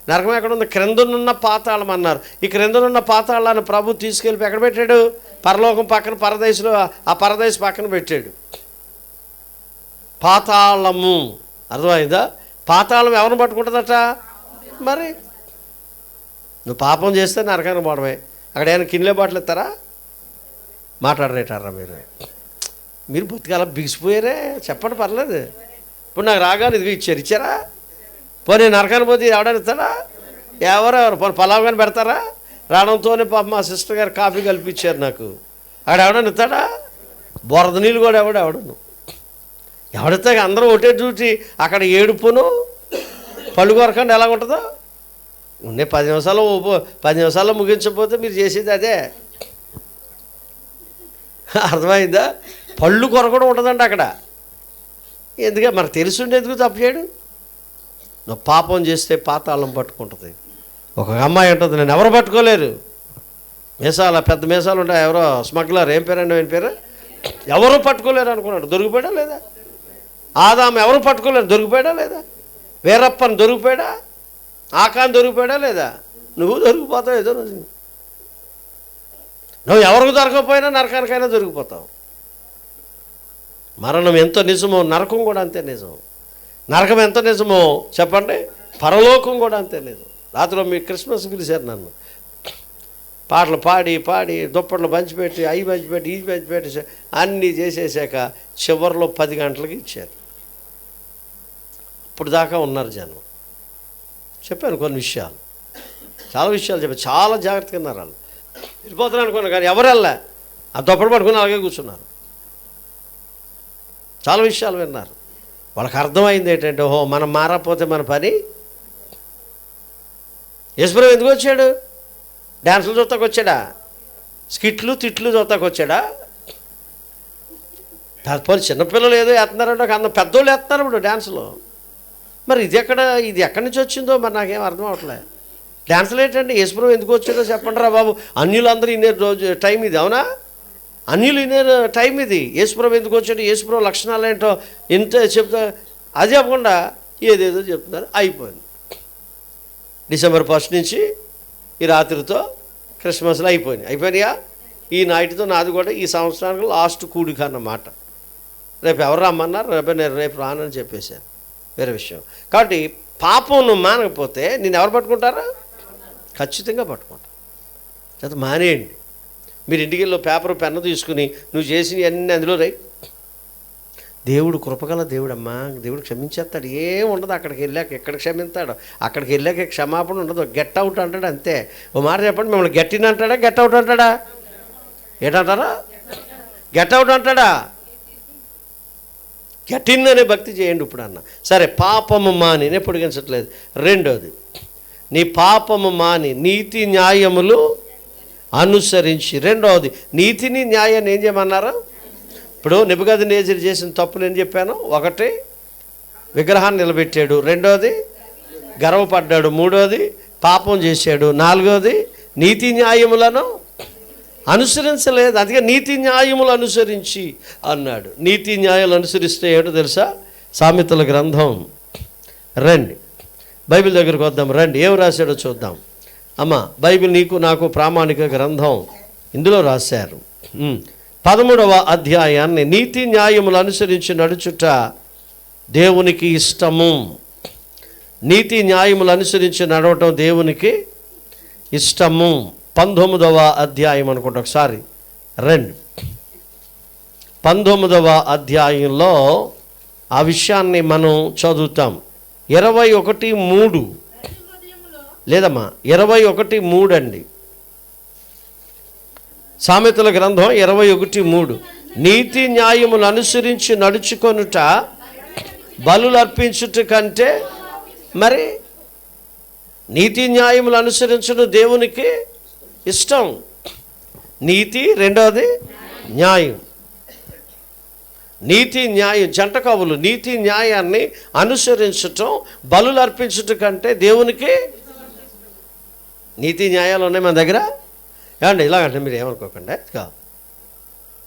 నరకం ఎక్కడుందో. క్రిందనున్న పాతాళం అన్నారు. ఈ క్రిందనున్న పాతాళాన్ని ప్రభు తీసుకెళ్ళి ఎక్కడ పెట్టాడు? పరలోకం పక్కన పరదేశంలో, ఆ పరదేశం పక్కన పెట్టాడు. పాతాళము. అర్థమైందా? పాతాళం ఎవరిని పట్టుకుంటుందట? మరి నువ్వు పాపం చేస్తే నరకానికి పోవడమే. అక్కడ ఏమైనా కిన్లే బాటలు ఇస్తారా? మాట్లాడరేటారా మీరు బతికాల బిగిసిపోయారే? చెప్పండి, పర్లేదు. ఇప్పుడు నాకు రాగానే ఇది ఇచ్చారా? పోనీ నరకానికి పోతే ఎవడని ఇస్తారా? ఎవరెవరు పోనీ పలావ్ కానీ పెడతారా? రావడంతోనే పాప మా సిస్టర్ గారు కాఫీ కల్పించారు నాకు. అక్కడ ఎవడన్నా ఇస్తాడా? బొరద నీళ్ళు కూడా ఎవడను ఎవడితే అందరూ ఒకటే చూసి అక్కడ ఏడుపును పళ్ళు కొరకండి ఎలా ఉంటుందో. ఉండే 10 నిమిషాల్లో ముగించకపోతే మీరు చేసేది అదే. అర్థమైందా? పళ్ళు కొరకడం ఉంటుందండి అక్కడ. ఎందుకంటే మనకు తెలుసుండే ఎందుకు తప్పు చేయడు? నువ్వు పాపం చేస్తే పాతాళం పట్టుకుంటుంది. ఒక అమ్మాయి ఉంటుంది, నేను ఎవరు పట్టుకోలేరు, మీసాల పెద్ద మీసాలు ఉంటాయి, ఎవరో స్మగ్లర్, ఏం పేరండి ఆయన పేరు, ఎవరు పట్టుకోలేరు అనుకున్నాడు. దొరికిపోయాడా లేదా? ఆదాము ఎవరు పట్టుకోలేరు, దొరికిపోయాడా లేదా? వీరప్పని దొరికిపోయాడా? ఆకాని దొరికిపోయాడా లేదా? నువ్వు దొరికిపోతావు. ఏదో నువ్వు ఎవరికి దొరకకపోయినా నరకానికైనా దొరికిపోతావు. మరణం ఎంత నిజమో నరకం కూడా అంతే నిజం. నరకం ఎంత నిజమో చెప్పండి, పరలోకం కూడా అంతే నిజం. రాత్రిలో మీ క్రిస్మస్ పిలిచారు నన్ను, పాటలు పాడి దుప్పట్లు పంచిపెట్టి అవి పంచిపెట్టి ఇది పంచిపెట్టి అన్నీ చేసేసాక చివరిలో 10 గంటలకి ఇచ్చారు. ఇప్పుడు దాకా ఉన్నారు జనం. చెప్పాను కొన్ని విషయాలు, చాలా విషయాలు చెప్పాను, చాలా జాగ్రత్తగా ఉన్నారు. వాళ్ళు వెళ్ళిపోతున్నారు అనుకున్నారు కానీ ఎవరు వెళ్ళా, ఆ దుప్పటి పట్టుకుని అలాగే కూర్చున్నారు. చాలా విషయాలు విన్నారు. వాళ్ళకి అర్థమైంది ఏంటంటే, ఓహో మనం మారకపోతే మన పని. యేసుప్రభు ఎందుకు వచ్చాడు? డ్యాన్సులు చూస్తాకు వచ్చాడా? స్కిట్లు తిట్లు చూస్తాకు వచ్చాడా? పోనీ చిన్నపిల్లలు ఏదో వేస్తున్నారంటే అంత పెద్దోళ్ళు వేస్తున్నారు ఇప్పుడు డ్యాన్సులు. మరి ఇది ఎక్కడి నుంచి వచ్చిందో మరి నాకేం అర్థం అవట్లే. డ్యాన్సులు ఏంటంటే యేసుప్రభు ఎందుకు వచ్చాడో చెప్పండి రా బాబు. అన్యులందరూ ఇనే రోజు టైం ఇది, అవునా? అన్యులు ఇనే టైం ఇది. యేసుప్రభు ఎందుకు వచ్చాడు, యేసుప్రభు లక్షణాలు ఏంటో ఇంత చెప్తా, అది చెప్పకుండా ఏదేదో చెప్తున్నారు. అయిపోయింది. డిసెంబర్ 1 నుంచి ఈ రాత్రితో క్రిస్మస్లో అయిపోయినాయా? ఈ నైట్తో నాది కూడా ఈ సంవత్సరానికి లాస్ట్ కూడిక అన్నమాట. రేపు ఎవరు రమ్మన్నారు, రేపు రానని చెప్పేశాను, వేరే విషయం. కాబట్టి పాపం నువ్వు మానకపోతే నేను ఎవరు పట్టుకుంటారా? ఖచ్చితంగా పట్టుకుంటా. చేత మానేయండి. మీరు ఇంటికి వెళ్ళి పేపర్ పెన్ను తీసుకుని నువ్వు చేసినవి అన్నీ అందులో రాయి. దేవుడు కృపగల దేవుడమ్మా, దేవుడు క్షమించేస్తాడు. ఏం ఉండదు. అక్కడికి వెళ్ళాక ఎక్కడ క్షమిస్తాడు, అక్కడికి వెళ్ళాక క్షమాపణ ఉండదు. గెట్ అవుట్ అంటాడు అంతే. ఓ మాట చెప్పండి, మిమ్మల్ని గెట్టిన్ అంటాడా, గెట్ అవుట్ అంటాడా? ఏంటంటారా? గెట్ అవుట్ అంటాడా? గెటిన్ అనే భక్తి చేయండి ఇప్పుడు అన్న. సరే, పాపము మాని, నేను పొడిగించట్లేదు. రెండోది, నీ పాపము మాని నీతి న్యాయములు అనుసరించి. రెండవది, నీతిని న్యాయాన్ని ఏం చేయమన్నారు? ఇప్పుడు నెబుకద్నెజరు చేసిన తప్పులు ఏం చెప్పాను? 1, విగ్రహాన్ని నిలబెట్టాడు. 2వది, గర్వపడ్డాడు. 3వది, పాపం చేశాడు. 4వది, నీతి న్యాయములను అనుసరించలేదు. అందుకే నీతి న్యాయములు అనుసరించి అన్నాడు. నీతి న్యాయాలు అనుసరిస్తే ఏంటో తెలుసా? సామెతల గ్రంథం, రండి బైబిల్ దగ్గరకు వద్దాం, రండి. ఏం రాశాడో చూద్దాం. అమ్మ, బైబిల్ నీకు నాకు ప్రామాణిక గ్రంథం. ఇందులో రాశారు 13వ అధ్యాయాన్ని, నీతి న్యాయములు అనుసరించి నడుచుట దేవునికి ఇష్టము. నీతి న్యాయములు అనుసరించి నడవటం దేవునికి ఇష్టము. 19వ అధ్యాయం అనుకుంటా, ఒకసారి రండి. 19వ అధ్యాయంలో ఆ విషయాన్ని మనం చదువుతాం. 21:3 లేదమ్మా, 21:3 అండి. సామెతల గ్రంథం 21:3, నీతి న్యాయములు అనుసరించి నడుచుకొనుట బలులు అర్పించుట కంటే, మరి నీతి న్యాయములు అనుసరించడం దేవునికి ఇష్టం. నీతి, రెండవది న్యాయం. నీతి న్యాయం, జంట కవులు. నీతి న్యాయాన్ని అనుసరించటం బలులు అర్పించుట కంటే దేవునికి. నీతి న్యాయాలు ఉన్నాయి మన దగ్గర. ఏమండి ఇలాగంటే మీరు ఏమనుకోకండి,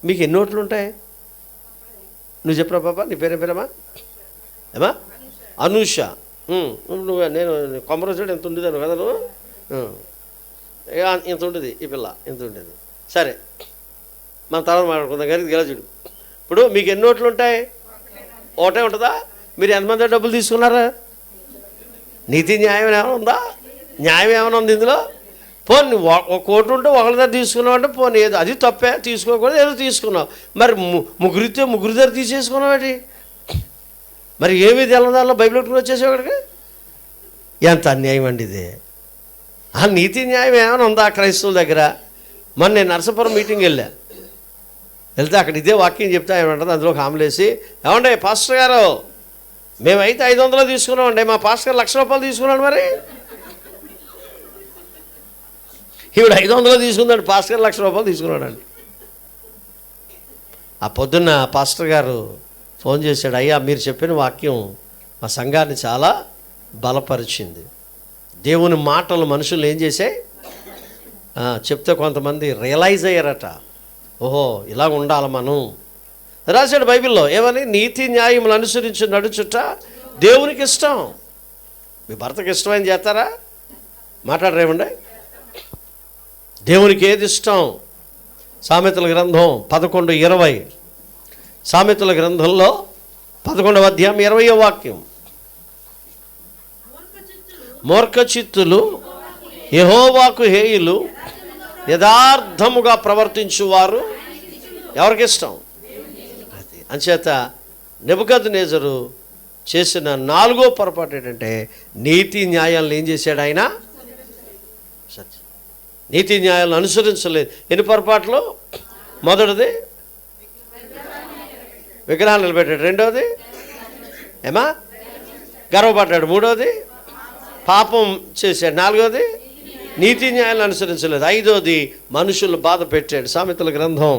మీకు ఎన్ని ఓట్లు ఉంటాయి? నువ్వు చెప్పరా పాప, నీ పేరేమా? ఏమా? అనూష. నువ్వు నేను కొమరజోడు ఎంత ఉండేదాను కదా నువ్వు, ఇంత ఉండేది ఈ పిల్ల, ఇంత ఉండేది. సరే, మన తర్వాత మాట్లాడుకుందాం కానీ గెలచుడు. ఇప్పుడు మీకు ఎన్ని ఓట్లు ఉంటాయి? ఒకటే ఉంటుందా? మీరు ఎంతమంది డబ్బులు తీసుకున్నారా? నీతి న్యాయం ఏమైనా ఉందా? న్యాయం ఏమైనా ఉంది ఇందులో? పోనీ ఒక కోటి ఉంటే ఒకరి దగ్గర తీసుకున్నావు అంటే పోనీ ఏదో అది తప్పే, తీసుకోకూడదు, ఏదో తీసుకున్నావు. మరి ముగ్గురి దగ్గర తీసేసుకున్నావు ఏంటి? మరి ఏమి తెల్లదాల్లో బైబిల్ పెట్టుకుని వచ్చేసి ఒకడికి? ఎంత అన్యాయం అండి ఇది. ఆ నీతి న్యాయం ఏమైనా ఉందా క్రైస్తవుల దగ్గర? మొన్న నేను నరసాపురం మీటింగ్ వెళ్తే అక్కడ ఇదే వాక్యం చెప్తే ఏమంటుంది, అందులో కామలేసి, ఏమండే పాస్టర్ గారు మేమైతే 500 తీసుకున్నామండి, మా పాస్టర్ గారు 1,00,000 రూపాయలు తీసుకున్నాడు, మరి ఈవిడ 500 తీసుకుందండి, పాస్టర్ గారు 1,00,000 రూపాయలు తీసుకున్నాడండి. ఆ పొద్దున్న పాస్టర్ గారు ఫోన్ చేశాడు, అయ్యా మీరు చెప్పిన వాక్యం మా సంఘాన్ని చాలా బలపరిచింది. దేవుని మాటలు మనుషులు ఏం చేశాయి చెప్తే కొంతమంది రియలైజ్ అయ్యారట, ఓహో ఇలా ఉండాలి మనం. రాశాడు బైబిల్లో ఏమని, నీతి న్యాయములు అనుసరించి నడుచుట దేవునికి ఇష్టం. మీ భర్తకి ఇష్టమైన చేస్తారా? మాట్లాడరేమండి? దేవునికి ఏది ఇష్టం? సామెతల గ్రంథం 11:20, సామెతల గ్రంథంలో 11వ అధ్యాయం 20వ వాక్యం, మూర్ఖచిత్తులు యెహోవాకు హేయులు, యథార్థముగా ప్రవర్తించువారు ఎవరికి ఇష్టం? అది అంచేత నెబుకద్నెజరు చేసిన 4వ పొరపాటు ఏంటంటే, నీతి న్యాయాలను ఏం చేశాడు ఆయన? నీతి న్యాయాలను అనుసరించలేదు. ఎన్ని పొరపాట్లు? మొదటిది విగ్రహాలు నిలబెట్టాడు, రెండోది ఏమా గర్వపడ్డాడు, మూడోది పాపం చేశాడు, నాలుగోది నీతి న్యాయాలను అనుసరించలేదు, ఐదోది మనుషులు బాధ పెట్టాడు. సామెతల గ్రంథం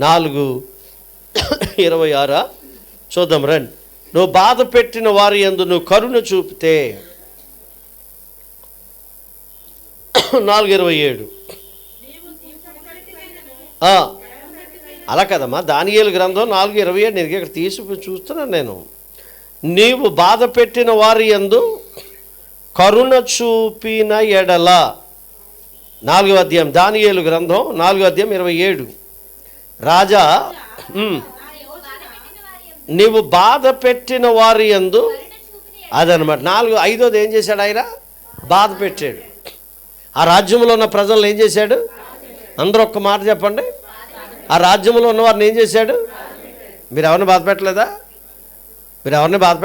4:26 చూద్దాం రండి. నువ్వు బాధ పెట్టిన వారి యందు నువ్వు కరుణ చూపితే, 4:27 అలా కదమ్మా, దానియేలు గ్రంథం 4:27 నేను ఇక్కడ తీసి చూస్తున్నాను నేను. నీవు బాధ పెట్టిన వారి యందు కరుణ చూపిన ఎడల, 4వ అధ్యాయం దానియేలు గ్రంథం 4:27 రాజా నీవు బాధ పెట్టిన వారి యందు, అదనమాట 5వది ఏం చేశాడు ఆయన? బాధ పెట్టాడు. ఆ రాజ్యంలో ఉన్న ప్రజలను ఏం చేశాడు? అందరూ ఒక్క మాట చెప్పండి, ఆ రాజ్యంలో ఉన్నవారిని ఏం చేశాడు? మీరు ఎవరిని బాధ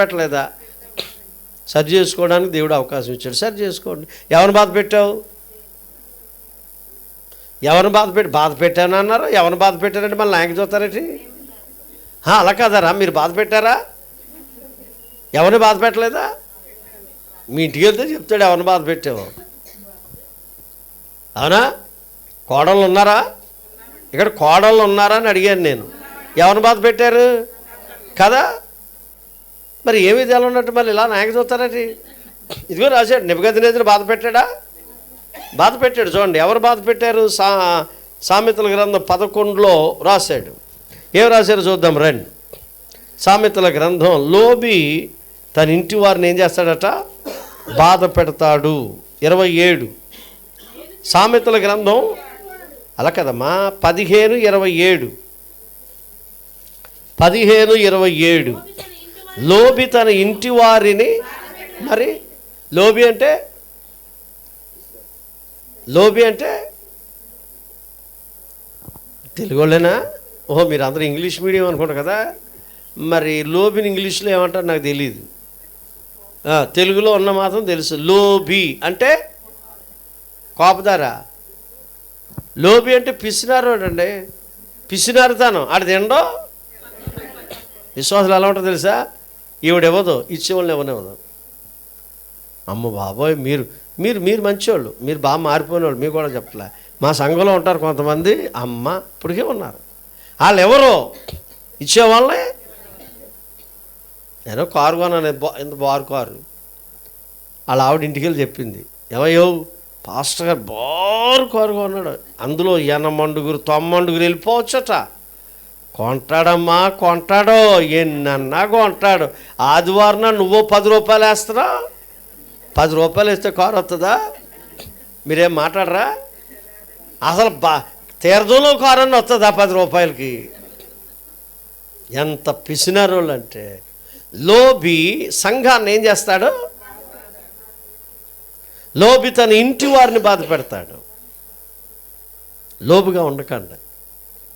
పెట్టలేదా? సరి చేసుకోవడానికి దేవుడు అవకాశం ఇచ్చాడు, సరి చేసుకోండి. ఎవరిని బాధ పెట్టావు? బాధ పెట్టాను అన్నారు, ఎవరిని బాధ పెట్టారంటే మళ్ళీ నాయకు చూస్తారేంటి? అలా కాదరా, మీరు బాధ పెట్టారా? ఎవరిని బాధ పెట్టలేదా? మీ ఇంటికి వెళ్తే చెప్తాడు ఎవరిని బాధ పెట్టావు. అవునా? కోడళ్ళు ఉన్నారా? ఇక్కడ కోడళ్ళు ఉన్నారా అని అడిగాను నేను. ఎవరిని బాధ పెట్టారు కదా? మరి ఏమి ఎలా ఉన్నట్టు మళ్ళీ ఇలా నాయకు చూస్తారండి? ఇదిగో రాశాడు, నెబుకద్నెజరు బాధ పెట్టాడా? బాధ పెట్టాడు. చూడండి ఎవరు బాధ పెట్టారు? సామెతల గ్రంథం 11లో రాశాడు. ఏం రాశారు చూద్దాం రండి. సామెతల గ్రంథం, లోబి తన ఇంటి వారిని ఏం చేస్తాడట? బాధ పెడతాడు. 27 సామెతల గ్రంథం, అలా కదమ్మా, 15:27 లోబి తన ఇంటి వారిని, మరి లోబి అంటే తెలుగు వాళ్ళేనా? ఓహో, మీరు అందరూ ఇంగ్లీష్ మీడియం అనుకుంటారు కదా. మరి లోబిని ఇంగ్లీష్లో ఏమంటారు నాకు తెలియదు, తెలుగులో ఉన్న మాత్రం తెలుసు. లోబి అంటే కోపదారా, లోబి అంటే పిసినారు అండి, పిసినారుతాను. ఆడ తినడో విశ్వాసాలు ఎలా ఉంటుందో తెలుసా? ఈవిడెవదో ఇచ్చేవాళ్ళని ఎవరినివ్వదు. అమ్మ బాబోయ్, మీరు మంచివాళ్ళు, మీరు బాగా మారిపోయిన వాళ్ళు, మీకు కూడా చెప్పలే. మా సంఘంలో ఉంటారు కొంతమంది, అమ్మ ఇప్పటికే ఉన్నారు, వాళ్ళు ఎవరో ఇచ్చేవాళ్ళే. నేను కారు కొన్నాను, ఎంత బారు కారు. వాళ్ళ ఆవిడ ఇంటికి వెళ్ళి చెప్పింది, ఏమయ్యో పాస్టర్ గారు బారు కారు కొన్నాడు, అందులో 80 90 వెళ్ళిపోవచ్చట. కొంటాడమ్మా, కొంటాడో, ఎన్నన్నా కొంటాడు. ఆదివారం నువ్వు 10 రూపాయలు వేస్తున్నావు, 10 రూపాయలు వేస్తే కారు వస్తుందా? మీరేం మాట్లాడరా? అసలు తీర్థంలో కారు అన్న వస్తుందా 10 రూపాయలకి? ఎంత పిసినారోళ్ళు అంటే. లోబి సంఘాన్ని ఏం చేస్తాడు? లోబి తన ఇంటి వారిని బాధ పెడతాడు. లోబిగా ఉండకండి.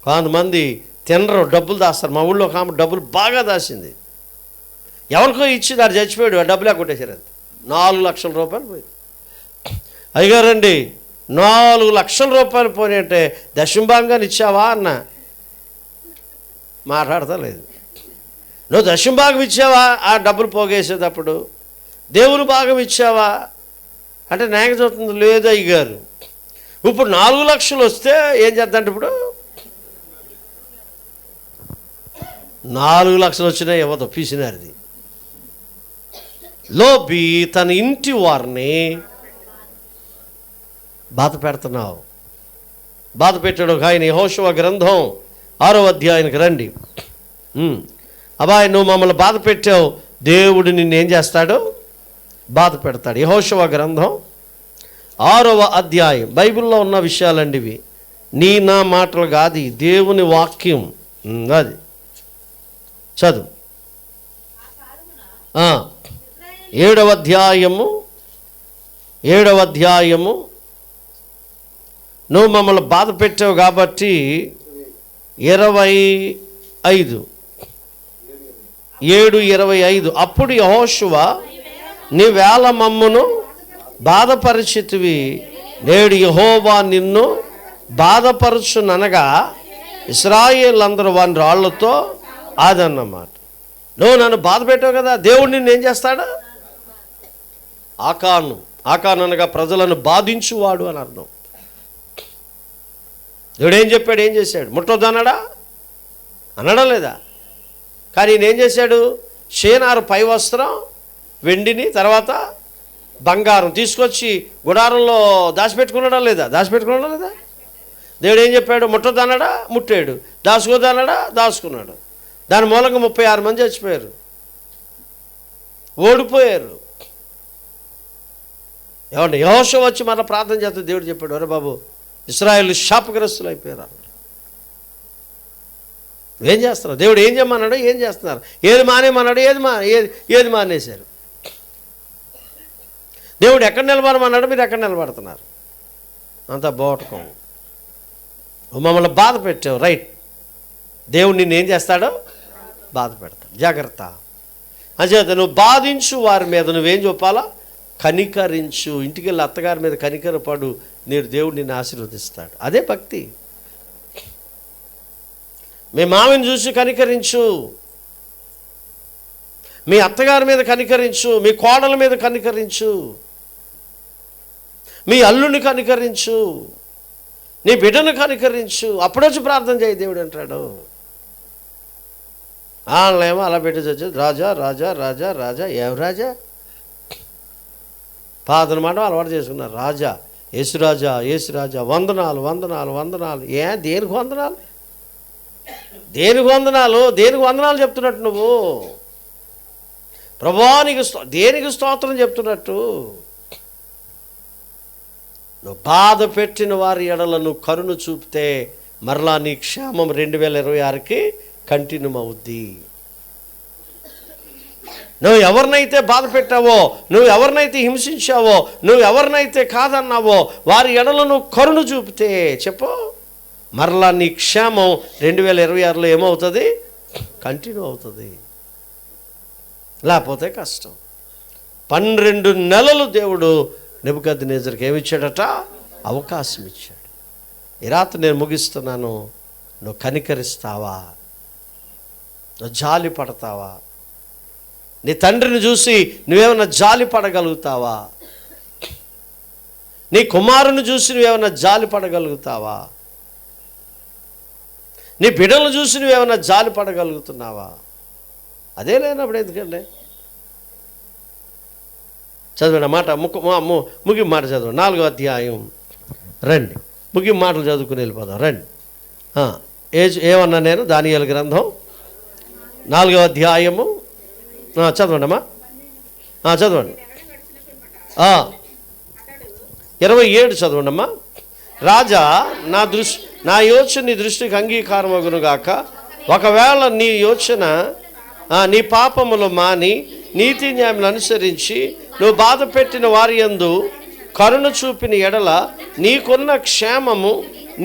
కొంతమంది తినరు, డబ్బులు దాస్తారు. మా ఊళ్ళో ఒక ఆమె డబ్బులు బాగా దాచింది, ఎవరికో ఇచ్చింది, అది చచ్చిపోయాడు, ఆ డబ్బులే కొట్టేశారు. అంత 4 లక్షల రూపాయలు పోయింది. అయ్యగారండి 4 లక్షల రూపాయలు పోనీ అంటే దశంభాగంగా ఇచ్చావా అన్న. మాట్లాడతలేదు. నువ్వు దశంభాగం ఇచ్చావా ఆ డబ్బులు పోగేసేటప్పుడు? దేవుని భాగం ఇచ్చావా అంటే నాకు చూస్తుంది లేదు అయ్యగారు. ఇప్పుడు 4 లక్షలు వస్తే ఏం చేద్దంటే ఇప్పుడు 4 లక్షలు వచ్చినా ఇవ్వదు, పీసినారిది. లోబి తన ఇంటి వారిని బాధ పెడుతున్నావు. బాధ పెట్టాడు ఒక ఆయన. యెహోషువ గ్రంథం 6వ అధ్యాయానికి రండి. అబ్బాయి నువ్వు మమ్మల్ని బాధ పెట్టావు, దేవుడు నిన్నేం చేస్తాడు? బాధ పెడతాడు. యెహోషువ గ్రంథం 6వ అధ్యాయం. బైబిల్లో ఉన్న విషయాలండి ఇవి, నీ నా మాటలు కాదు, దేవుని వాక్యం. అది చదువు. 7వ అధ్యాయము. నువ్వు మమ్మల్ని బాధ పెట్టావు కాబట్టి 7:25. అప్పుడు యెహోషువ నీవేళ మమ్మును బాధపరిచితివి, నేడు యెహోవా నిన్ను బాధపరచుననగా ఇశ్రాయేలందరూ వాని రాళ్లతో అదన్నమాట. నువ్వు నన్ను బాధ పెట్టావు కదా, దేవుడు నిన్ను ఏం చేస్తాడు? ఆకాను అనగా ప్రజలను బాధించువాడు అని అర్థం. దేవుడు ఏం చెప్పాడు? ఏం చేశాడు? ముట్టొద్దన్నాడా? అనడం లేదా? కానీ ఈయన ఏం చేశాడు? షేనారు పై వస్త్రం, వెండిని, తర్వాత బంగారం తీసుకొచ్చి గుడారంలో దాచిపెట్టుకున్నాడా లేదా? దేవుడు ఏం చెప్పాడు? ముట్టొద్దన్నాడా? ముట్టాడు. దాచుకోదన్నాడా? దాచుకున్నాడు. దాని మూలంగా 36 మంది చచ్చిపోయారు, ఓడిపోయారు. ఏమంటే యెహోషువ వచ్చి మన ప్రార్థన చేస్తే దేవుడు చెప్పాడు, అరే బాబు ఇశ్రాయేలు శాపగ్రస్తులు అయిపోయారు అన్నాడు. ఏం చేస్తున్నారు? దేవుడు ఏం చేయమన్నాడు? ఏం చేస్తున్నారు? ఏది మానేమన్నాడు? ఏది మానేశారు? దేవుడు ఎక్కడ నిలబడమన్నాడు? మీరు ఎక్కడ నిలబడుతున్నారు? అంత బోటకం. మమ్మల్ని బాధ పెట్టావు, రైట్. దేవుడు నిన్ను ఏం చేస్తాడో? బాధ పెడతాడు. జాగ్రత్త. అంచేత నువ్వు బాధించు వారి మీద నువ్వేం చెప్పాలా? కనికరించు. ఇంటికి వెళ్ళి అత్తగారి మీద కనికరపడు, నేను దేవుడు నిన్ను ఆశీర్వదిస్తాడు. అదే భక్తి. మీ మామని చూసి కనికరించు, మీ అత్తగారి మీద కనికరించు, మీ కోడల మీద కనికరించు, మీ అల్లుని కనికరించు, నీ బిడ్డను కనికరించు. అప్పుడొచ్చి ప్రార్థన చేయి దేవుడు అంటాడు. వాళ్ళేమో అలా పెట్టేసి వచ్చేది రాజా రాజా రాజా రాజా. ఏం రాజా? పాదన మాట అలవాటు చేసుకున్నారు. రాజా, యేసురాజా, యేసురాజా, వందనాలు వందనాలు వందనాలు. దేనికి వందనాలు? దేనికి వందనాలు చెప్తున్నట్టు నువ్వు? ప్రభువా నీకు దేనికి స్తోత్రం చెప్తున్నట్టు? నువ్వు బాధ పెట్టిన వారి ఎడల నువ్వు కరుణ చూపితే మరలా నీ క్షేమం 2026కి కంటిన్యూ అవుద్ది. నువ్వు ఎవరినైతే బాధ పెట్టావో, నువ్వు ఎవరినైతే హింసించావో, నువ్వు ఎవరినైతే కాదన్నావో వారి ఎడల నువ్వు కరుణ చూపితే చెప్పు, మరలా నీ క్షేమం 2026లో ఏమవుతుంది? కంటిన్యూ అవుతుంది. లేకపోతే కష్టం. 12 నెలలు దేవుడు నెబుకద్నెజరుకి ఏమిచ్చాడట? అవకాశం ఇచ్చాడు. ఈ రాత్రి నేను ముగిస్తున్నాను. నువ్వు కనికరిస్తావా? నువ్వు జాలి పడతావా? నీ తండ్రిని చూసి నువ్వేమన్నా జాలి పడగలుగుతావా? నీ కుమారుని చూసి నువ్వేమన్నా జాలి పడగలుగుతావా? నీ బిడ్డలను చూసి నువ్వేమన్నా జాలి పడగలుగుతున్నావా? అదే లేనప్పుడు ఎందుకండి? చదవండి మాట, ముగి మాట చదవండి. 4వ అధ్యాయం రండి, ముగి మాటలు చదువుకుని వెళ్ళిపోదాం రండి. ఏమన్నా నేను? దానియేలు గ్రంథం 4వ అధ్యాయము చదవండి అమ్మా, చదవండి. 27 చదవండి అమ్మా. రాజా, నా యోచన నీ దృష్టికి అంగీకారమగునుగాక. ఒకవేళ నీ యోచన నీ పాపములు మాని నీతి న్యాయములు అనుసరించి నువ్వు బాధ పెట్టిన వారి యందు కరుణ చూపిన ఎడల నీకున్న క్షేమము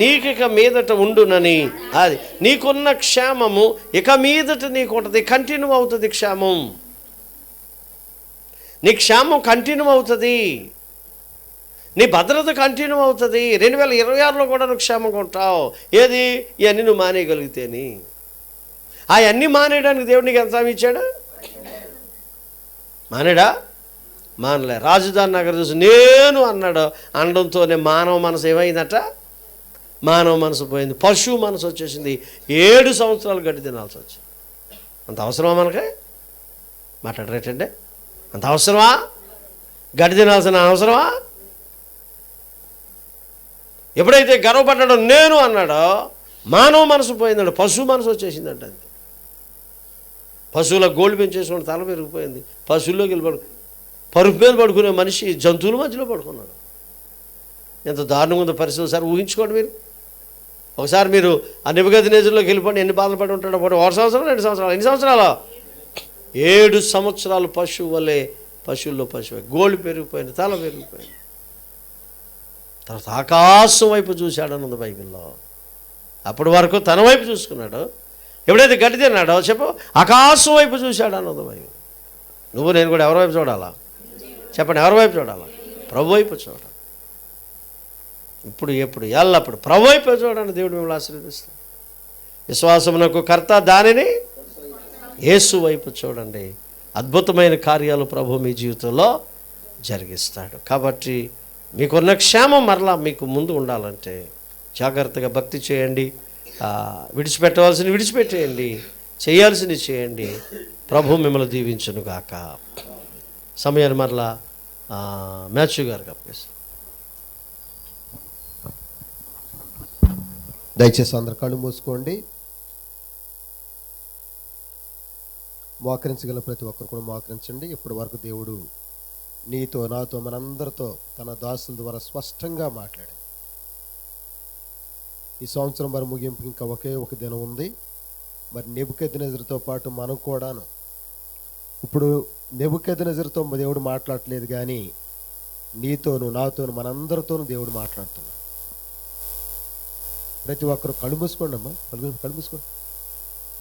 నీకిక మీదట ఉండునని. అది నీకున్న క్షేమము ఇక మీదట నీకు ఉంటుంది, కంటిన్యూ అవుతుంది. క్షేమం, నీ క్షేమం కంటిన్యూ అవుతుంది. నీ భద్రత కంటిన్యూ అవుతుంది. 2026లో కూడా నువ్వు క్షేమంగా ఉంటావు. ఏది? ఇవన్నీ నువ్వు మానేయగలిగితేని. అవన్నీ మానేయడానికి దేవుడు నీకు ఎంత ఇచ్చాడు? మానేడా? మానలే. రాజధాని నగరం చూసి నేను అన్నాడు. అనడంతోనే మానవ మనసు ఏమైందట? మానవ మనసు పోయింది. పశువు మనసు వచ్చేసింది. 7 సంవత్సరాలు గడ్డి తినాల్సి వచ్చింది. అంత అవసరమా మనకి? మాట్లాడరేటండి? అంత అవసరమా? గడ్డి తినాల్సిన అవసరమా? ఎప్పుడైతే గర్వపడ్డాడో నేను అన్నాడో మానవ మనసు పోయిందండి, పశువు మనసు వచ్చేసిందంట. అంతే. పశువుల గోల్డ్ పెంచేసుకుని తల పెరిగిపోయింది. పశువుల్లోకి వెళ్ళి పరుపు మీద పడుకునే మనిషి జంతువుల మధ్యలో పడుకున్నాడు. ఎంత దారుణంగా ఉందో పరిస్థితి సార్ ఊహించుకోండి మీరు. ఒకసారి మీరు ఆ నెబుకద్నెజరులోకి వెళ్ళిపోండి, ఎన్ని బాధలు పడి ఉంటాడో. 1 సంవత్సరం 2 సంవత్సరాలు, ఎన్ని సంవత్సరాలు? 7 సంవత్సరాలు పశువు వల్లే, పశువుల్లో పశువు గోల్డ్ పెరిగిపోయింది, తల పెరిగిపోయింది. తర్వాత ఆకాశం వైపు చూశాడు అన్నది బైబిల్లో. అప్పటి వరకు తన వైపు చూసుకున్నాడు. ఎప్పుడైతే గడ్డి తిన్నాడో చెప్పు, ఆకాశం వైపు చూశాడు అన్నది బైబిల్. నువ్వు నేను కూడా ఎవరి వైపు చూడాలా? చెప్పండి, ఎవరి వైపు చూడాలా? ప్రభు వైపు చూడాలి. ఇప్పుడు ఎప్పుడు ఎల్లప్పుడు ప్రభు వైపు చూడండి. దేవుడు మిమ్మల్ని ఆశీర్వదిస్తాడు. విశ్వాసమునకు కర్త దానిని యేసు వైపు చూడండి. అద్భుతమైన కార్యాలు ప్రభు మీ జీవితంలో జరిగిస్తాడు. కాబట్టి మీకున్న క్షేమం మరలా మీకు ముందు ఉండాలంటే జాగ్రత్తగా భక్తి చేయండి. విడిచిపెట్టవలసినవి విడిచిపెట్టేయండి, చేయాల్సినవి చేయండి. ప్రభు మిమ్మల్ని దీవించునుగాక. సమయాన్ని మరలా మ్యాథ్యూ గారికి అప్పగిస్తాను. దయచేసి అందరు కళ్ళు మూసుకోండి. మోకరించగల ప్రతి ఒక్కరు కూడా మోకరించండి. ఇప్పటి వరకు దేవుడు నీతో, నాతో, మనందరితో తన దాసుల ద్వారా స్పష్టంగా మాట్లాడాడు. ఈ సంవత్సరం మరి ముగింపు ఇంకా ఒకే ఒక దినం ఉంది. మరి నెబుకద్నెజరుతో పాటు మనం కూడాను ఇప్పుడు నెబుకద్నెజరుతో దేవుడు మాట్లాడట్లేదు, కానీ నీతోను, నాతోను, మనందరితోనూ దేవుడు మాట్లాడుతున్నాడు. ప్రతి ఒక్కరు కళ్ళు మూసుకోండి అమ్మా, కళ్ళు మూసుకోండి.